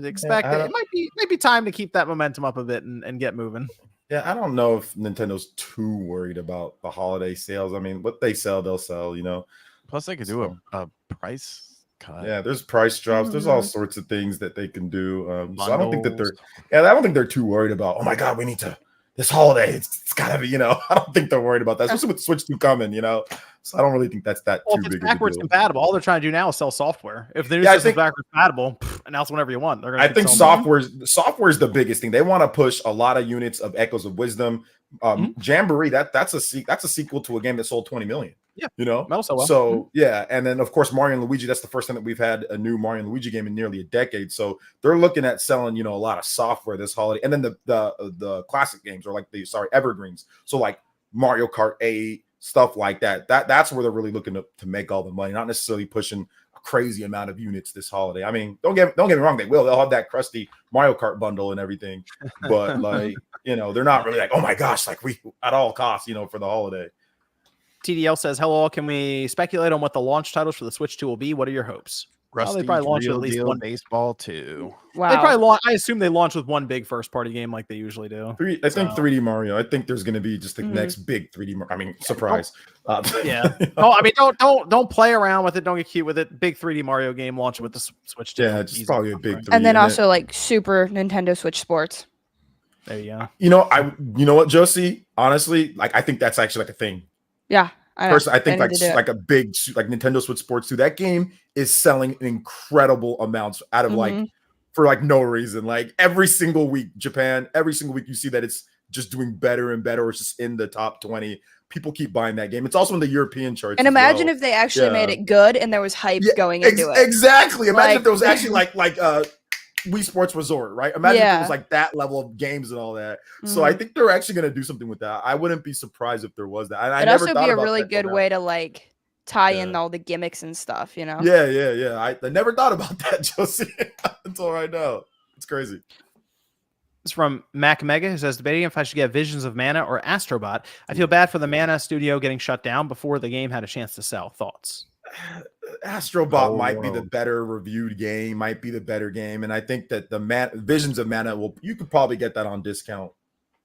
expected. Yeah, it might be time to keep that momentum up a bit and get moving. Yeah, I don't know if Nintendo's too worried about the holiday sales. I mean, what they sell, they'll sell, you know. Plus, they could do a price cut. Yeah, there's price drops. There's all Mhm. sorts of things that they can do. So I don't think that Bundles. I don't think they're too worried about. Oh my God, we need to this holiday. It's gotta be, you know. I don't think they're worried about that, especially with Switch 2 coming, you know. So I don't really think that's too If big it's of a backwards deal. compatible, all they're trying to do now is sell software. If the new Yeah, I system's think- backwards compatible, announce whenever you want. They're gonna I keep think selling software is the biggest thing. They want to push a lot of units of Echoes of Wisdom. Jamboree, that's a sequel to a game that sold 20 million. Yeah, you know. that'll sell well. So yeah, and then of course Mario and Luigi. That's the first time that we've had a new Mario and Luigi game in nearly a decade. So they're looking at selling, you know, a lot of software this holiday, and then the classic games, or like evergreens. So like Mario Kart 8, stuff like that. That's where they're really looking to make all the money, not necessarily pushing a crazy amount of units this holiday. I mean, don't get me wrong, they'll have that crusty Mario Kart bundle and everything, but like, you know, they're not really like, oh my gosh, like we at all costs, you know, for the holiday. TDL says, hello, can we speculate on what the launch titles for the Switch 2 will be? What are your hopes? Rusty, they probably launch Real at least Deal one. Baseball 2. Wow. They probably launch. I assume they launch with one big first party game like they usually do. I think 3D Mario. I think there's going to be just the next big 3D. I mean, surprise. Yeah. Oh, I mean, don't play around with it. Don't get cute with it. Big 3D Mario game launch with the Switch 2. Yeah, just probably a big 3D. And then also like Super Nintendo Switch Sports. There you go. You know what, Josie? Honestly, like I think that's actually like a thing. Yeah. I think like a big like Nintendo Switch Sports 2. That game is selling incredible amounts out of like for like no reason. Like every single week, every single week you see that it's just doing better and better. Or it's just in the top 20. People keep buying that game. It's also in the European charts. And imagine if they actually made it good and there was hype going into it. Exactly. Imagine if there was actually like Wii Sports Resort, right? Imagine if it was like that level of games and all that. So I think they're actually going to do something with that. I wouldn't be surprised if there was that. And it'd also be a really good way to like tie in all the gimmicks and stuff, you know? Yeah. I never thought about that, Josie, until right now. It's crazy. It's from Mac Mega, who says, debating if I should get Visions of Mana or Astrobot. I feel bad for the Mana studio getting shut down before the game had a chance to sell. Thoughts? Astrobot might be the better reviewed game, might be the better game, and I think that the Visions of Mana you could probably get that on discount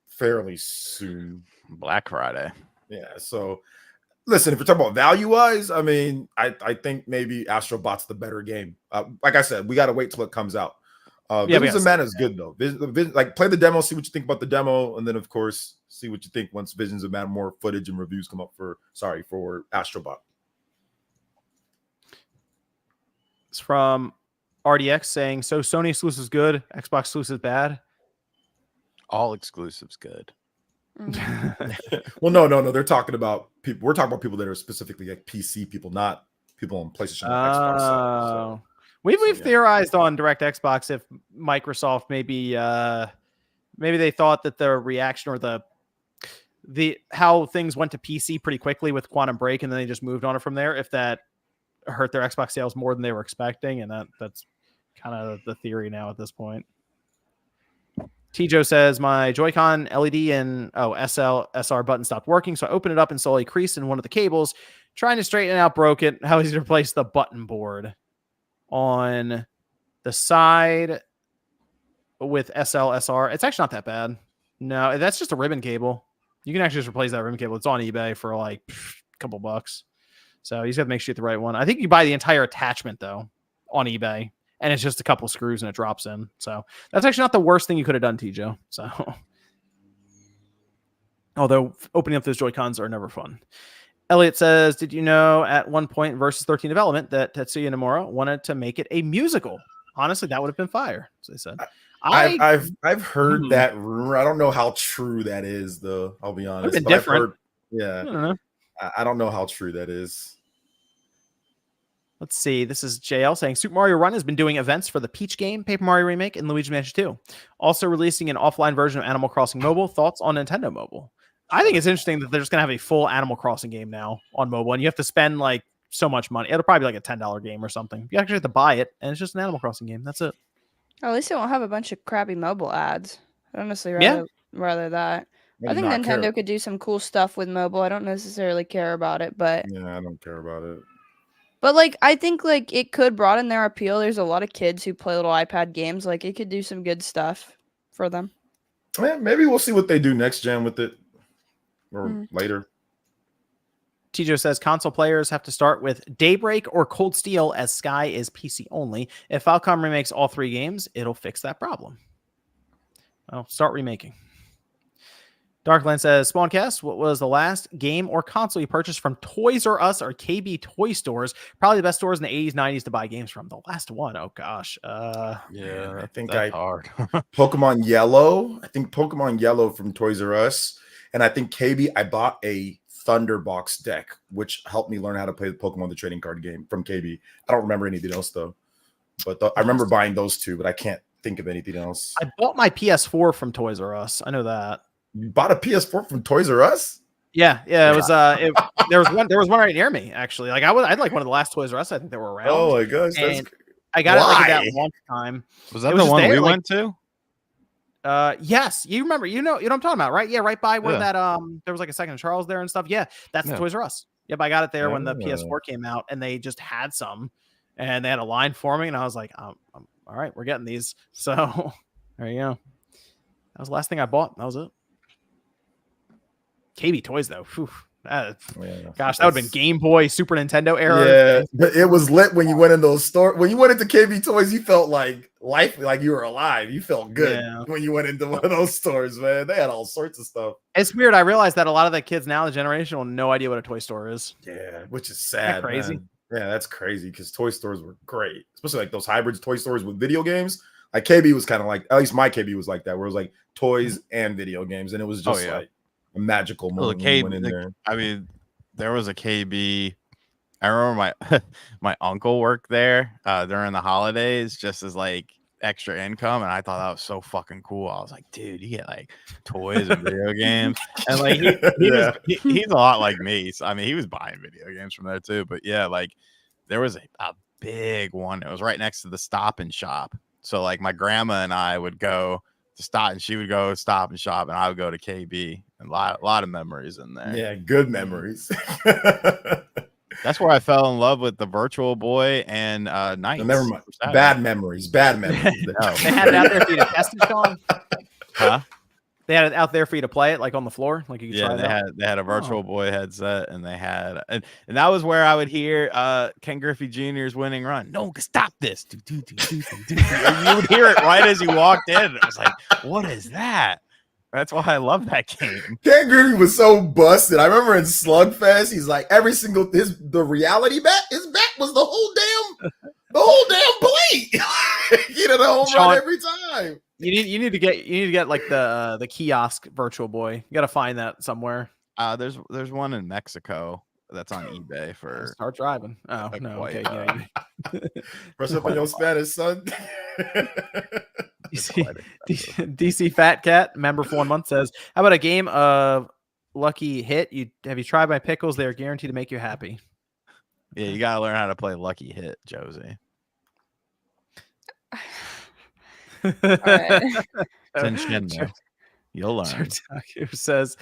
fairly soon. Black Friday. Yeah. So listen, if you're talking about value wise, I mean, I think maybe Astrobot's the better game. Like I said, we got to wait till it comes out. Visions of Mana is good though. Like play the demo, see what you think about the demo, and then of course see what you think once Visions of Mana more footage and reviews come up for Astrobot. It's from RDX saying, so Sony exclusives good, Xbox exclusives bad. All exclusives good. Well, no. They're talking about people. We're talking about people that are specifically like PC people, not people on PlayStation or Xbox. So we've theorized on Direct Xbox if Microsoft maybe they thought that the reaction or the how things went to PC pretty quickly with Quantum Break, and then they just moved on it from there. If that hurt their Xbox sales more than they were expecting, and that's kind of the theory now at this point. Tijo says, my Joy-Con LED and SR button stopped working, so I opened it up and saw a crease in one of the cables. Trying to straighten it out, broke it. How easy to replace the button board on the side with SR? It's actually not that bad. No, that's just a ribbon cable. You can actually just replace that ribbon cable. It's on eBay for like a couple bucks. So you just have to make sure you get the right one. I think you buy the entire attachment though on eBay, and it's just a couple screws and it drops in. So that's actually not the worst thing you could have done, Tijo. So, although opening up those Joy-Cons are never fun. Elliot says, did you know at one point Versus 13 development that Tetsuya Nomura wanted to make it a musical? Honestly, that would have been fire. So they said. I've heard that rumor. I don't know how true that is, though. I'll be honest. It's different. Yeah. I don't know. I don't know how true that is. Let's see. This is JL saying Super Mario Run has been doing events for the Peach game, Paper Mario Remake, and Luigi Mansion 2. Also releasing an offline version of Animal Crossing Mobile. Thoughts on Nintendo Mobile? I think it's interesting that they're just going to have a full Animal Crossing game now on mobile, and you have to spend like so much money. It'll probably be like a $10 game or something. You actually have to buy it, and it's just an Animal Crossing game. That's it. At least it won't have a bunch of crappy mobile ads. I'd honestly rather that. I think Nintendo could do some cool stuff with mobile. I don't necessarily care about it, but yeah, I don't care about it. But like, I think like it could broaden their appeal. There's a lot of kids who play little iPad games. Like, it could do some good stuff for them. Yeah, maybe we'll see what they do next gen with it, or later. Tijo says console players have to start with Daybreak or Cold Steel, as Sky is PC only. If Falcom remakes all 3 games, it'll fix that problem. Well, start remaking. Darkland says, Spawncast, what was the last game or console you purchased from Toys R Us or KB toy stores? Probably the best stores in the 80s, 90s to buy games from. The last one, oh gosh. Yeah, I think that's hard. Pokemon Yellow. I think Pokemon Yellow from Toys R Us. And I think KB, I bought a Thunderbox deck, which helped me learn how to play the Pokemon the trading card game from KB. I don't remember anything else though. But I remember buying those 2, but I can't think of anything else. I bought my PS4 from Toys R Us. I know that. You bought a PS4 from Toys R Us? Yeah. It was there was one right near me, actually. Like I'd like one of the last Toys R Us I think that were around. Oh my gosh, I got it like at that launch time. Was that the one we went to? Yes, you remember, you know what I'm talking about, right? Yeah, right by where that there was like a Second Charles there and stuff. Yeah, that's the Toys R Us. Yep, I got it there when the PS4 came out, and they just had some, and they had a line for me, and I was like, all right, we're getting these. So there you go. That was the last thing I bought. That was it. KB Toys though. Whew. Gosh, that would have been Game Boy, Super Nintendo era. Yeah, but it was lit when you went in those stores. When you went into KB Toys, you felt like life, like you were alive. You felt good when you went into one of those stores, man. They had all sorts of stuff. It's weird. I realized that a lot of the kids now, the generation, will have no idea what a toy store is. Yeah, which is sad. Crazy. Man. Yeah, that's crazy because toy stores were great, especially like those hybrids toy stores with video games. Like KB was kind of like, at least my KB was like that, where it was like toys and video games, and it was just like a magical moment when you went in there. I mean, there was a KB. I remember my uncle worked there during the holidays, just as like extra income, and I thought that was so fucking cool. I was like, dude, you get like toys and video games, and like he's a lot like me. So, I mean, he was buying video games from there too. But yeah, like there was a big one. It was right next to the Stop and Shop. So like my grandma and I would go to Stop, and she would go Stop and Shop, and I would go to KB. A lot of memories in there. Yeah, good memories. That's where I fell in love with the Virtual Boy and Knights. Never mind. Bad memories. No. They had it out there for you to test it, Sean? Huh? They had it out there for you to play it, like on the floor, like you could try it out? They had a Virtual Boy headset, and they had and that was where I would hear Ken Griffey Jr.'s winning run. No, stop this! You would hear it right as you walked in. It was like, what is that? That's why I love that game. Ken Griffey was so busted. I remember in Slugfest, he's like every single the reality bet, his bet was the whole damn plate. He did a home run every time. You need to get like the kiosk Virtual Boy. You got to find that somewhere. There's one in Mexico that's on eBay for start driving. Oh no, okay, yeah. Press up on your Spanish, son. DC Fat Cat, member for 1 month, says, how about a game of Lucky Hit? Have you tried my pickles? They are guaranteed to make you happy. Yeah, you gotta learn how to play Lucky Hit, Josie. Right. It's in Shenmue. You'll learn. Who says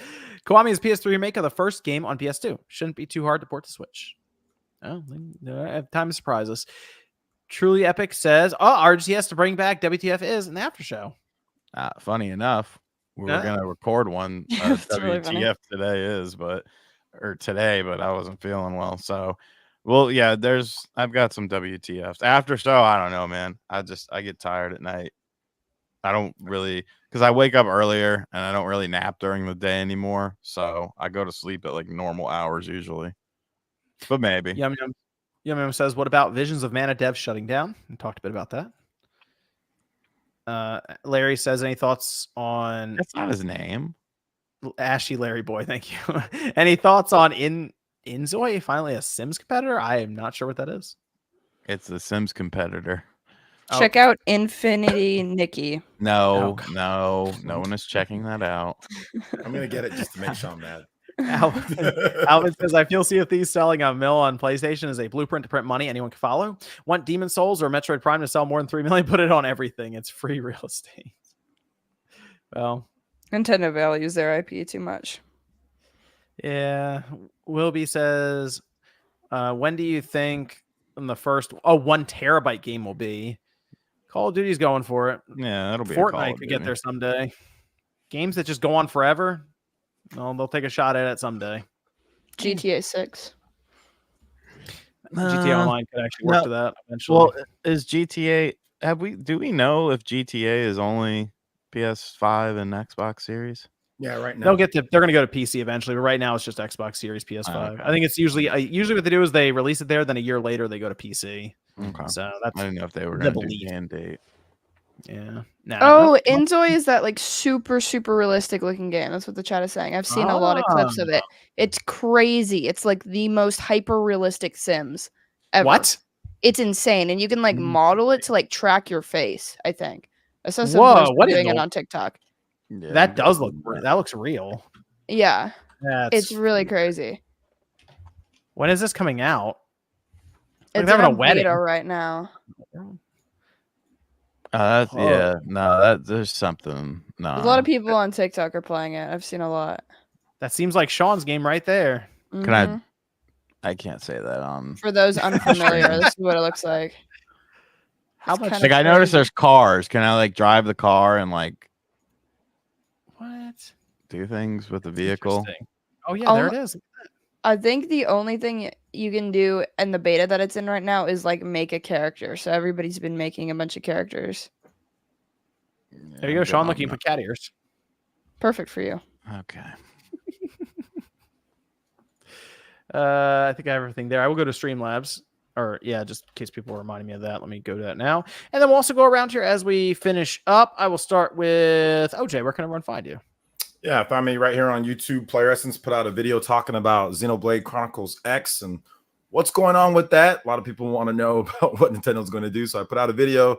Kiwami's PS3 remake of the first game on PS2 shouldn't be too hard to port to Switch. Oh, I have time to surprise us. Truly Epic says, RGC has to bring back WTF is an after show. Funny enough, we were gonna record one WTF really today, but I wasn't feeling well. So yeah, I've got some WTFs. After show, I don't know, man. I get tired at night. I don't really, because I wake up earlier and I don't really nap during the day anymore. So I go to sleep at like normal hours usually. But maybe. Yum Yum says, what about Visions of Mana Dev shutting down? We talked a bit about that. Larry says, any thoughts on... That's not his name. Ashy Larry Boy, thank you. Any thoughts on Inzoi, finally a Sims competitor? I am not sure what that is. It's the Sims competitor. Check out Infinity Nikki. No one is checking that out. I'm going to get it just to make Sean mad. Alvin says, I feel Sea of Thieves selling a mill on PlayStation is a blueprint to print money anyone can follow. Want Demon Souls or Metroid Prime to sell more than 3 million? Put it on everything. It's free real estate. Well, Nintendo values their IP too much. Yeah. Wilby says, when do you think the first 1 terabyte game will be? Call of Duty's going for it. Yeah, that'll be a Call Fortnite of could Duty. get there someday. Games that just go on forever, well, they'll take a shot at it someday. GTA 6. GTA Online could actually work to that eventually. Well, is GTA? Do we know if GTA is only PS5 and Xbox Series? Yeah, right now they're going to go to PC eventually, but right now it's just Xbox Series, PS5. Okay. I think it's usually what they do is they release it there, then a year later they go to PC. Okay. So that's I didn't know if they were going to do hand date. Yeah. Inzoi is that like super realistic looking game. That's what the chat is saying. I've seen a lot of clips of it. It's crazy. It's like the most hyper realistic Sims ever. What? It's insane, and you can like model it to like track your face. I think I saw some doing it on TikTok. Yeah, that does look. That looks real. Yeah, it's really crazy. When is this coming out? It's having a wedding right now. There's something. No, a lot of people on TikTok are playing it. I've seen a lot. That seems like Sean's game right there. Can I can't say that on. For those unfamiliar, this is what it looks like. How much? Like I noticed there's cars. Can I like drive the car and like what? Do things with the vehicle? Oh yeah, there it is. I think the only thing you can do in the beta that it's in right now is like make a character. So everybody's been making a bunch of characters. There you go, Sean, looking for cat ears. Perfect for you. Okay. I think I have everything there. I will go to Streamlabs. Just in case people are reminding me of that. Let me go to that now. And then we'll also go around here as we finish up. I will start with OJ. Where can everyone find you? Yeah, find me right here on YouTube. Player Essence put out a video talking about Xenoblade Chronicles X and what's going on with that. A lot of people want to know about what Nintendo's going to do, so I put out a video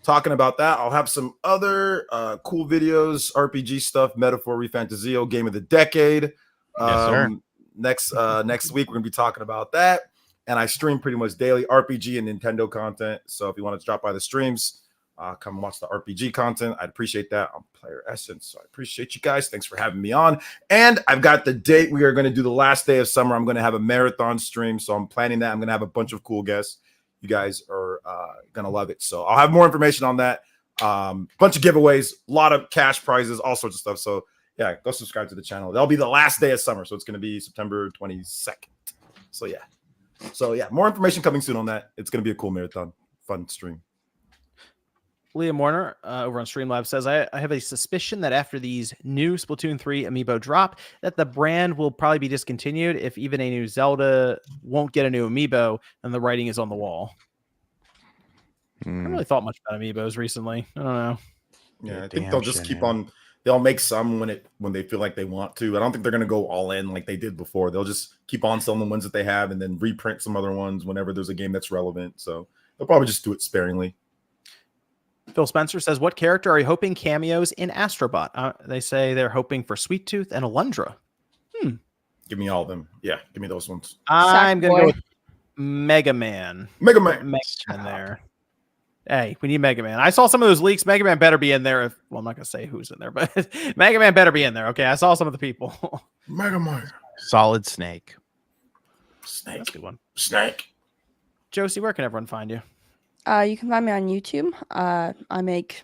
talking about that. I'll have some other cool videos, RPG stuff, Metaphor Refantasio, Game of the Decade. Yes, sir. Next week, we're going to be talking about that. And I stream pretty much daily RPG and Nintendo content. So if you want to drop by the streams, come watch the RPG content. I'd appreciate that. I'm Player Essence, so I appreciate you guys. Thanks for having me on. And I've got the date. We are going to do the last day of summer. I'm going to have a marathon stream, so I'm planning that. I'm going to have a bunch of cool guests. You guys are going to love it. So I'll have more information on that. Bunch of giveaways, a lot of cash prizes, all sorts of stuff. So yeah, go subscribe to the channel. That'll be the last day of summer, so it's going to be September 22nd. So yeah, more information coming soon on that. It's going to be a cool marathon, fun stream. Liam Warner over on Streamlabs says, I have a suspicion that after these new Splatoon 3 amiibo drop, that the brand will probably be discontinued. If even a new Zelda won't get a new amiibo, then the writing is on the wall. I haven't really thought much about amiibos recently. I don't know. Yeah, I think they'll just keep on. They'll make some when they feel like they want to. I don't think they're going to go all in like they did before. They'll just keep on selling the ones that they have and then reprint some other ones whenever there's a game that's relevant. So they'll probably just do it sparingly. Phil Spencer says, what character are you hoping cameos in Astrobot? They say they're hoping for Sweet Tooth and Alundra. Give me all of them. Yeah, give me those ones. I'm going to go with Mega Man. Mega Man there. Hey, we need Mega Man. I saw some of those leaks. Mega Man better be in there. I'm not going to say who's in there, but Mega Man better be in there. Okay, I saw some of the people. Mega Man. Solid Snake. That's a good one. Snake. Josie, where can everyone find you? You can find me on YouTube. I make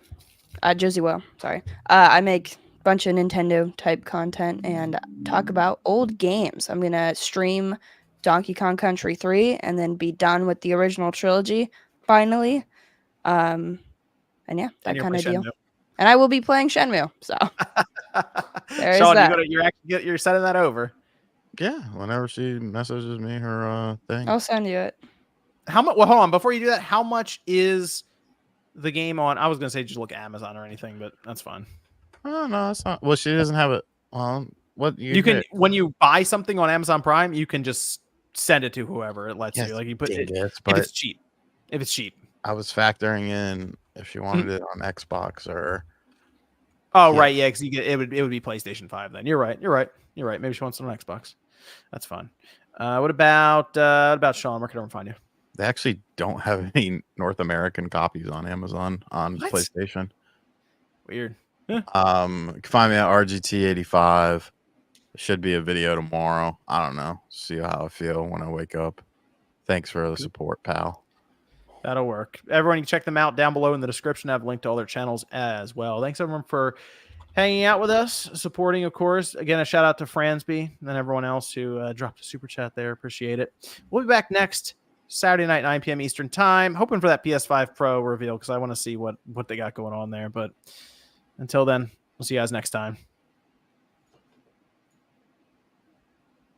Josie Well. Sorry. I make a bunch of Nintendo type content and talk about old games. I'm gonna stream Donkey Kong Country 3 and then be done with the original trilogy finally. And yeah, that kind of deal. And I will be playing Shenmue. So there's Sean, that. You're sending that over. Yeah, whenever she messages me her thing, I'll send you it. How much? Well, hold on. Before you do that, how much is the game on? I was gonna say just look at Amazon or anything, but that's fine. Oh no, it's not. Well, she doesn't have it. Well, what you can when you buy something on Amazon Prime, you can just send it to whoever it lets you. Like you put it if it's cheap. If it's cheap, I was factoring in if she wanted it on Xbox or. Oh right, yeah, because you get it would be PlayStation 5 then. You're right. Maybe she wants it on Xbox. That's fine. What about Sean? Where can everyone find you? They actually don't have any North American copies on Amazon on What? PlayStation. Weird. You can find me at RGT85. Should be a video tomorrow. I don't know. See how I feel when I wake up. Thanks for the support, pal. That'll work. Everyone, you can check them out down below in the description. I have a link to all their channels as well. Thanks, everyone, for hanging out with us, supporting, of course. Again, a shout out to Fransby and everyone else who dropped a super chat there. Appreciate it. We'll be back next Saturday night, 9 p.m. Eastern time. Hoping for that PS5 Pro reveal because I want to see what they got going on there. But until then, we'll see you guys next time.